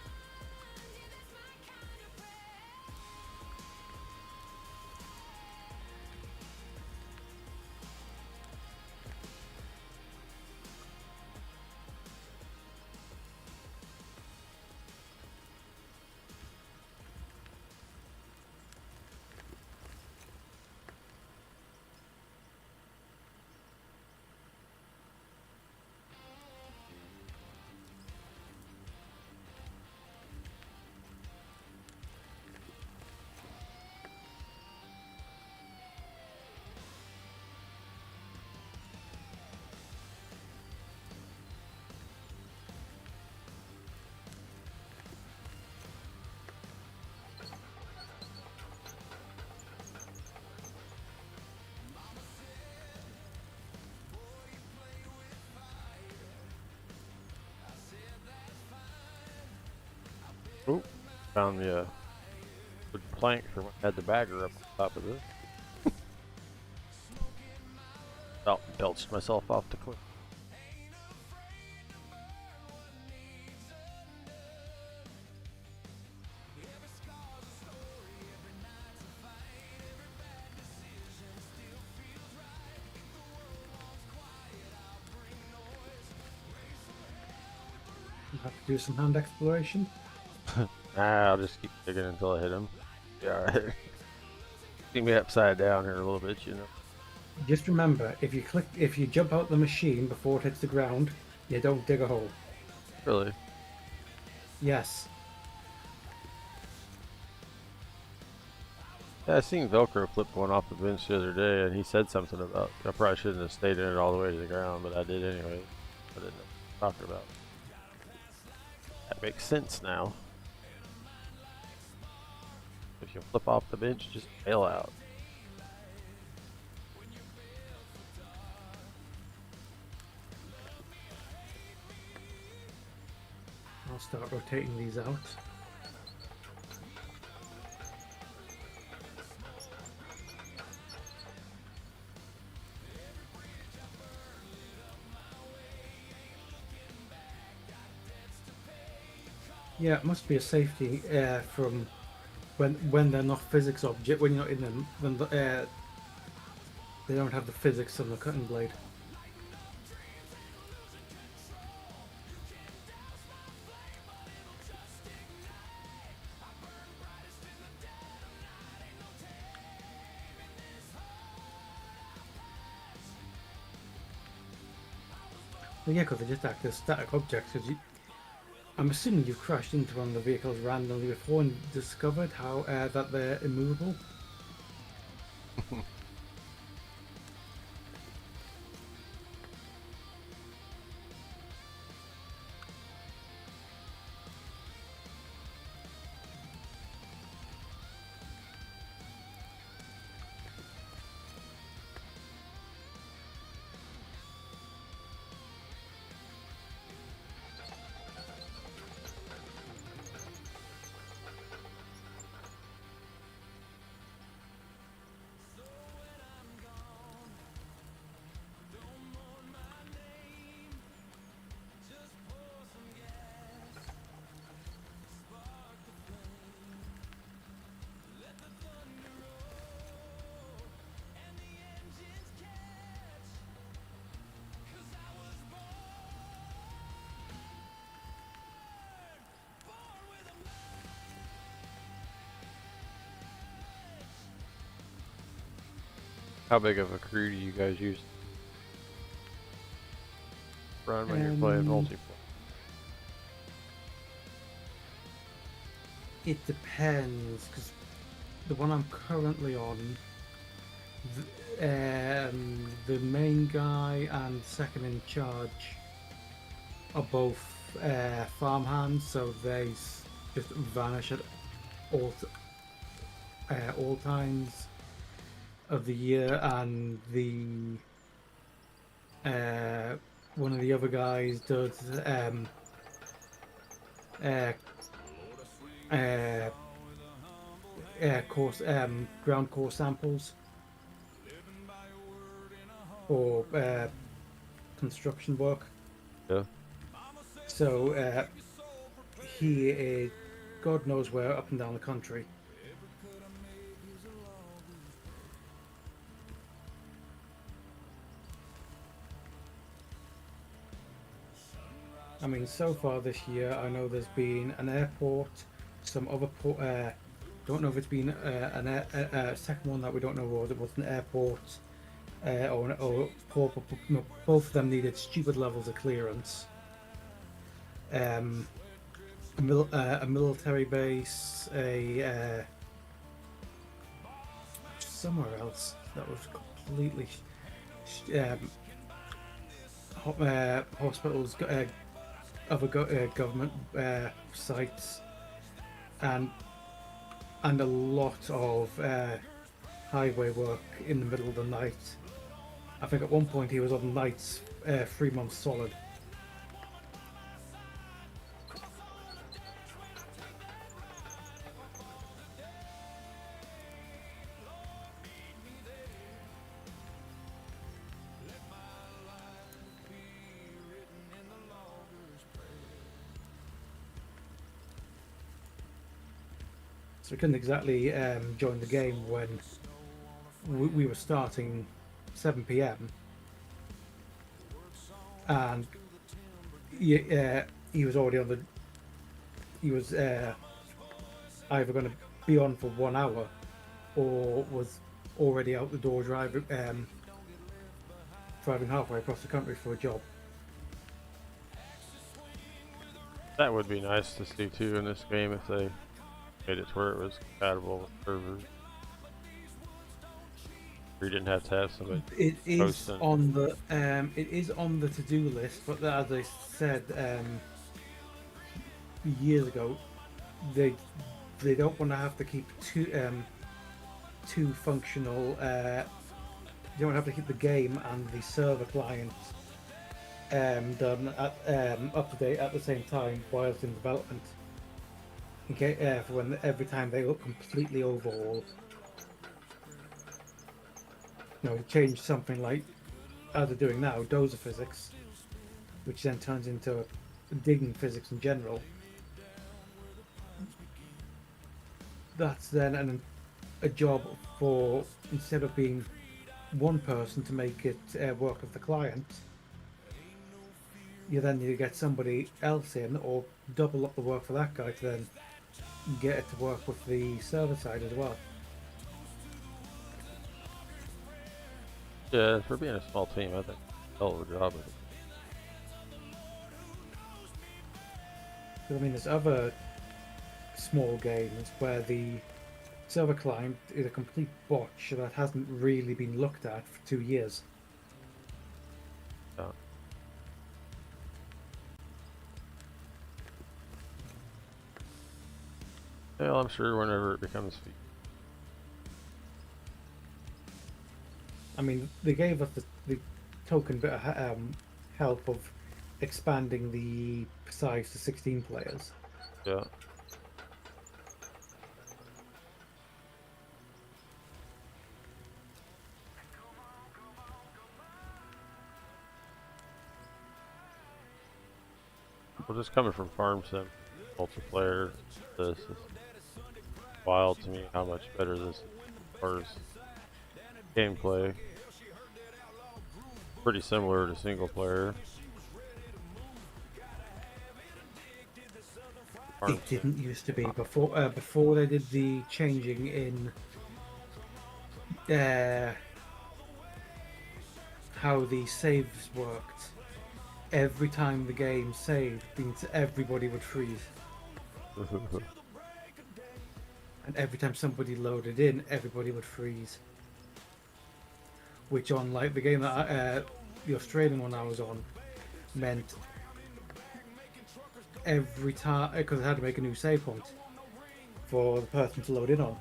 Oop, found the wood plank from when I had the bagger up on top of this. Oh, belched myself off the cliff. You have to do some hand exploration. Nah, I'll just keep digging until I hit him. Yeah, alright. See me upside down here a little bit, you know. Just remember, if you jump out the machine before it hits the ground, you don't dig a hole. Really? Yes. Yeah, I seen Velcro clip going off the bench the other day, and he said something about I probably shouldn't have stayed in it all the way to the ground, but I did anyway. I didn't know what he was talking about. That makes sense now. If you flip off the bench, just bail out. I'll start rotating these out. Yeah, it must be a safety from when they're not physics object, when you're not in them, when they don't have the physics on the cutting blade. Well, yeah, because they just act as static objects. I'm assuming you've crashed into one of the vehicles randomly before and discovered how that they're immovable. How big of a crew do you guys use? Run when you're playing multiplayer. It depends, because the one I'm currently on, the main guy and second in charge are both farmhands, so they just vanish at all times of the year, and the one of the other guys does ground core samples or construction work. Yeah. So he is God knows where up and down the country. I mean, so far this year, I know there's been an airport, some other port. Don't know if it's been a second one that we don't know what it was, an airport, or port. No, both of them needed stupid levels of clearance. A military base, somewhere else that was completely hospitals. Other government sites, and a lot of highway work in the middle of the night. I think at one point he was on nights 3 months solid. So we couldn't exactly join the game when we were starting 7 p.m. and he was already on the. He was either going to be on for 1 hour or was already out the door driving halfway across the country for a job. That would be nice to see too in this game if they made it to where it was compatible with servers. You didn't have to have somebody. It is posting. on the to-do list, but as I said years ago, they don't want to have to keep two functional. They don't have to keep the game and the server client done up to date at the same time whilst in development. Okay, for when every time they look completely overhauled. You know, change something like, as they're doing now, dozer physics, which then turns into digging physics in general. That's then a job for, instead of being one person to make it work with the client, you then need to get somebody else in or double up the work for that guy to then get it to work with the server side as well. Yeah, for being a small team, I think hell of a job with it. But I mean, there's other small games where the server client is a complete botch that hasn't really been looked at for 2 years. Yeah. Well, I'm sure whenever it becomes I mean, they gave us the token bit of help of expanding the size to 16 players. yeah. Well, just coming from Farm Sim multiplayer, this is wild to me how much better this is as far as gameplay. Pretty similar to single player. Farm It didn't used to be before they did the changing in how the saves worked. Every time the game saved, means everybody would freeze. And every time somebody loaded in, everybody would freeze. Which on like the game that the Australian one I was on, meant every time, because I had to make a new save point for the person to load in on.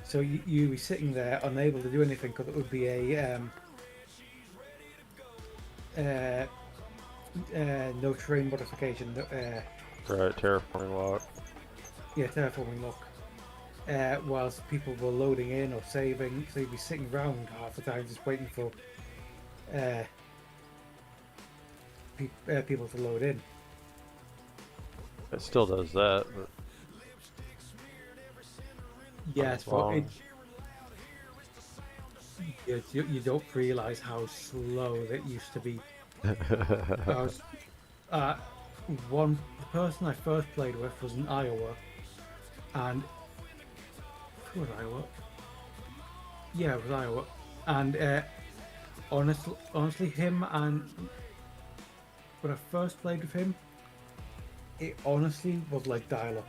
So you be sitting there unable to do anything because it would be a no terrain modification. Right, terraforming lock. Yeah, terraforming lock. Whilst people were loading in or saving, so you'd be sitting around half the time just waiting for people to load in. It still does that, but Yes, but you don't realise how slow that used to be. I was, the person I first played with was in Iowa, and who was Iowa? Yeah, it was Iowa, and honestly, him and when I first played with him, it honestly was like dial-up.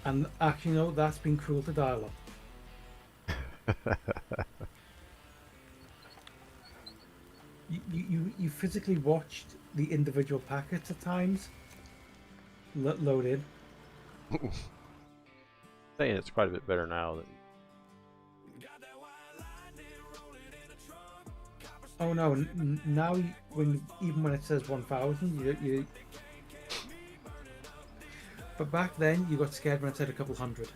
And actually, no, that's been cruel to dial-up. You physically watched the individual packets at times load in. saying it's quite a bit better now than Oh no! Now, even when it says 1,000, you. But back then, you got scared when it said a couple hundred.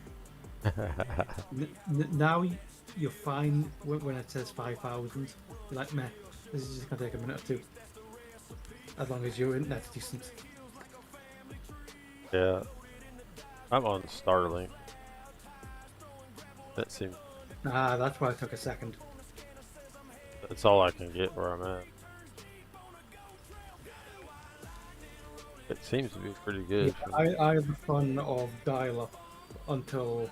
Now you're fine when it says 5,000. You're like, meh, this is just gonna take a minute or two. as long as your internet's decent. Yeah. I'm on Starlink. That seems Ah, that's why it took a second. that's all I can get where I'm at. It seems to be pretty Yeah, good. I had the fun of dial-up until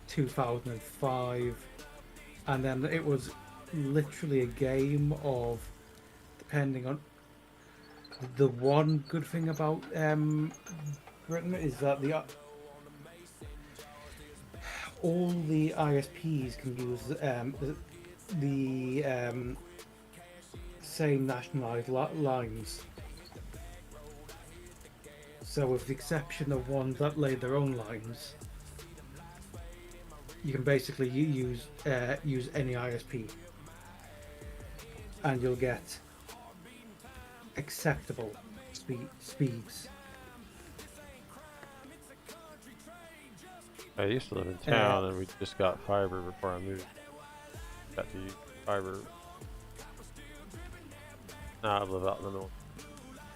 2005, and then it was literally a game of, depending on, the one good thing about Britain is that all the ISPs can use the same nationalised lines. So, with the exception of ones that lay their own lines, you can basically use any ISP, and you'll get acceptable speeds. I used to live in town and we just got fiber before I moved. Got to use fiber. Now I live out in the middle.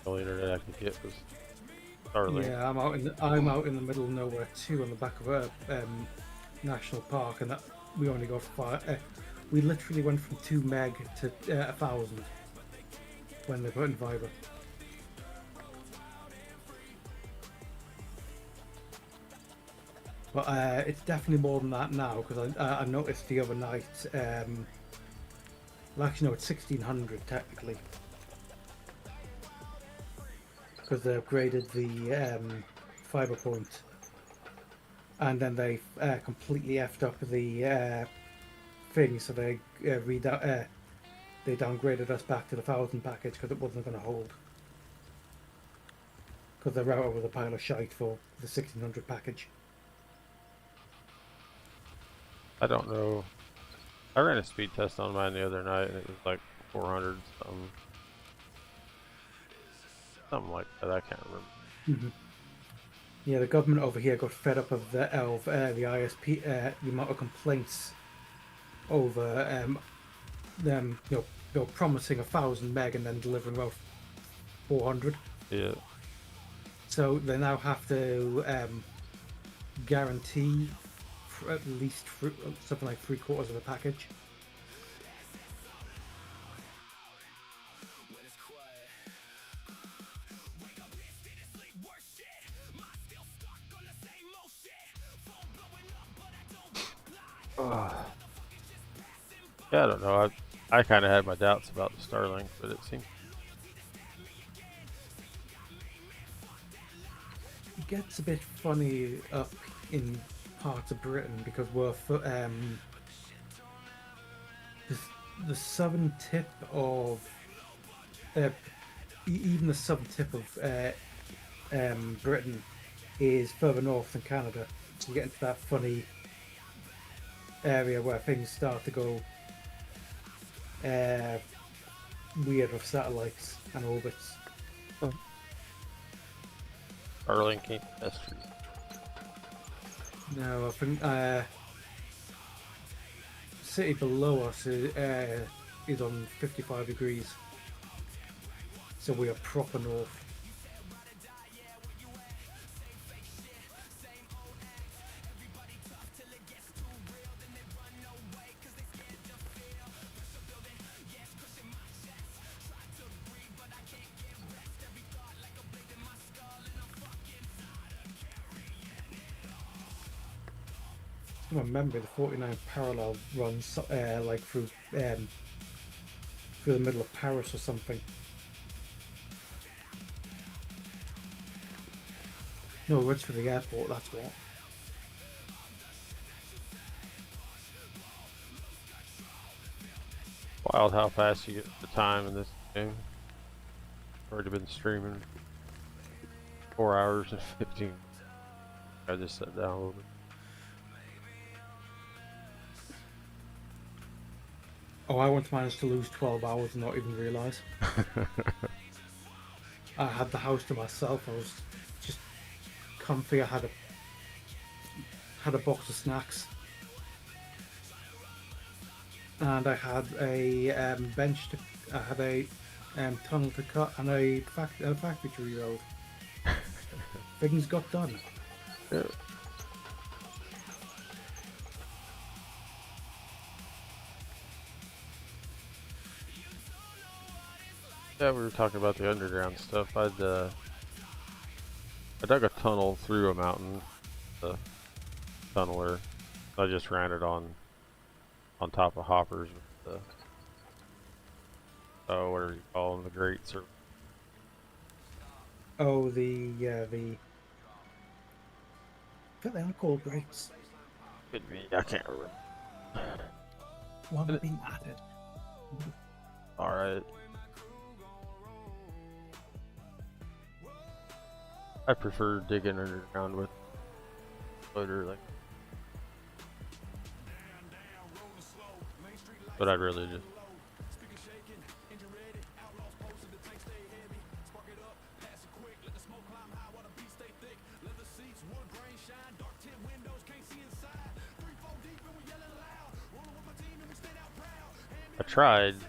The only internet I could get was Starlink. Yeah, I'm out in the middle of nowhere too, on the back of a national park, and that we only got we literally went from 2 meg to 1,000 when they put in fiber. But it's definitely more than that now, because I noticed the other night. Well, actually, no, it's 1,600 technically, because they upgraded the fiber point, and then they completely effed up the thing, so they they downgraded us back to the 1,000 package because it wasn't going to hold. Because the router was a pile of shite for the 1,600 package. I don't know. I ran a speed test on mine the other night and it was like 400 something. Something like that, I can't remember. Mm-hmm. Yeah, the government over here got fed up of the ISP, the amount of complaints over them, they're promising 1,000 meg and then delivering about 400. Yeah. So they now have to guarantee for at least something like 3/4 of the package. Yeah, I don't know. I kind of had my doubts about the Starlink, but it seems. It gets a bit funny up in parts of Britain because we're the southern tip of even the southern tip of Britain is further north than Canada. So you get into that funny area where things start to go weird with satellites and orbits. Starlink ain't the best for you. No, I think city below us is on 55 degrees, so we are proper north. I remember the 49 parallel runs like through the middle of Paris or something. No, it's for the airport, that's what. Wild how fast you get the time in this game. Already been streaming 4 hours and 15. I just sat down a little bit. Oh, I once managed to lose 12 hours and not even realise. I had the house to myself. I was just comfy. I had a box of snacks, and I had a bench. I had a tunnel to cut and a factory road. Things got done. Yeah. Yeah, we were talking about the underground stuff. I dug a tunnel through a mountain, the tunneler. I just ran it on top of hoppers with the whatever you call them, the grates or Oh, what they are called grates. could be. I can't remember. One have been added. All right. I prefer digging underground with loader, like, but I'd really just. I tried to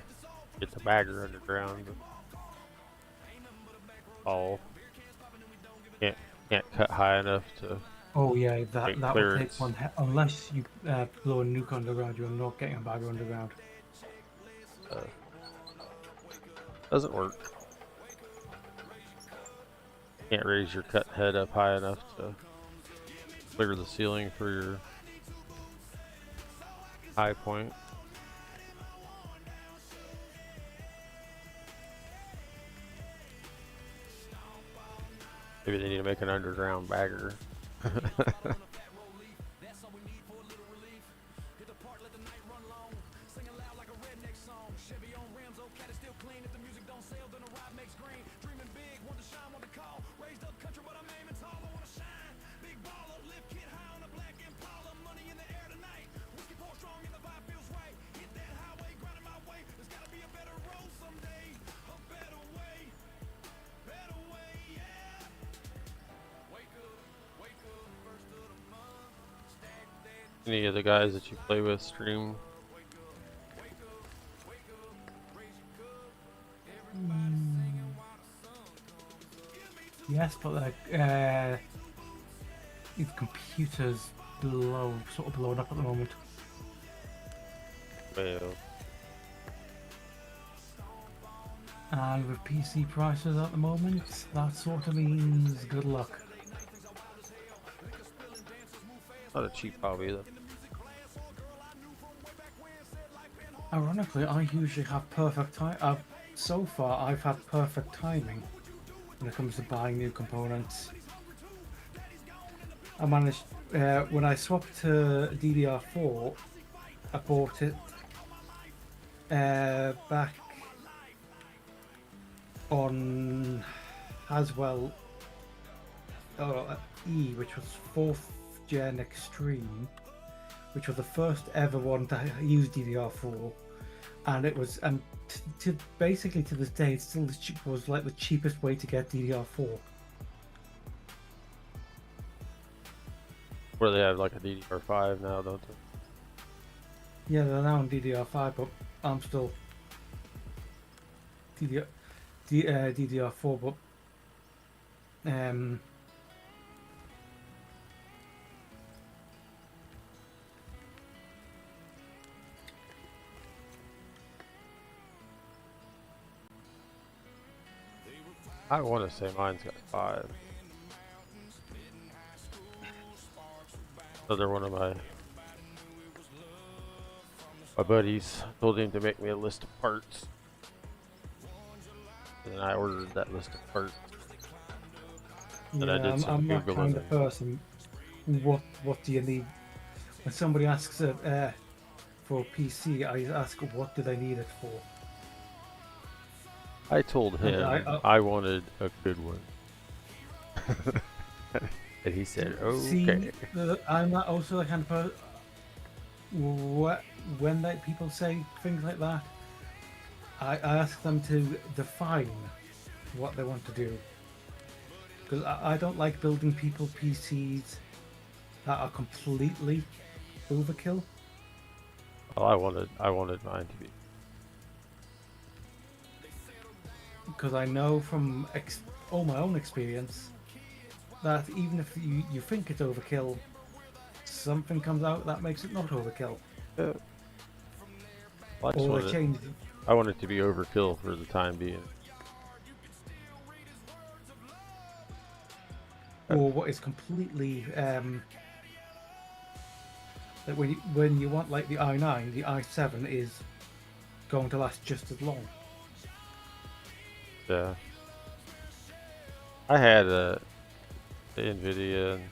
get the bagger underground, but can't cut high enough to. Oh yeah, Take that will take clearance. one unless you blow a nuke underground. You're not getting a bagger underground. Doesn't work. Can't raise your cut head up high enough to clear the ceiling for your high point. Maybe they need to make an underground bagger. Any of the guys that you play with stream? Yes, but like the computer's sort of blowing up at the moment. Well, And with PC prices at the moment, that sort of means good luck. not a cheap hobby though. Ironically, I usually have perfect time. So far, I've had perfect timing when it comes to buying new components. I managed when I swapped to DDR4. I bought it back on Haswell E, which was 4th Gen Extreme, which was the first ever one to use DDR4, and it was basically to this day it still was like the cheapest way to get DDR4. Where they have like a DDR5 now, don't they? Yeah, they're now on DDR5, but I'm still DDR4, but I want to say mine's got 5. Another one of my buddies told him to make me a list of parts, and I ordered that list of parts. And yeah, I did some I'm that Googling. kind of person. What do you need? When somebody asks for a PC, I ask what do they need it for. I told him I wanted a good one, and he said, "Okay." See, I'm not also the kind of person. When people say things like that, I ask them to define what they want to do, because I don't like building people PCs that are completely overkill. Well, I wanted mine to be. because I know from all my own experience that even if you think it's overkill, something comes out that makes it not overkill. Yeah. I just Or want they it. change. I want it to be overkill for the time being. Or what is completely that when you want like the i9, the i7 is going to last just as long. Yeah. I had the Nvidia and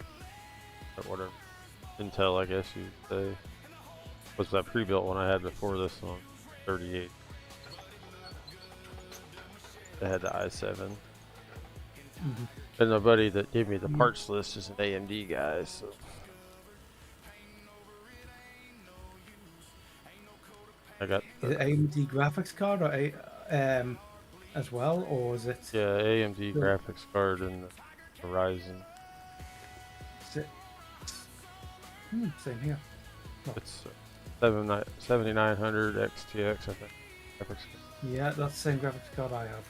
or whatever Intel, I guess you'd say, was that pre-built one I had before this one, 38. They had the i7. And the buddy that gave me the parts list is an AMD guy, so. I got Is it AMD graphics card or as well, or is it? yeah, AMD graphics card and the Horizon. Same here. It's 7900 XTX, I think. Graphics card. Yeah, that's the same graphics card I have.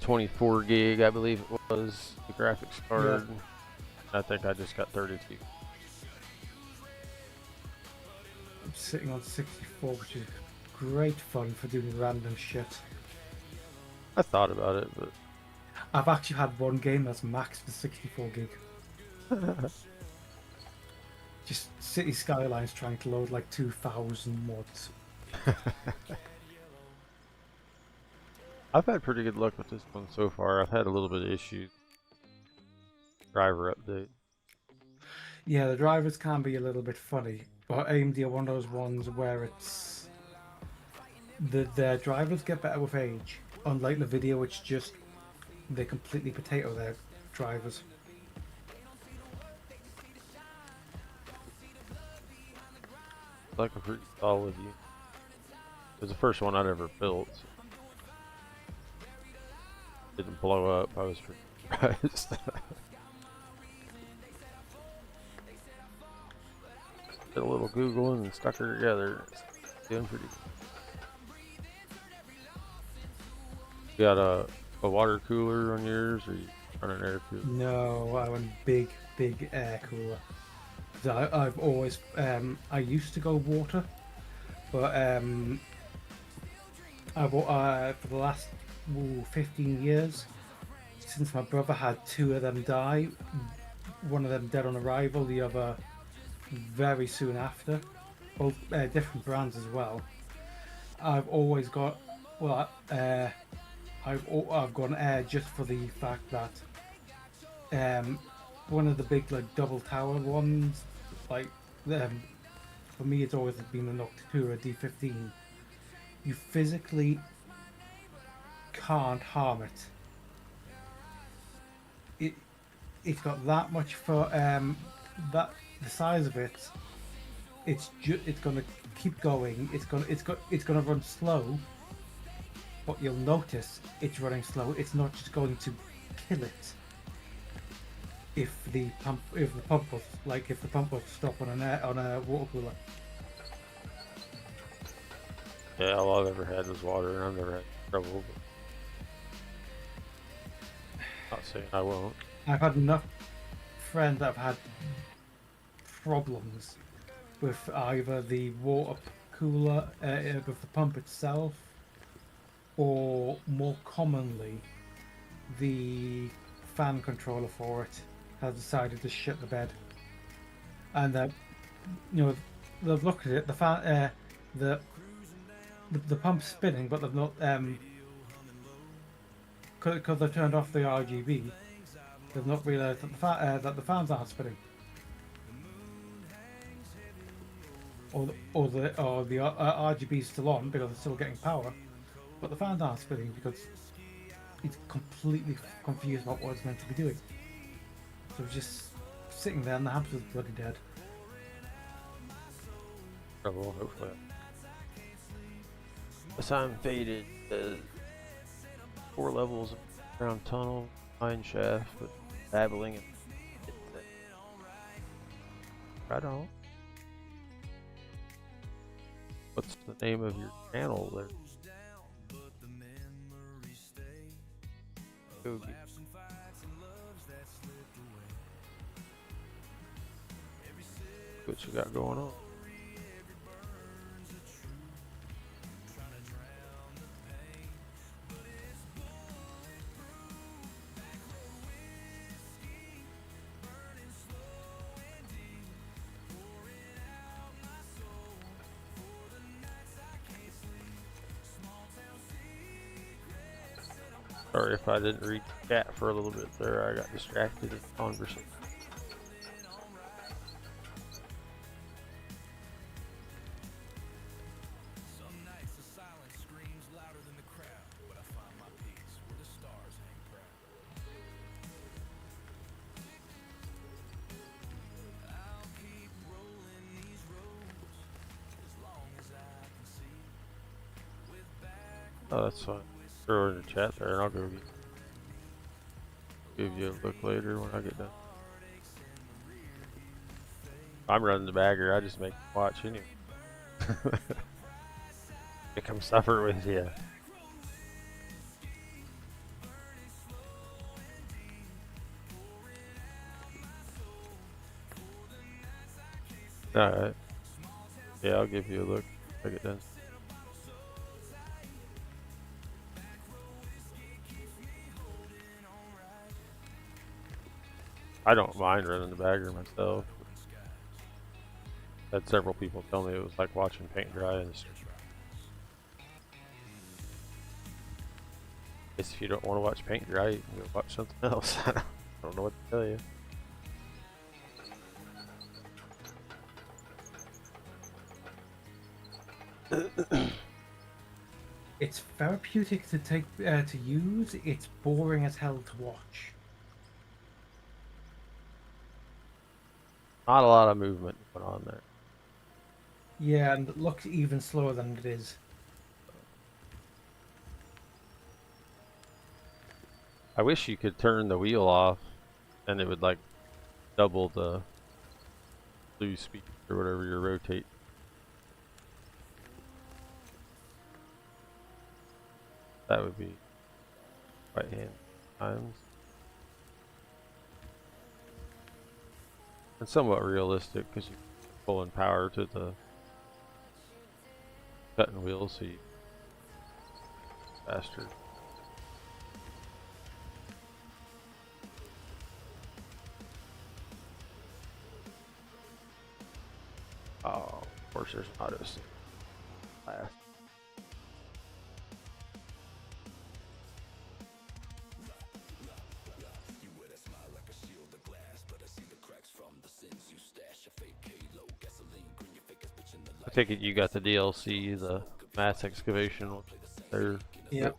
24 gig, I believe it was, the graphics card. I think I just got 32. I'm sitting on 64, which is great fun for doing random shit. I thought about it, but I've actually had one game that's maxed to 64 gig. Just City Skylines trying to load like 2,000 mods. I've had pretty good luck with this one so far. I've had a little bit of issues. Driver update. Yeah, the drivers can be a little bit funny, but AMD are one of those ones where it's the drivers get better with age. Unlike the video, it's just they completely potato their drivers. Like a pretty solid unit. It was the first one I'd ever built. So didn't blow up. I was pretty surprised. Did a little Googling and stuck her together. It's doing pretty good. You got a water cooler on yours, or you run an air cooler? No, I want big air cooler. I've always I used to go water, but for the last 15 years, since my brother had two of them die, one of them dead on arrival, the other very soon after, both different brands as well. I've always got I've gone air just for the fact that one of the big like double tower ones, like for me it's always been the Noctua D15. You physically can't harm it. It's got that much for that the size of it. It's gonna keep going. It's gonna run slow, but you'll notice it's running slow. It's not just going to kill it. If the pump was to stop on a water cooler. Yeah, all I've ever had was water, and I've never had trouble. But not saying I won't. I've had enough friends that have had problems with either the water cooler, with the pump itself, or more commonly, the fan controller for it has decided to shit the bed. And they've looked at it. The fan, the pump's spinning, but they've not because they've turned off the RGB. They've not realised that the fans aren't spinning, or the RGB is still on because it's still getting power, but the fans aren't spinning because it's completely confused about what it's meant to be doing. So it's just sitting there, and the hamster's bloody dead. Trouble, hopefully. As I'm faded, 4 levels of ground tunnel, mine shaft, with babbling and right on. What's the name of your channel there? Oogie. What you got going on? Sorry if I didn't read the chat for a little bit there. I got distracted in conversation. Some nights the silence screams louder than the crowd, but I find my peace where the stars hang proud. I'll keep rolling these roads as long as I can see. With back Oh, that's fine. Throw it in the chat there, and I'll go give you a look later when I get done. I'm running the bagger. I just make you watch anyway. I come suffer with you. Alright. Yeah, I'll give you a look when I get done. I don't mind running the bagger myself. Had several people tell me it was like watching paint dry in the street. Guess if you don't want to watch paint dry, you can go watch something else. I don't know what to tell you. It's therapeutic to to use. It's boring as hell to watch. Not a lot of movement going on there. Yeah, and it looks even slower than it is. I wish you could turn the wheel off and it would like double the lose speed or whatever you rotate. That would be quite handy times. And somewhat realistic because you're pulling power to the cutting wheel, so you faster. Oh, of course there's auto save. Last. I take it you got the DLC, the mass excavation one. There. Yep.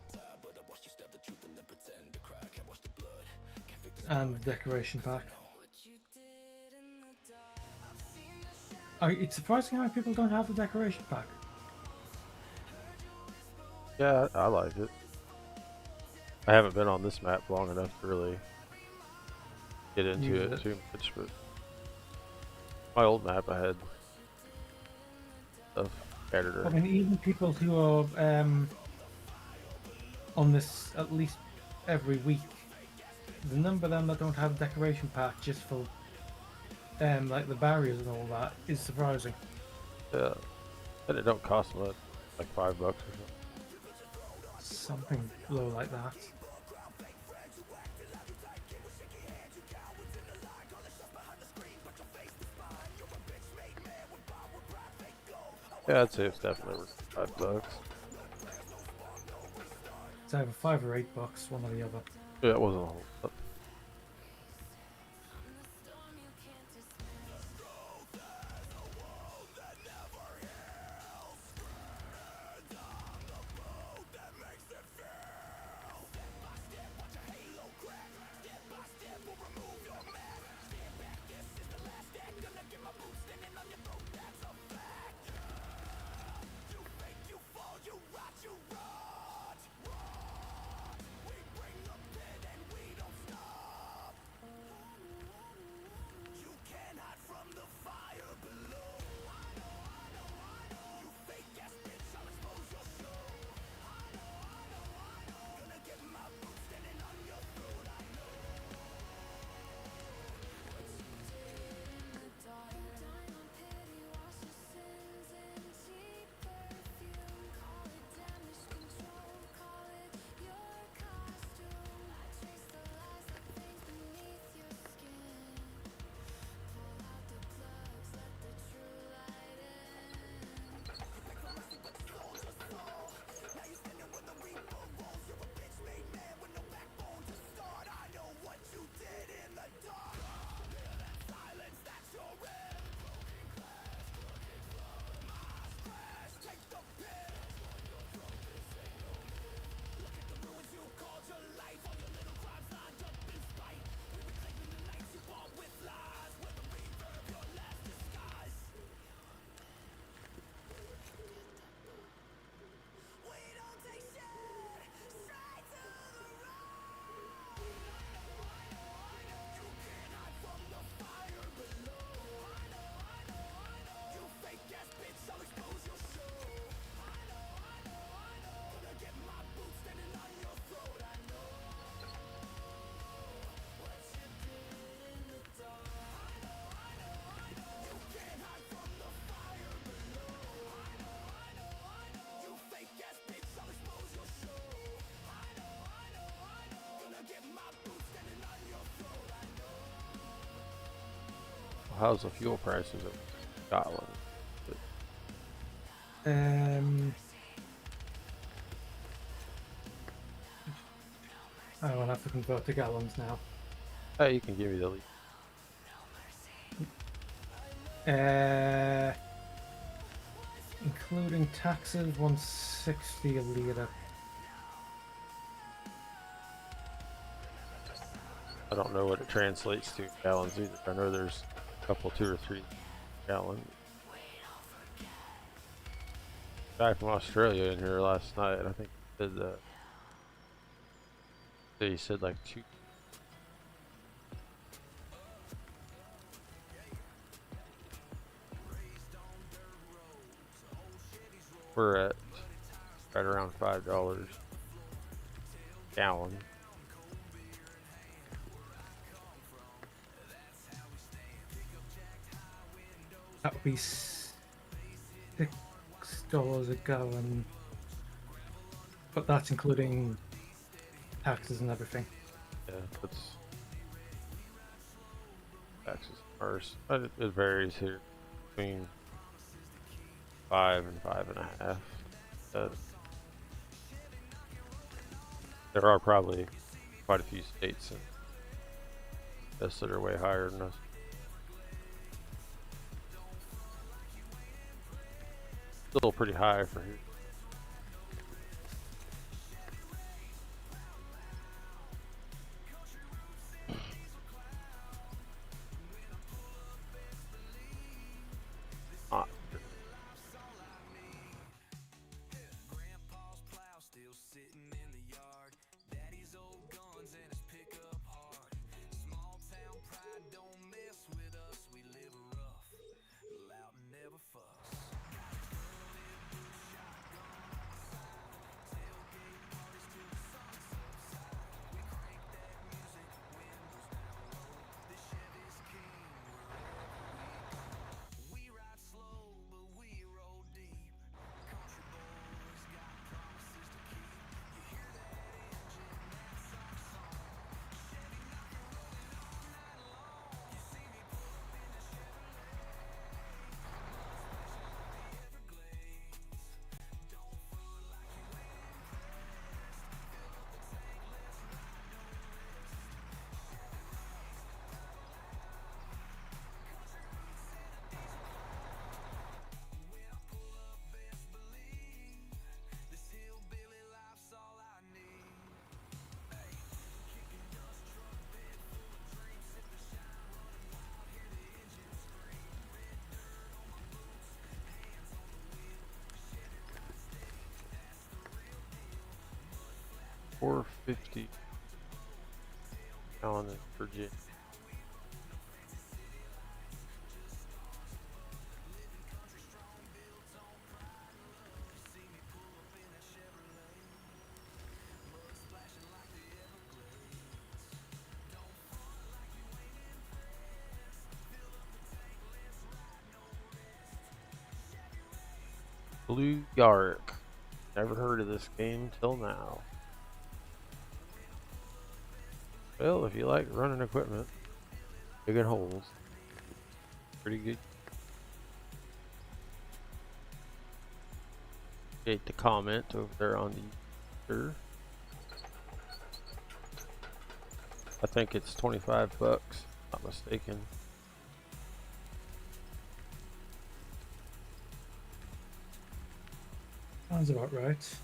And the decoration pack. It's surprising how many people don't have the decoration pack. Yeah, I like it. I haven't been on this map long enough to really get into it too much, but my old map I had stuff scattered I around. mean, even people who are on this at least every week, the number of them that don't have a decoration pack just for like the barriers and all that is surprising. Yeah, and it don't cost much, like $5 or something. Something low like that. Yeah, I'd say it's definitely worth $5. It's either $5 or $8, one or the other. Yeah, it wasn't a whole lot. how's the fuel prices in Scotland? I will have to convert to gallons now. Hey, you can give me the lead. Including taxes, 160 a litre. I don't know what it translates to in gallons either. I know there's a couple, 2 or 3 gallon. Guy from Australia in here last night. I think he said that. He said like 2. We're at right around $5 a gallon. That would be $6 a gallon, but that's including taxes and everything. Yeah, that's taxes first. It varies here between 5 and 5.5. There are probably quite a few states in this that are way higher than us. Still pretty high for here. $4.50 gallon in Virginia. Blue Yark. Never heard of this game till now. Well, if you like running equipment, digging holes, pretty good. Appreciate the comment over there on the Twitter. I think it's 25 bucks, not mistaken. Sounds about right.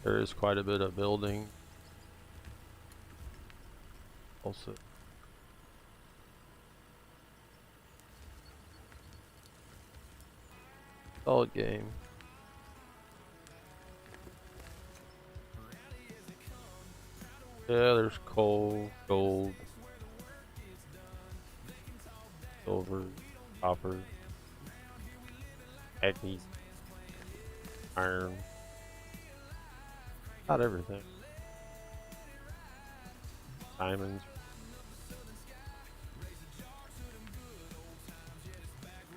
There is quite a bit of building. Also, solid game. Yeah, there's coal, gold, silver, copper, magnesium, iron. Not everything. Diamonds.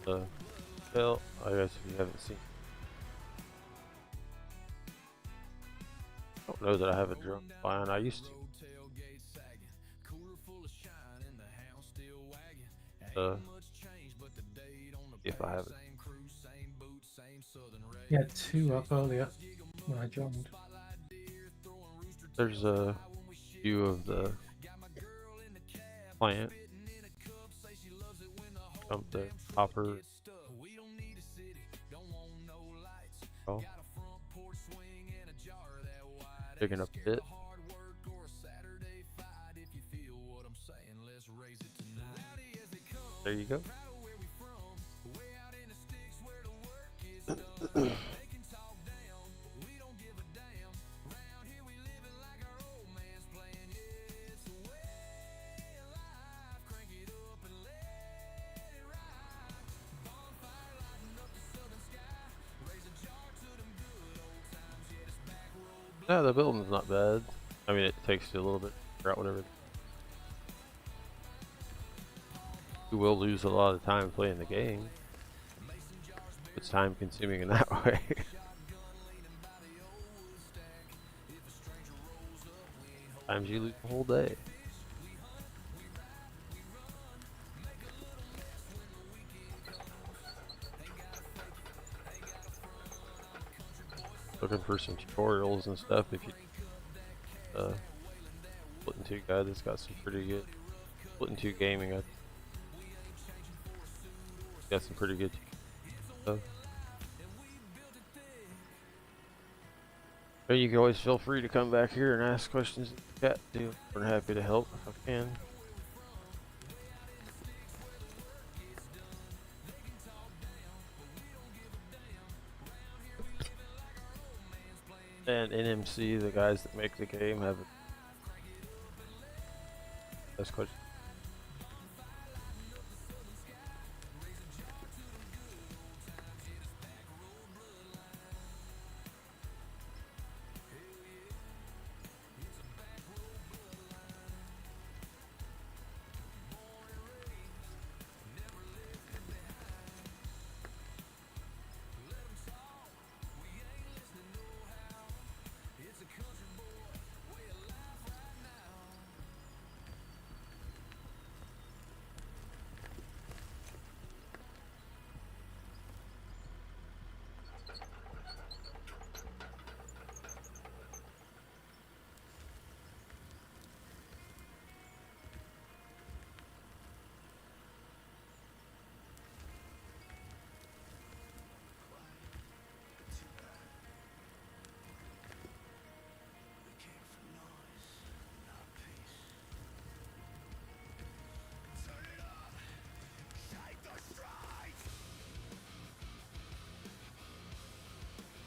Well, I guess if you haven't seen. I don't know that I have a drum line. I used to. if I have it. Yeah, 2 up earlier when I joined. There's a view of the plant. Dump the hopper. Oh. Digging a pit. There you go. No, the building's not bad. I mean, it takes you a little bit to figure out whatever. You will lose a lot of time playing the game. It's time consuming in that way. Times you lose the whole day. Looking for some tutorials and stuff if you Splitting 2 guy that's got some pretty good Splitting 2 gaming. I got some pretty good stuff. But you can always feel free to come back here and ask questions in the chat too. We're happy to help if I can. And NMC, the guys that make the game, have a best question.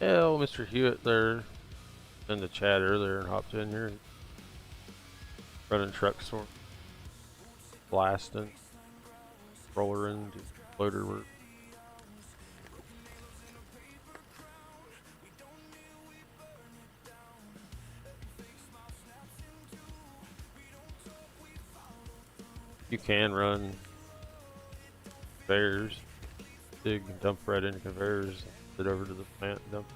Yeah, well, Mr. Hewitt there in the chat earlier and hopped in here. Running trucks for blasting, rollering, loader work. You can run conveyors, dig and dump right into conveyors, head over to the plant and dump.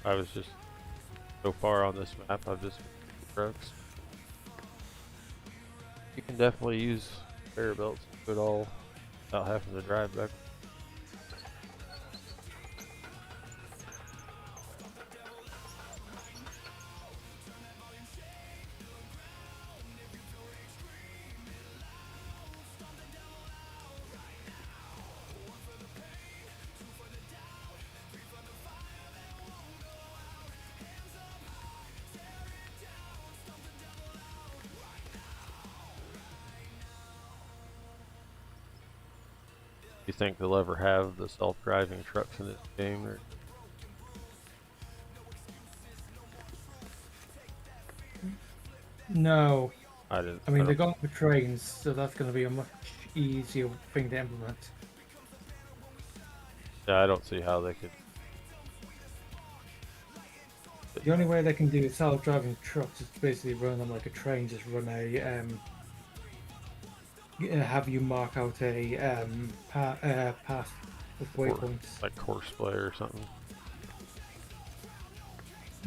I was just so far on this map, I've just trucks. You can definitely use conveyor belts and do it all without having to drive back. You think they'll ever have the self-driving trucks in this game? Or No. I didn't. I mean, they're going for trains, so that's going to be a much easier thing to implement. Yeah, I don't see how they could. The only way they can do self-driving trucks is to basically run them like a train. Just run a have you mark out a path with waypoints. Like horseplay or something.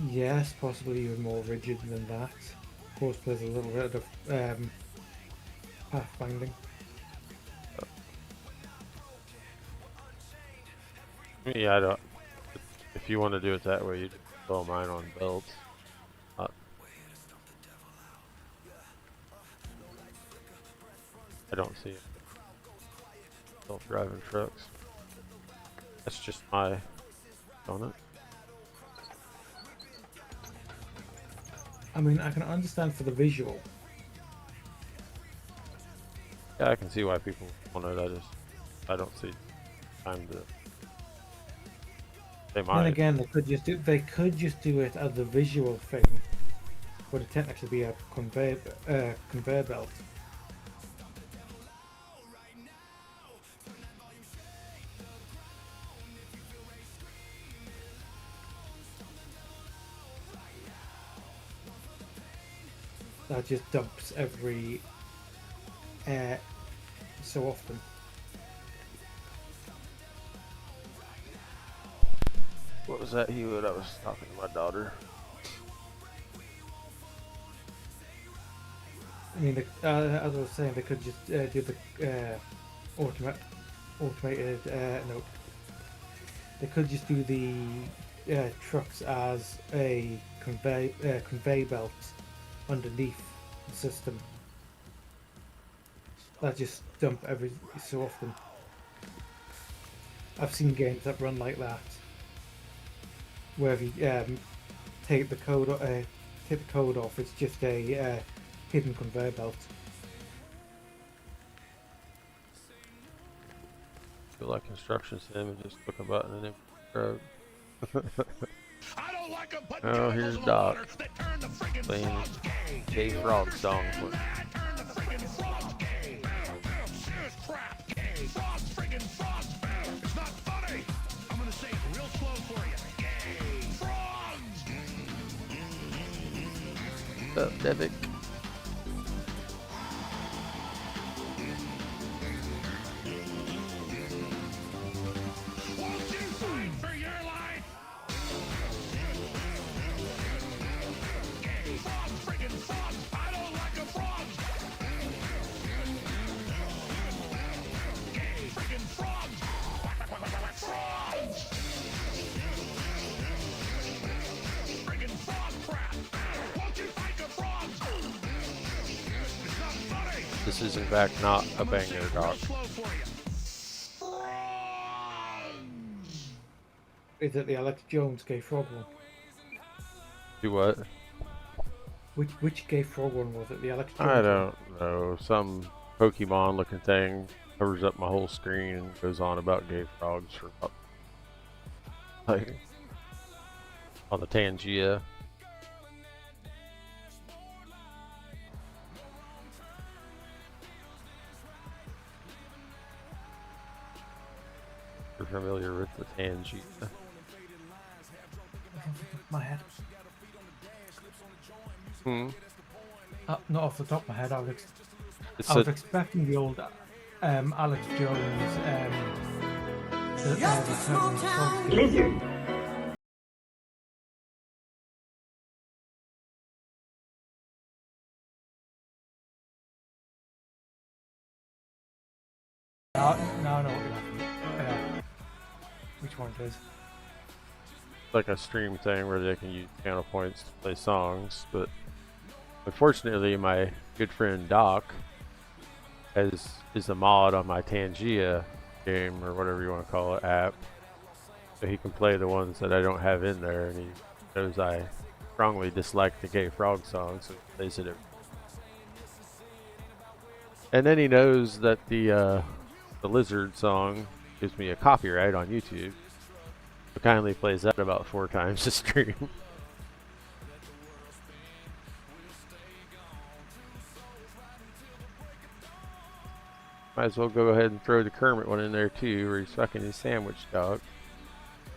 Yes, possibly even more rigid than that. of course, there's a little bit of pathfinding. Yeah, I don't. If you want to do it that way, you just throw mine on belts. I don't see it. Self-driving trucks. That's just my on it. I mean, I can understand for the visual. Yeah, I can see why people want it. I don't see time to. They Then might. again, they could just do it as a visual thing, would it technically be a conveyor belt? That just dumps every so often. What was that, Hewlett? I was talking to my daughter. I mean, as I was saying, they could just do the automated. No, they could just do the trucks as a conveyor belt underneath the system. That just dump every so often. I've seen games that run like that, where if you take the code off, it's just a hidden conveyor belt. Feel like construction sim and just click a button and then road. I don't like 'em putting Oh, chemicals here's in the Doc water that turn the friggin' playing frogs gay. Gay Frog song. Turn the friggin' frogs gay. Serious crap gay. Frogs friggin' frogs. It's not funny. I'm gonna say it real slow for you. Gay frogs. What's up, Devic? Won't you fight for your life? Gay frogs, friggin' frogs. I don't like 'em frogs. Gay friggin' frogs. Frogs. Friggin' frog crap. Won't you fight the frogs? It's not funny. This is in fact not a banger, Doc. Slow for you. Is it the Alex Jones Gay Frog one? Do what? Which Gay Frog one was it? The Alex Jones I one? don't know. Some Pokemon looking thing covers up my whole screen and goes on about gay frogs for about, like, on the Tangia. You're familiar with the Tangia. My head. Not off the top of my head. It's I was a, expecting the old Alex Jones. Lizard. No, what you're laughing. Which one it is? like a stream thing where they can use channel points to play songs, but unfortunately my good friend Doc is a mod on my Tangia game, or whatever you want to call it, app, so he can play the ones that I don't have in there, and he knows I strongly dislike the Gay Frog song, so he plays it. And then he knows that the Lizard song gives me a copyright on YouTube, so kindly plays that about 4 times a stream. Might as well go ahead and throw the Kermit one in there too, where he's fucking his sandwich dog.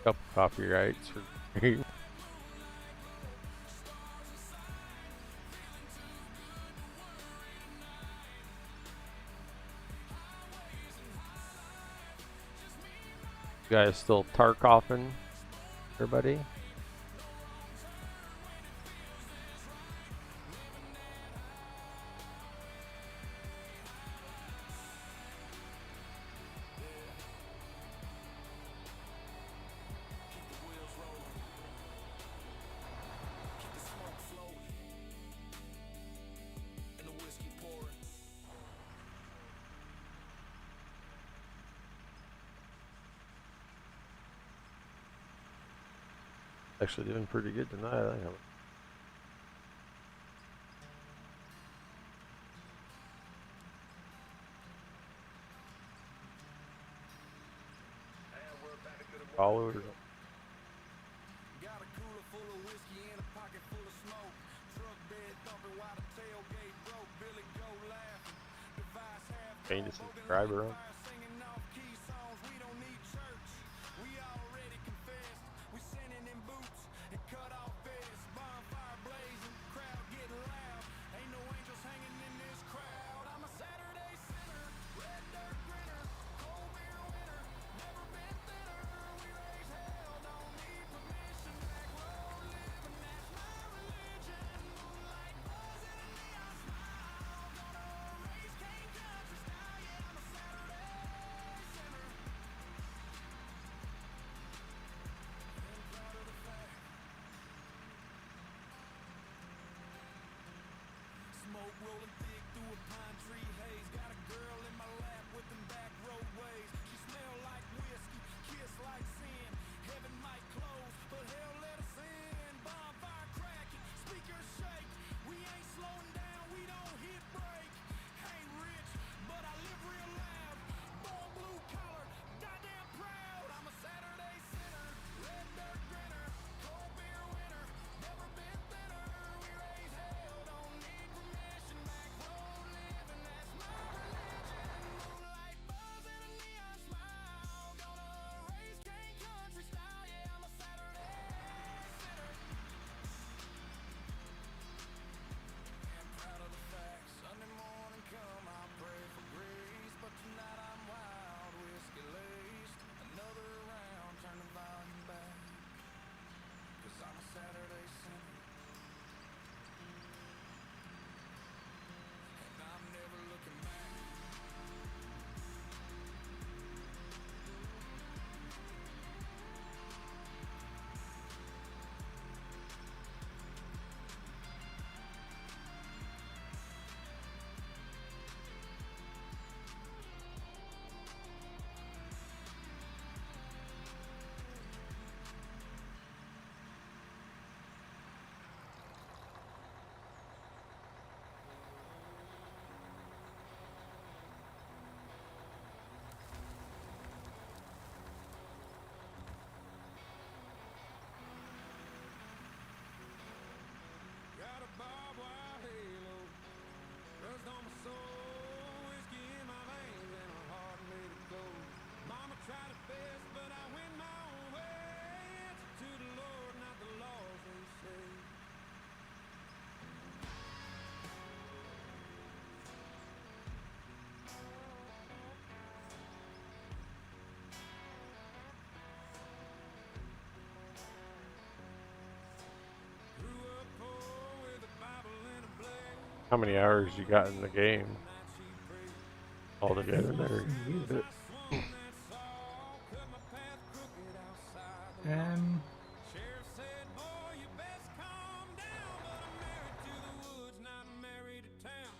Couple copyrights for you guys still Tarkoffing, everybody? Actually doing pretty good tonight. I think I'm followed or something. Got a cooler full of whiskey and a pocket full of smoke. Truck bed thumping while the tailgate broke. Billy go laughing. Device half Gained a cold, smoking subscriber like on. fire, singing off key songs. We don't need church. We already confessed. We sinning in boots and cut off vests. Bonfire blazing, crowd getting loud. Ain't no angels hanging in this crowd. I'm a Saturday sinner, red dirt grinner, cold beer winner, never been thinner. We raise hell, don't need permission. Back road living, that's my religion. Moonlight buzzing and neon smile. Gonna raise King country style. Yeah, I'm a Saturday sinner. And proud of the fact. Smoke rolling thick through a pine tree haze. Got a girl in my lap with them back roadways. She smell like whiskey, kiss like sin. Heaven might close, but hell let us in. Bonfire cracking, speakers shake. We ain't slowing down, we don't hit break. Ain't rich, but I live real loud. Born blue collar, goddamn proud. I'm a Saturday sinner, red dirt grinner, cold beer winner, never been thinner. We raise hell, don't need permission. Back road living, that's my religion. Moonlight buzzing and neon smile. Gonna raise King country style. Yeah, I'm a Saturday sinner. And proud of the facts. Sunday morning come, I pray for grace. But tonight I'm wild, whiskey laced. Another round, turn the volume back. Cause I'm a Saturday sinner. And I'm never looking back. Got a barbed wire halo, rust on my soul, whiskey in my veins, and a heart made of gold. Mama tried her best, but I went my own way. Answer to the Lord, not the laws they say. Grew up poor with a Bible and a blade. How many hours you got in the game all together there? You. Swung that saw, cut my path crooked outside the sheriff said, boy, you best calm down. But I'm married to the woods, not married to town.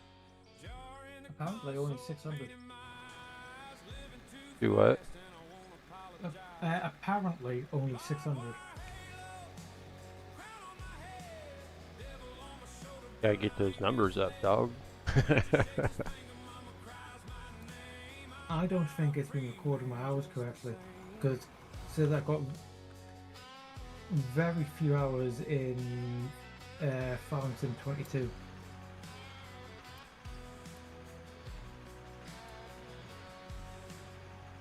Jar in the Apparently only 600. in my eyes, living too Do what? fast, and I won't apologize. Apparently only 600. Gotta get those numbers up, dog. I don't think it's been recording my hours correctly, because it says I got very few hours in Farm Sim 22.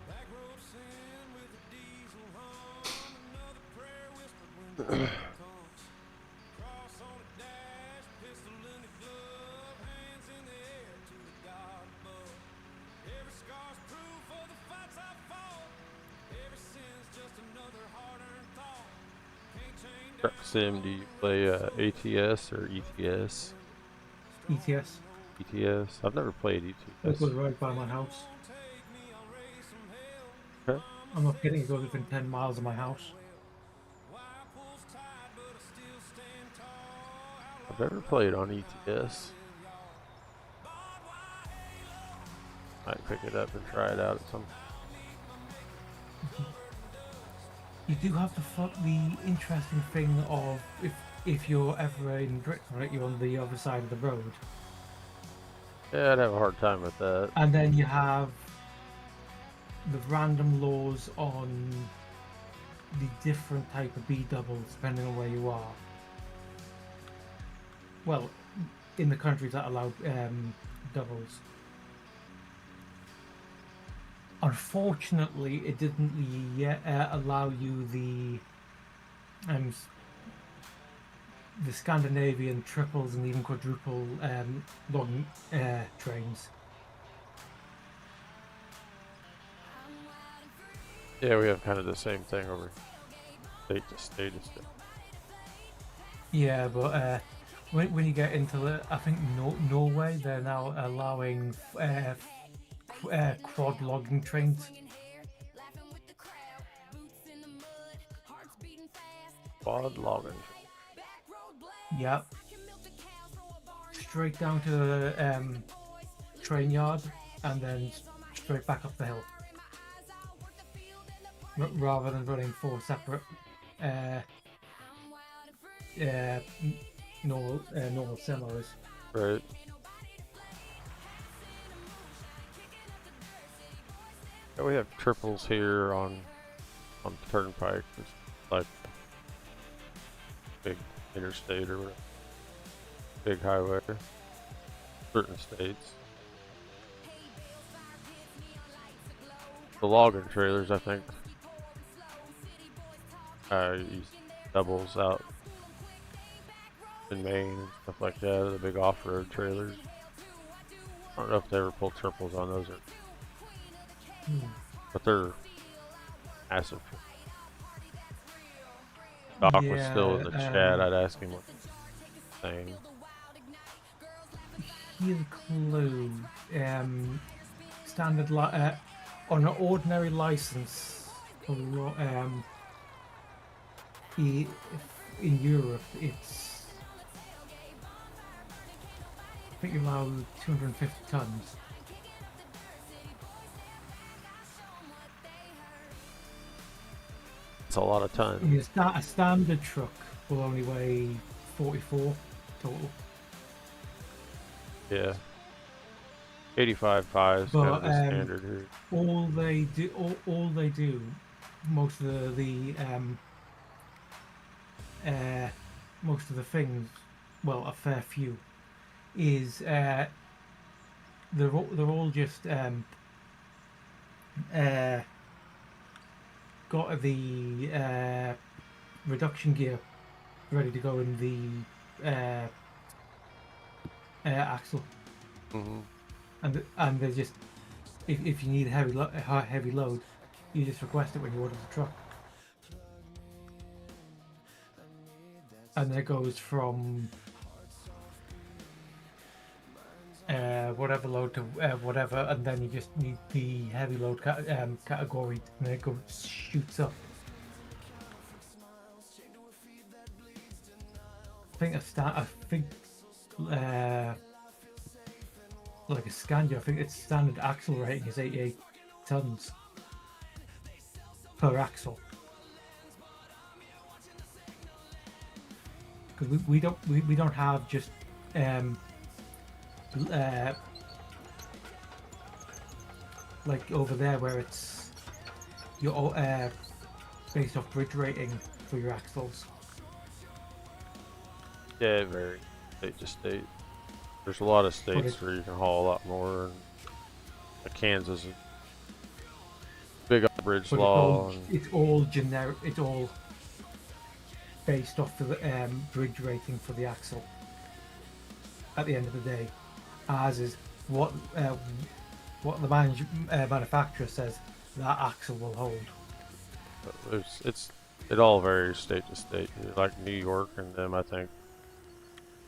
Back road sin with a diesel hum, another prayer whispered when the time comes. Cross on the dash, pistol in the glove, hands in the air to the God above. Every scar's proof for the fights I fought. Every sin's just another hard-earned thought. Can't chain down Truck Sim, do you play ATS or ETS? ETS. ETS? I've never played It ETS. goes right by my house. take me, I'll raise some hell. Okay. I'm not kidding, it goes within 10 miles of my house. Why pulls tight, but I still stand tall. I've never played on ETS. Might pick it up and try it out at some. You do have the interesting thing of if you're ever in Britain, right, you're on the other side of the road, Yeah, I'd have a hard time with that. and then you have the random laws on the different type of B doubles depending on where you are. Well, in the countries that allow doubles. Unfortunately, it didn't yet allow you the Scandinavian triples and even quadruple long trains. Yeah, we have kind of the same thing over state to state and stuff. Yeah, but when you get into I think Norway, they're now allowing quad logging trains. Quad logging. Yep. Straight down to the train yard and then straight back up the hill. Rather than running 4 separate normal semis. Right. Yeah, we have triples here on the turnpike. It's like big interstate or whatever. Big highway. Certain states. The logging trailers, I think, use doubles out in Maine and stuff like that. The big off-road trailers. I don't know if they ever pull triples on those, but they're massive. Doc was still in the chat. I'd ask him what he's saying. Here's a clue. Standard on an ordinary license, in Europe, it's I think you're allowed 250 tons. It's a lot of I tons. mean, a standard truck will only weigh 44 total. Yeah. 85.5 is kind of the But standard here. all they do, most of most of the things, well, a fair few, is they're all just got the reduction gear ready to go in the axle, and they're just if you need a heavy load, you just request it when you order the truck, and that goes from whatever load to whatever, and then you just need the heavy load category, and then it goes shoots up. I think like a Scania, I think its standard axle rating is 88 tons per axle. Because we don't have just like over there where it's your based off bridge rating for your axles. Yeah, it varies state to state. There's a lot of states where you can haul a lot more. And like Kansas is big on bridge law. It's all generic. It's all based off the bridge rating for the axle. At the end of the day, as is what the manufacturer says that axle will hold. It all varies state to state. Like New York and them, I think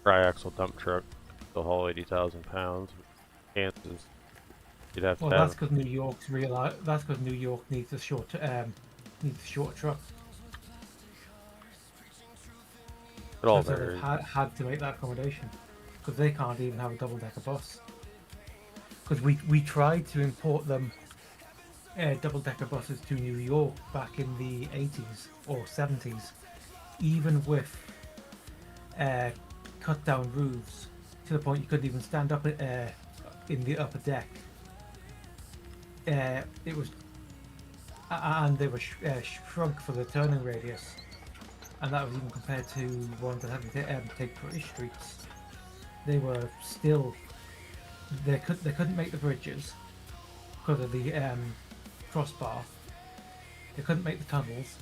tri-axle dump truck will haul 80,000 pounds. Kansas, you'd have to have. That's because New York's That's because New York needs a short truck. It all So varies. they've had to make that accommodation because they can't even have a double-decker bus. Because we tried to import them double-decker buses to New York back in the 80s or 70s, even with cut-down roofs to the point you couldn't even stand up in the upper deck. It was, and they were shrunk for the turning radius, and that was even compared to ones that had to take British streets. They were still, they couldn't make the bridges because of the crossbar. They couldn't make the tunnels,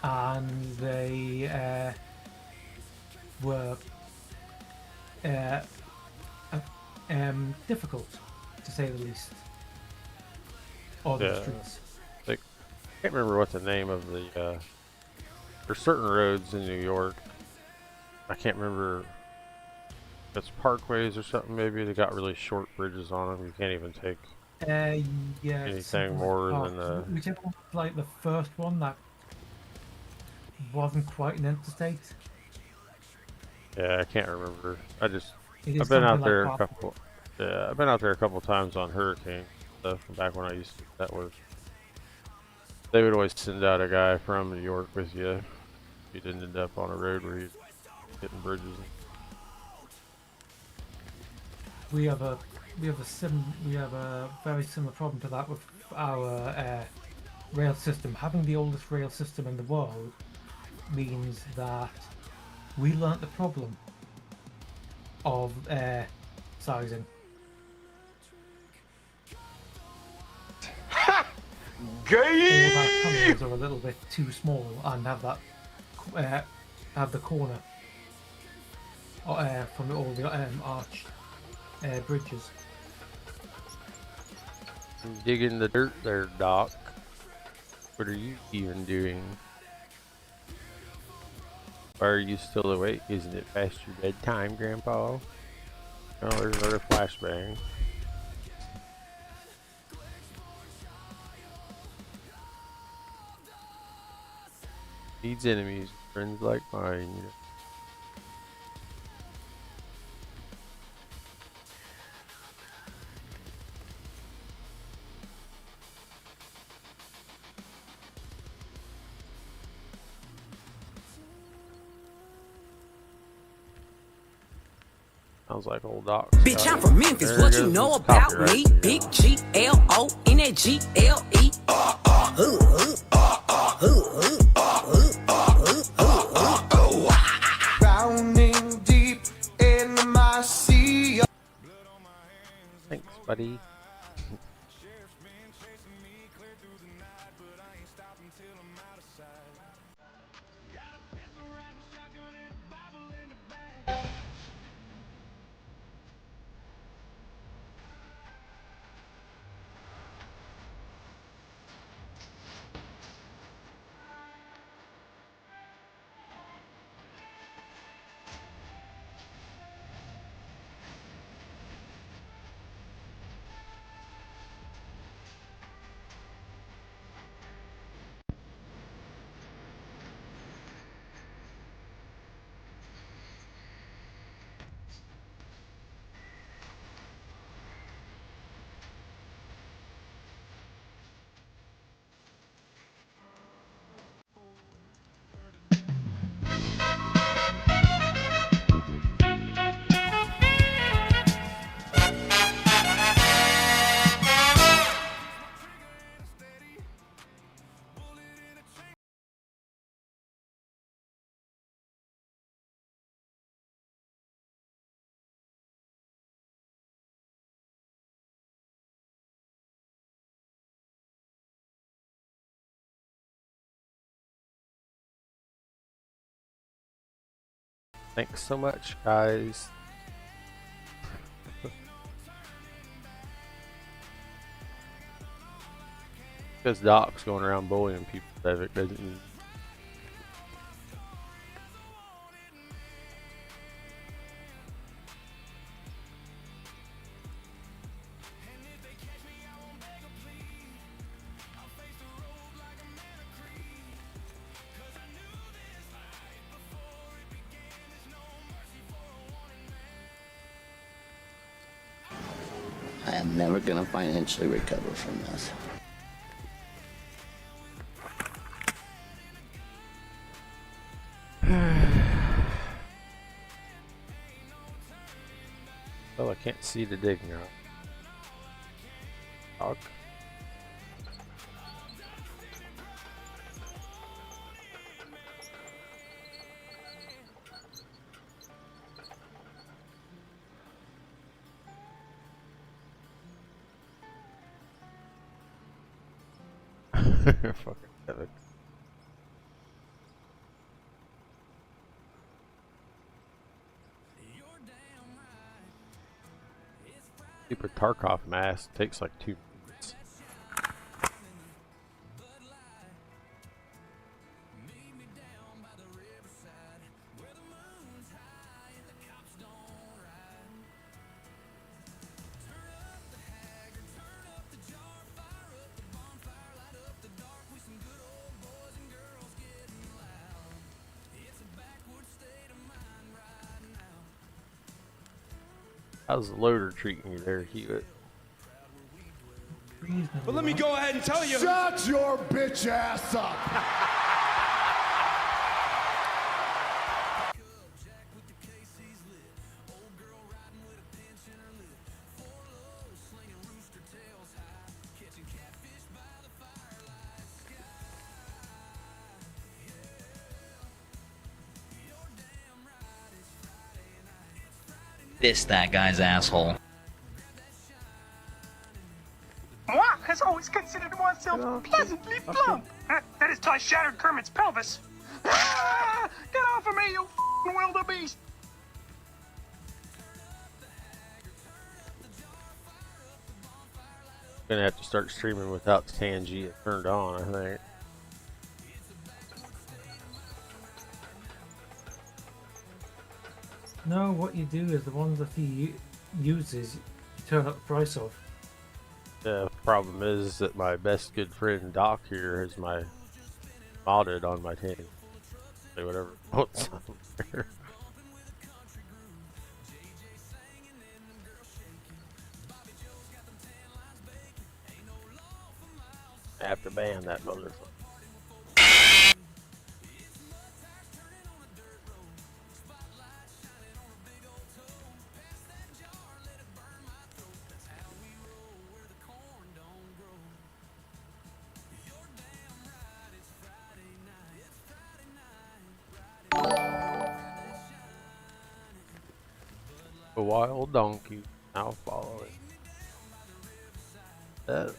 and they were difficult, to say the least, on the streets. Like, I can't remember what the name of the there's certain roads in New York. I can't remember. It's parkways or something. Maybe they got really short bridges on them. You can't even take Yeah, anything more than whichever one, like the first one that wasn't quite an interstate. Yeah, I can't remember. It is I've been out something there like a couple. Yeah, I've been out there a couple times on hurricane stuff from back when I used to do that work. They would always send out a guy from New York with you if you didn't end up on a road where you're hitting bridges. We have a very similar problem to that with our rail system. Having the oldest rail system in the world means that we learnt the problem of sizing. All of our tunnels are a little bit too small and have that have the corner from all the arched bridges. I'm digging the dirt there, Doc. What are you even doing? Why are you still awake? Isn't it past your bedtime, Grandpa? Oh, there's another flashbang. Needs enemies, friends like mine, you know. Sounds like old Doc. Bitch, I'm from Memphis. What you know about me? Big G-L-O in that G-L-E. Drowning deep in my sea. Thanks, buddy. Thanks so much, guys. Because Doc's going around bullying people, David, doesn't he? I am never going to financially recover from this. can't see the dig now. Dog. Fucking epic. Super Tarkov mask takes like 2 minutes. How's the loader treating you there, Hewitt? But let me go ahead and tell you. Shut your bitch ass up! This that guy's asshole. Moi has always considered oneself pleasantly plump. That is till I shattered Kermit's pelvis. Ah! Get off of me, you f***ing wildebeest! Gonna have to start streaming without the Tangy turned on, I think. No, what you do is the ones that he uses, you turn up the price of. The problem is that my best good friend Doc here has my modded on my Tangy. Say whatever he wants on there. I have to ban that motherfucker. A wild donkey, I'll follow it. So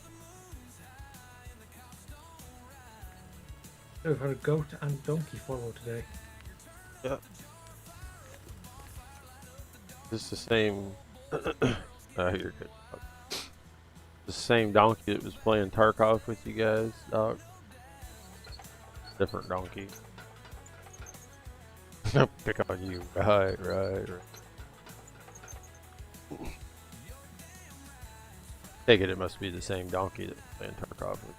we've had a goat and donkey follow today. Yep. This is the same. You're good. The same donkey that was playing Tarkov with you guys, dog. Different donkey. Pick on you. Right. Take it must be the same donkey that was playing Tarkov with.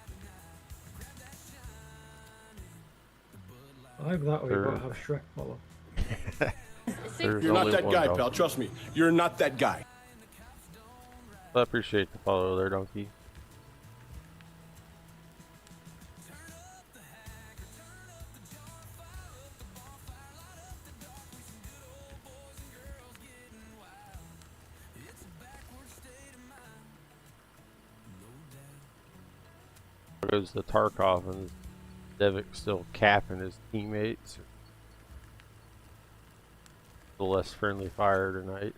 I'm that way, but I have Shrek follow. You're not that guy, pal. Trust me. You're not that guy. I appreciate the follow there, donkey. There goes the Tarkov and Devic still capping his teammates. The less friendly fire tonight.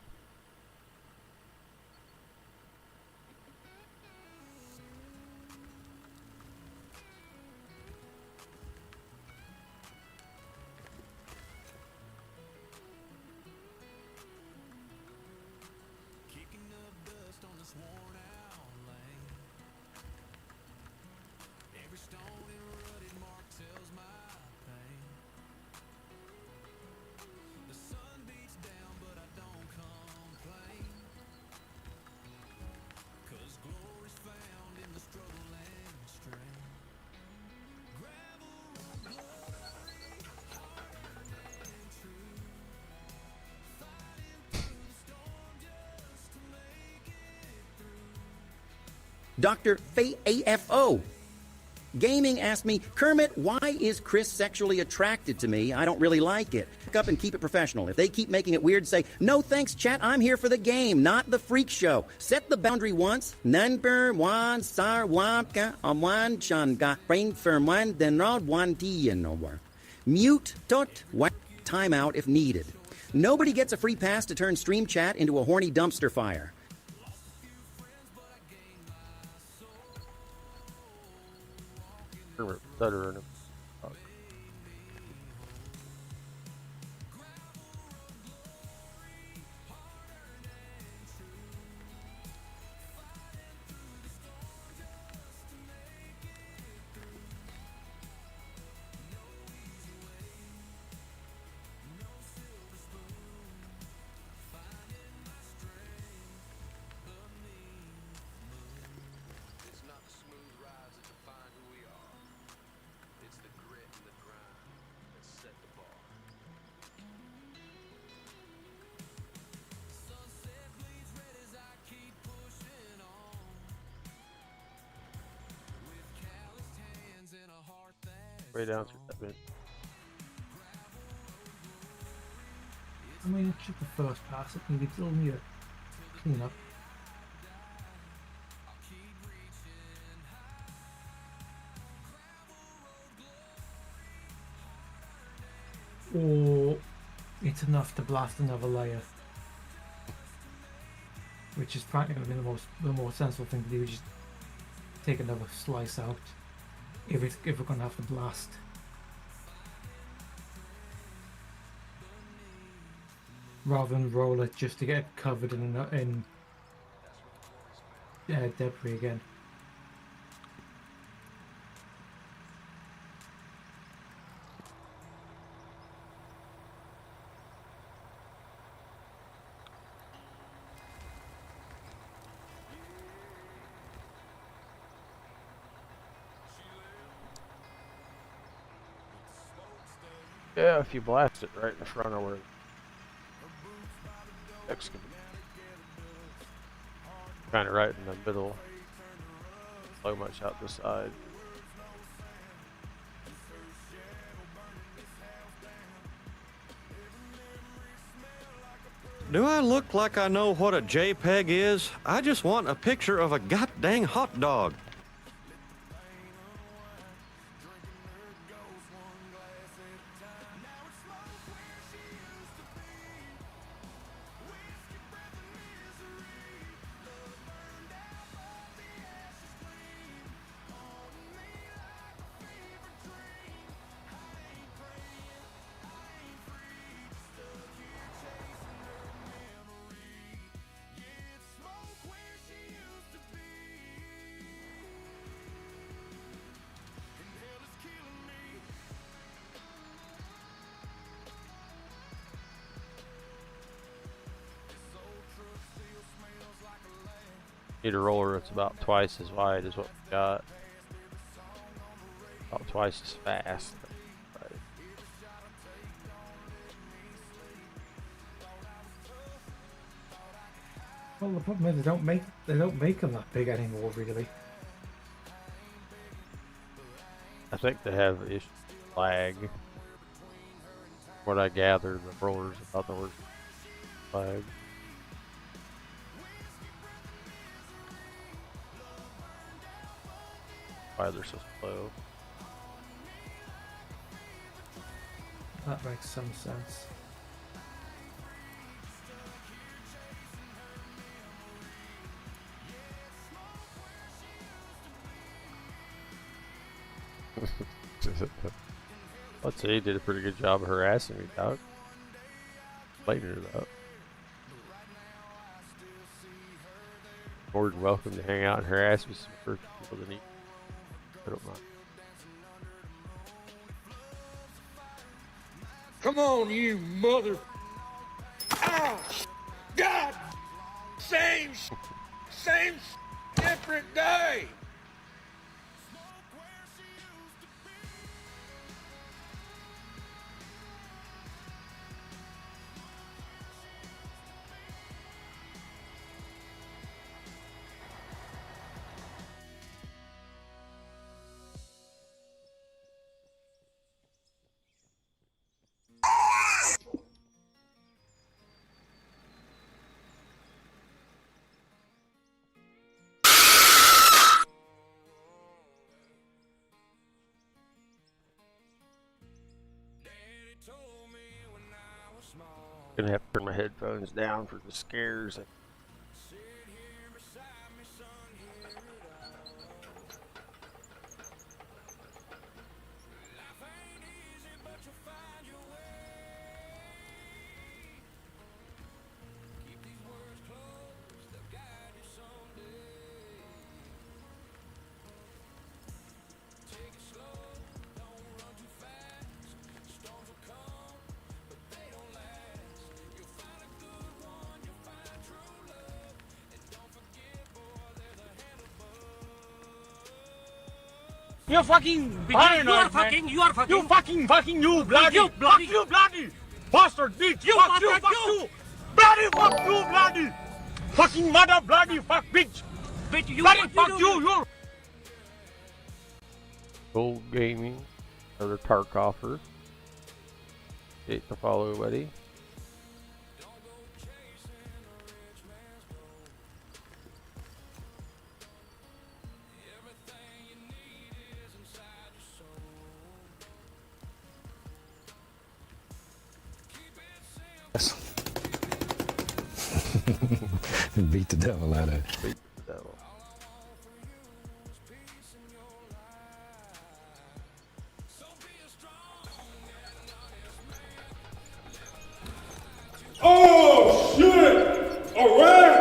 Dr. Faye AFO. Gaming asked me, Kermit, why is Chris sexually attracted to me? I don't really like it. Pick up and keep it professional. If they keep making it weird, say, no thanks, chat. I'm here for the game, not the freak show. Set the boundary once. Number one, sar wamka on one changa. Brain firm one, then rod one no. Mute tot one timeout if needed. Nobody gets a free pass to turn stream chat into a horny dumpster fire. Stuttering. It's not the smooth rides that define who we are. It's the grit and the grind that set the bar. Sunset bleeds red as I keep pushing on. With calloused hands and a heart that's Way down through that bit. I mean, it's just the first pass. It needed only a clean up. Or it's enough to blast another layer, which is probably going to be the more sensible thing to do. Just take another slice out if we're going to have to blast. Rather than roll it just to get covered in debris again. Yeah, if you blast it right in the front of where excavate. Kind of right in the middle. So much out the side. Do I look like I know what a JPEG is? I just want a picture of a goddamn hot dog. Need a roller that's about twice as wide as what we got. About twice as fast. Right. Well, the problem is they don't make them that big anymore, really. I think they have issues with lag. What I gather, the rollers about the word lag. Why they're so slow. That makes some sense. Let's say he did a pretty good job of harassing me, Doc. Lighten it up. More than welcome to hang out and harass me some first people that need. I don't mind. Come on, you mother. Ah! God! Same, different day. gonna have to turn my headphones down for the scares. You're fucking paranoid, You are man. fucking, you are fucking. You fucking you bloody. You bloody. Fuck you bloody. Bastard bitch. You fuck you, bastard, fuck you. you. Bloody fuck you bloody. Fucking mother bloody fuck bitch. Bitch, you Bloody what fuck do? you. Gold Gaming, another Tark offer. Hate to follow, buddy. Beat the devil out of it. Beat the devil. Oh shit! A rat!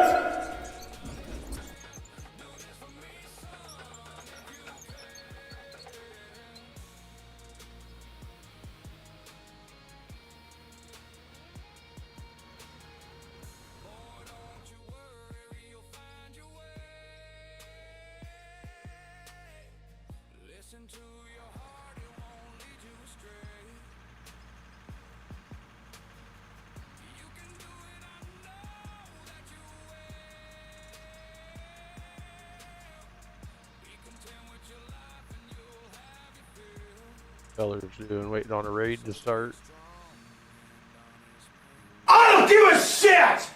Listen to your heart, it won't lead you astray. You can do it, I know that you will. Be content with your life and you'll have your fill. Fellas doing, waiting on a raid to start. I don't give a shit!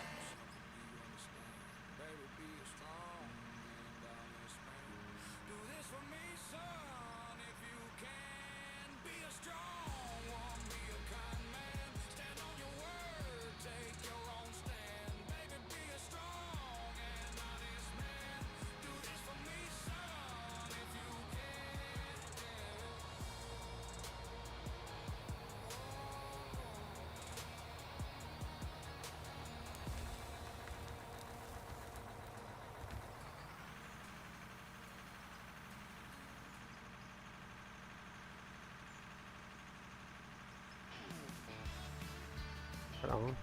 Right on.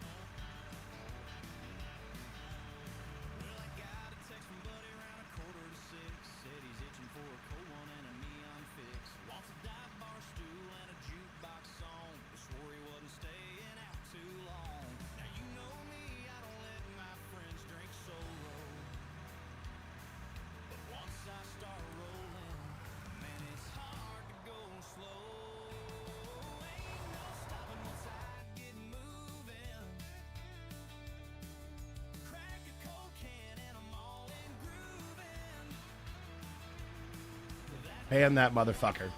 Ban that motherfucker.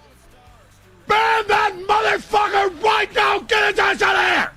Ban that motherfucker right now! Get his ass out of here!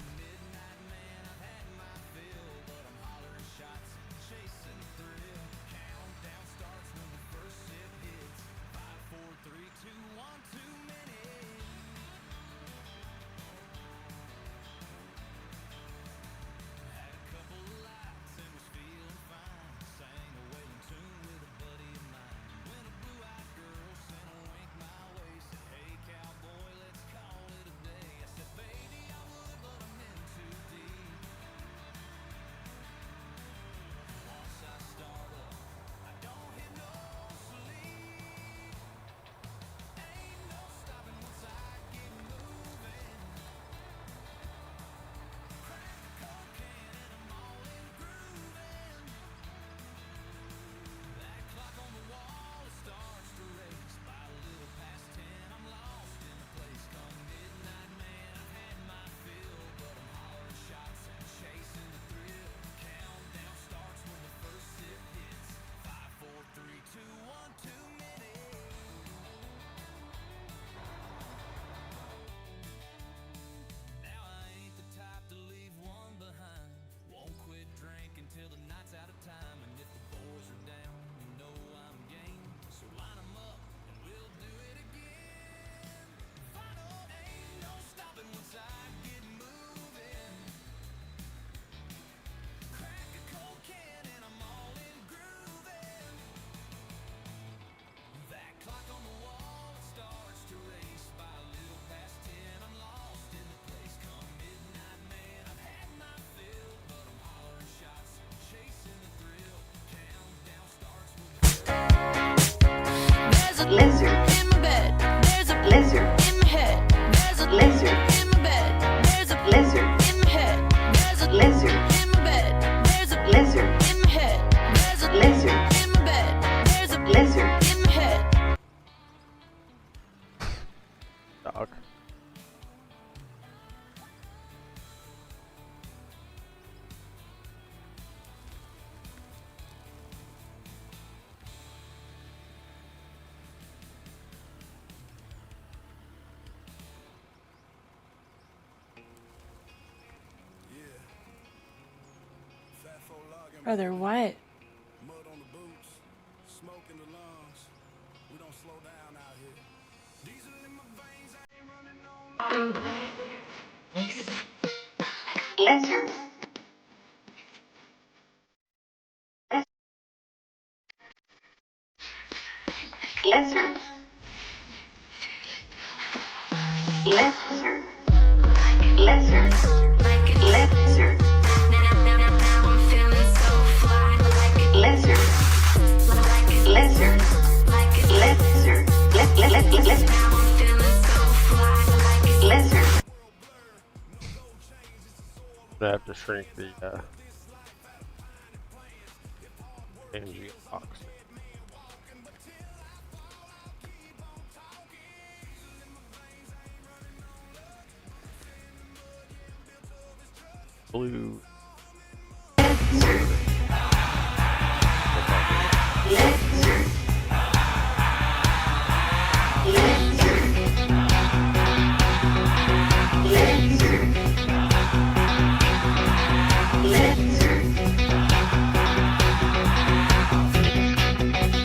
lizard in my bed. There's a lizard in my head. There's a lizard in my bed. There's a lizard in my head. There's a lizard in my bed. There's a lizard in my head. There's a lizard in my bed. There's a lizard in my head. Dog. Brother, what? Lizard. Lizard. Lizard. Lizard. Lizard. Now I'm feeling so fly. Lizard. Lizard. Lizard. Lizard. Now I'm feeling so fly. Lizard. I have to shrink the NG box. Blue.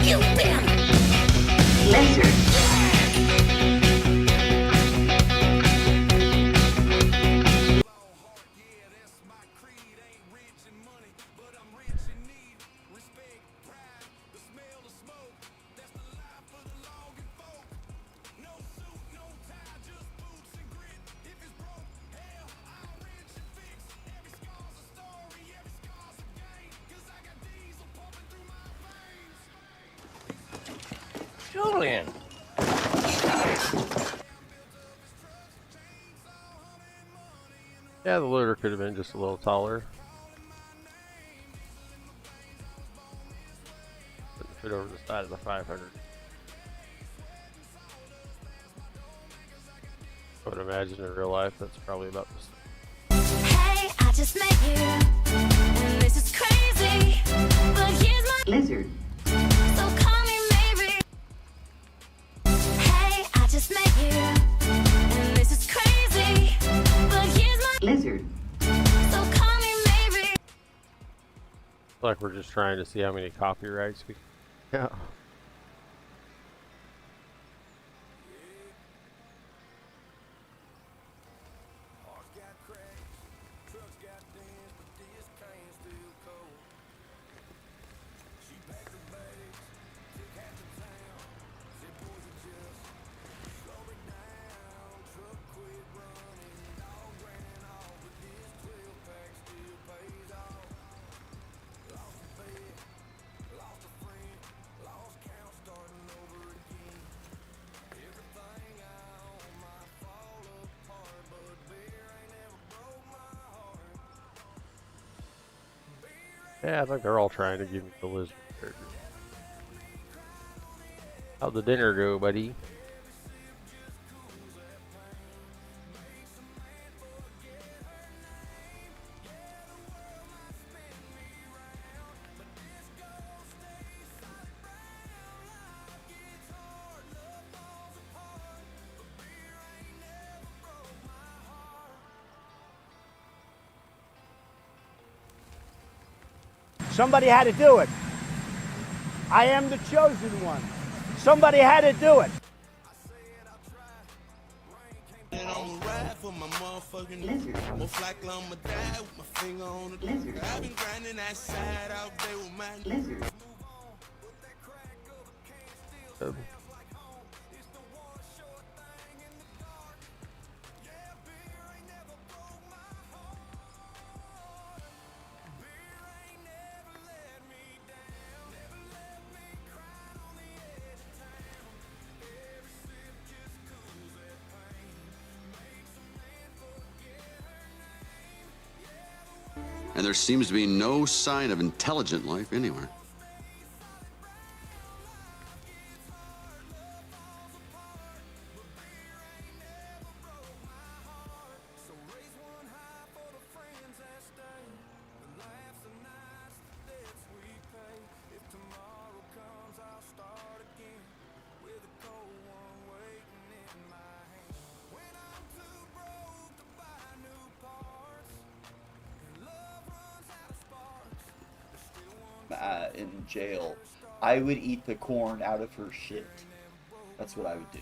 You damn lizard. Julian. Yeah, the loader could have been just a little taller. Couldn't fit over the side of the 500. I would imagine in real life that's probably about the same. Hey, I just met you, and this is crazy, but here's my lizard. So call me maybe. Hey, I just met you, and this is crazy, but here's my lizard. So call me maybe. Like we're just trying to see how many copyrights we. Yeah. Yeah, I think they're all trying to give me the lizard burger. How'd the dinner go, buddy? Somebody had to do it. I am the chosen one. Somebody had to do it. and there seems to be no sign of intelligent life anywhere. In jail, I would eat the corn out of her shit. That's what I would do.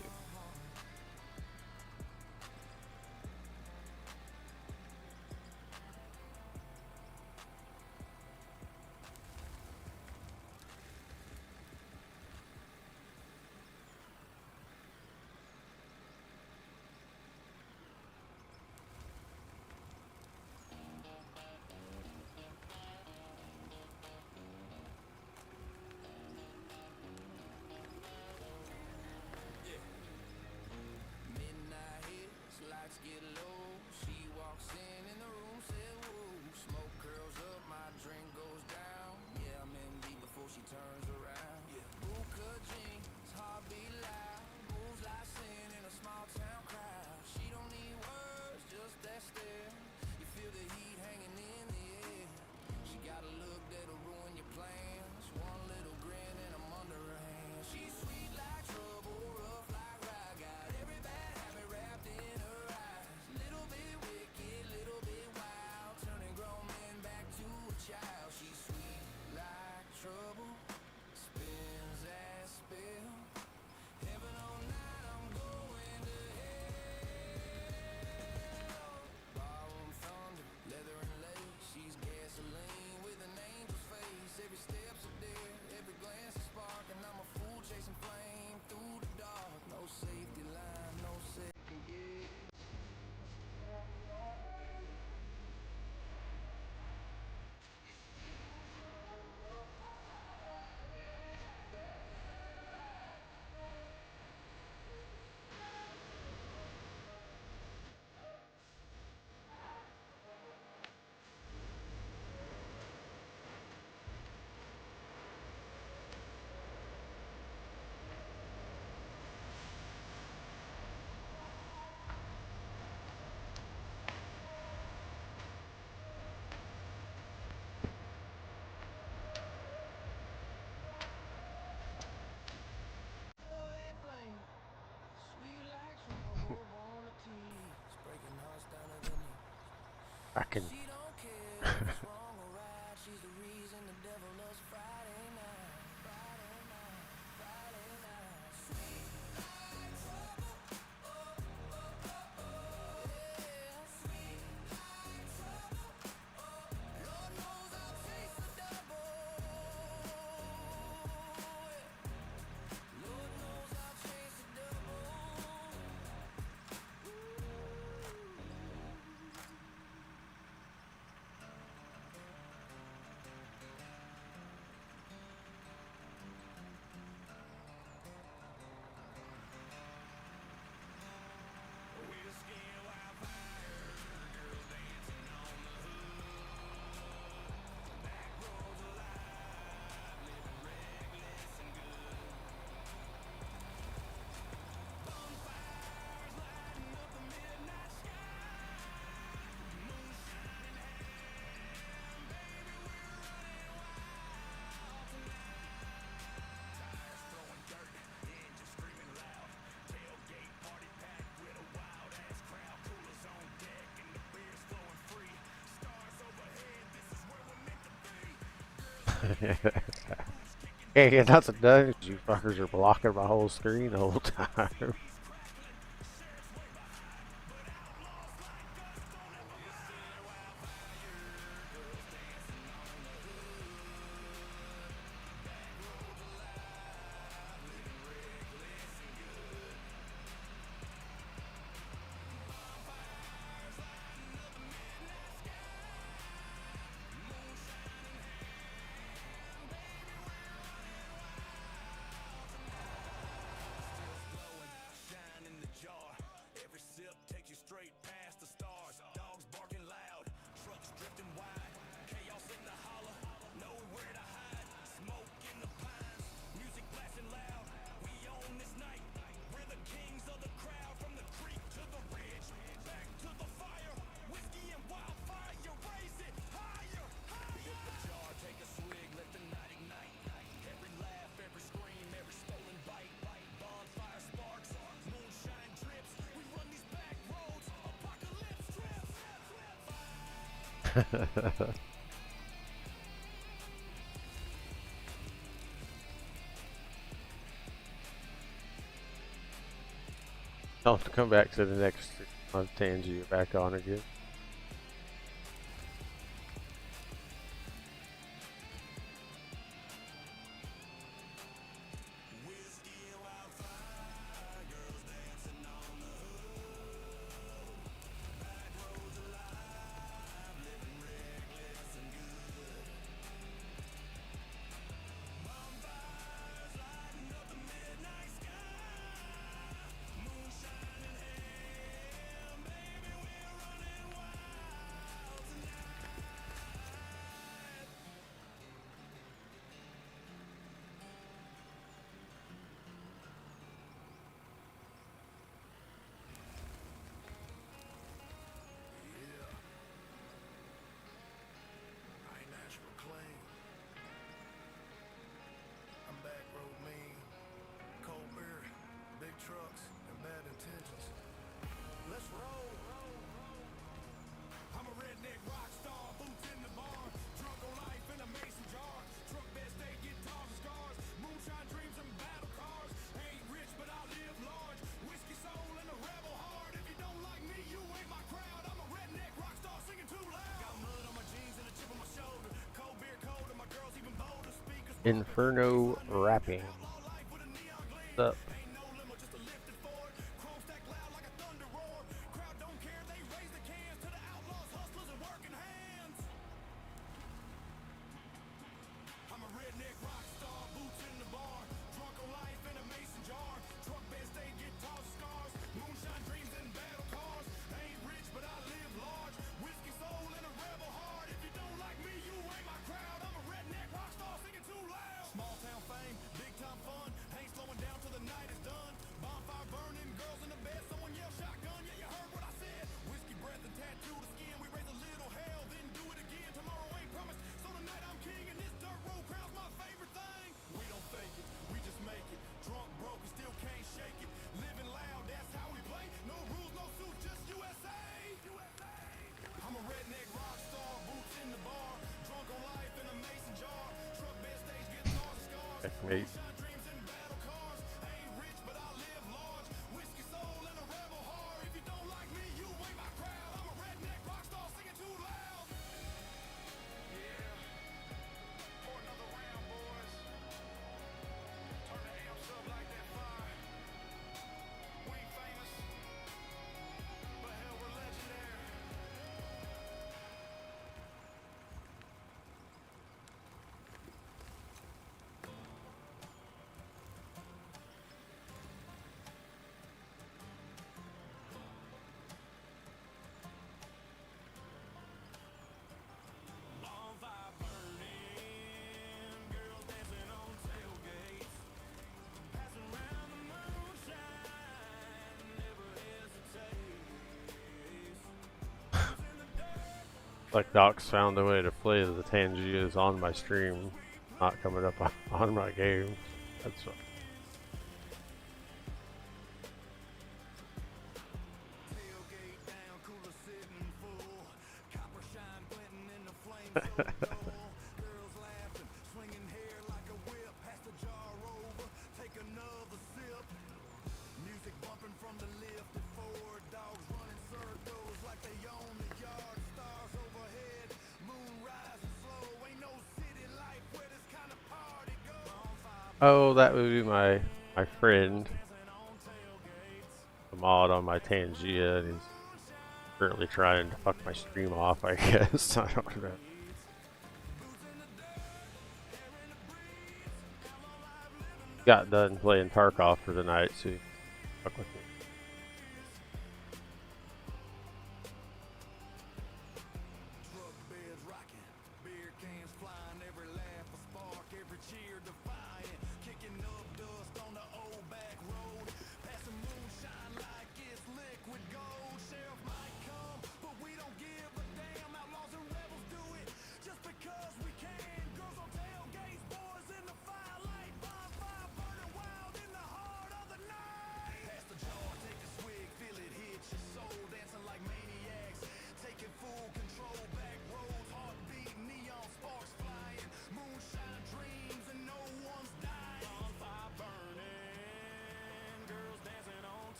Fucking. Yeah, that's what it does. You fuckers are blocking my whole screen the whole time. I'll have to come back to the next month, Tangy, back on again. Inferno rapping. What's up? Checkmate. Like Doc's found a way to play the Tangias on my stream, not coming up on my game. That's what. Oh, that would be my friend, the mod on my Tangia, and he's currently trying to fuck my stream off, I guess. I don't know. Got done playing Tarkov for the night, so he fuck with me.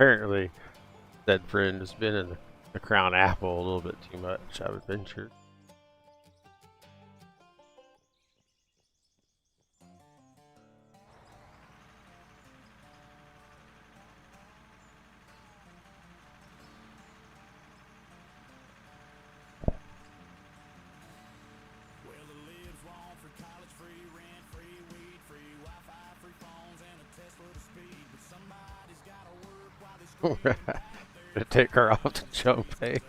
Apparently, said friend has been in the Crown Apple a little bit too much, I would venture. Gonna take her off to jump, eh?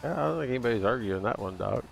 Yeah, I don't think anybody's arguing that one, dog.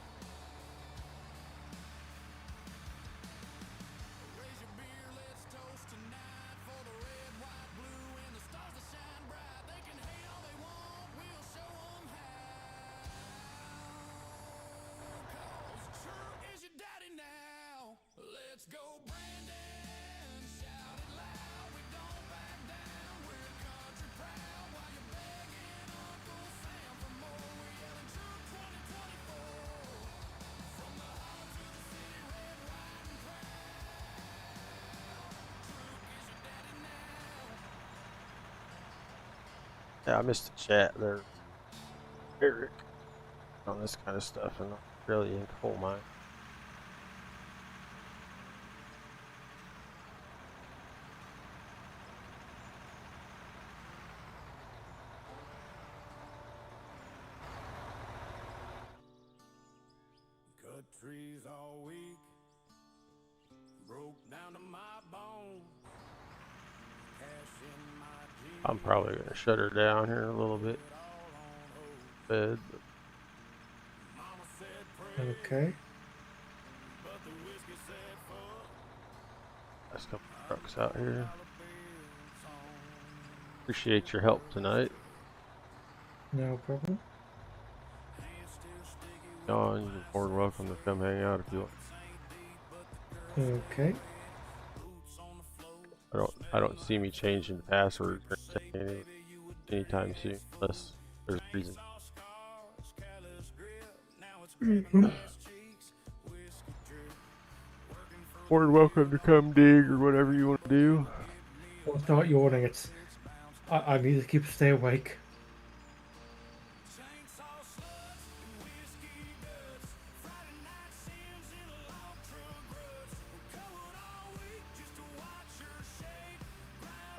Yeah, I missed the chat there, Eric, on this kind of stuff, and not really in coal mine. Cut trees all week, broke down to my bone. Cash in my jeans. I'm probably gonna shut her down here in a little bit. Bed. Okay. There's a couple trucks out here. Appreciate your help tonight. No problem. John, you're more than welcome to come hang out if you want. Okay. I don't see me changing the password or anytime soon, unless there's a reason. More than welcome to come dig or whatever you want to do. Well, start yawning. It's I need to stay awake.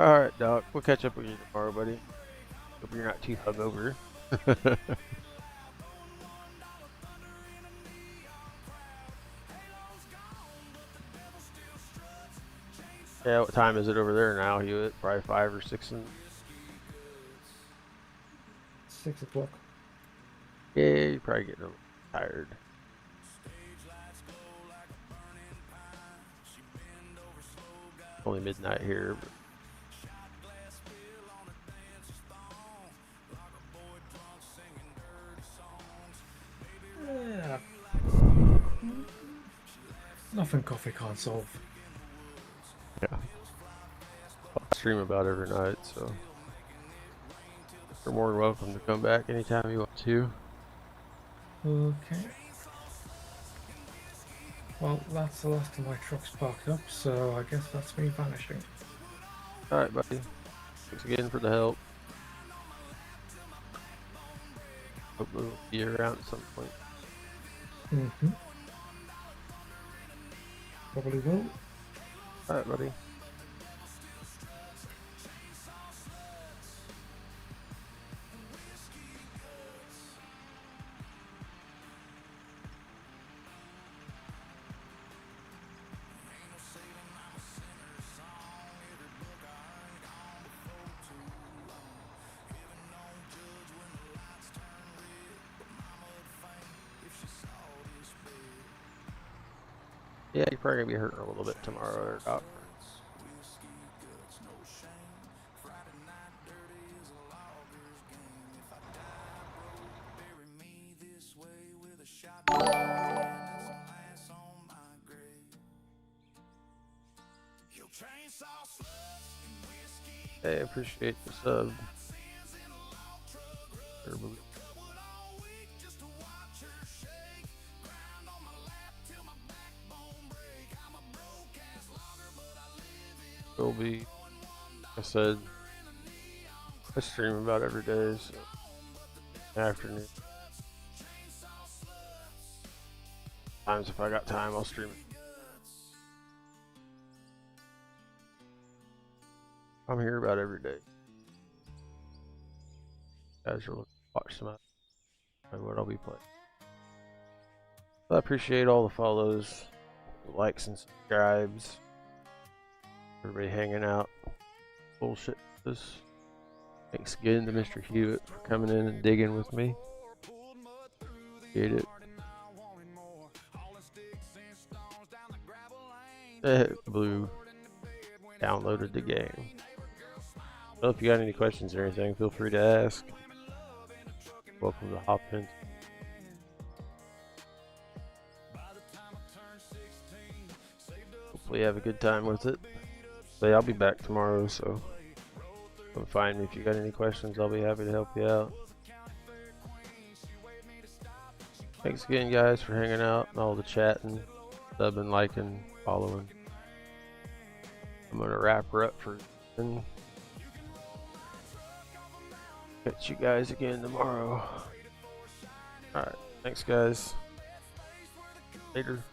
Alright, Doc. We'll catch up with you tomorrow, buddy. Hope you're not too hungover. Yeah, what time is it over there now, Hewitt? Probably 5 or 6 and 6 o'clock. yeah, you're probably getting a little tired. Only midnight here, but Yeah. Nothing coffee can't solve. yeah. I'll stream about every night, so you're more than welcome to come back anytime you want to. Okay. Well, that's the last of my trucks parked up, so I guess that's me vanishing. Alright, buddy. Thanks again for the help. Hope we'll be around at some point. Mm-hmm. Probably will. Alright, buddy. Yeah, you're probably gonna be hurting a little bit tomorrow, Doc. Hey, I appreciate the sub. Will be, like I said, I stream about every day, so afternoon. Sometimes if I got time, I'll stream it. I'm here about every day. You guys are looking to watch some of what I'll be playing. But I appreciate all the follows, likes, and subscribes. Everybody hanging out. Bullshit. Thanks again to Mr. Hewitt for coming in and digging with me. Appreciate it. Blue downloaded the game. Well, if you got any questions or anything, feel free to ask. Welcome to hop in. Hopefully you have a good time with it. But I'll be back tomorrow, so come find me if you got any questions. I'll be happy to help you out. Thanks again, guys, for hanging out and all the chatting, subbing, liking, following. I'm gonna wrap her up for and catch you guys again tomorrow. Alright, thanks guys. Later.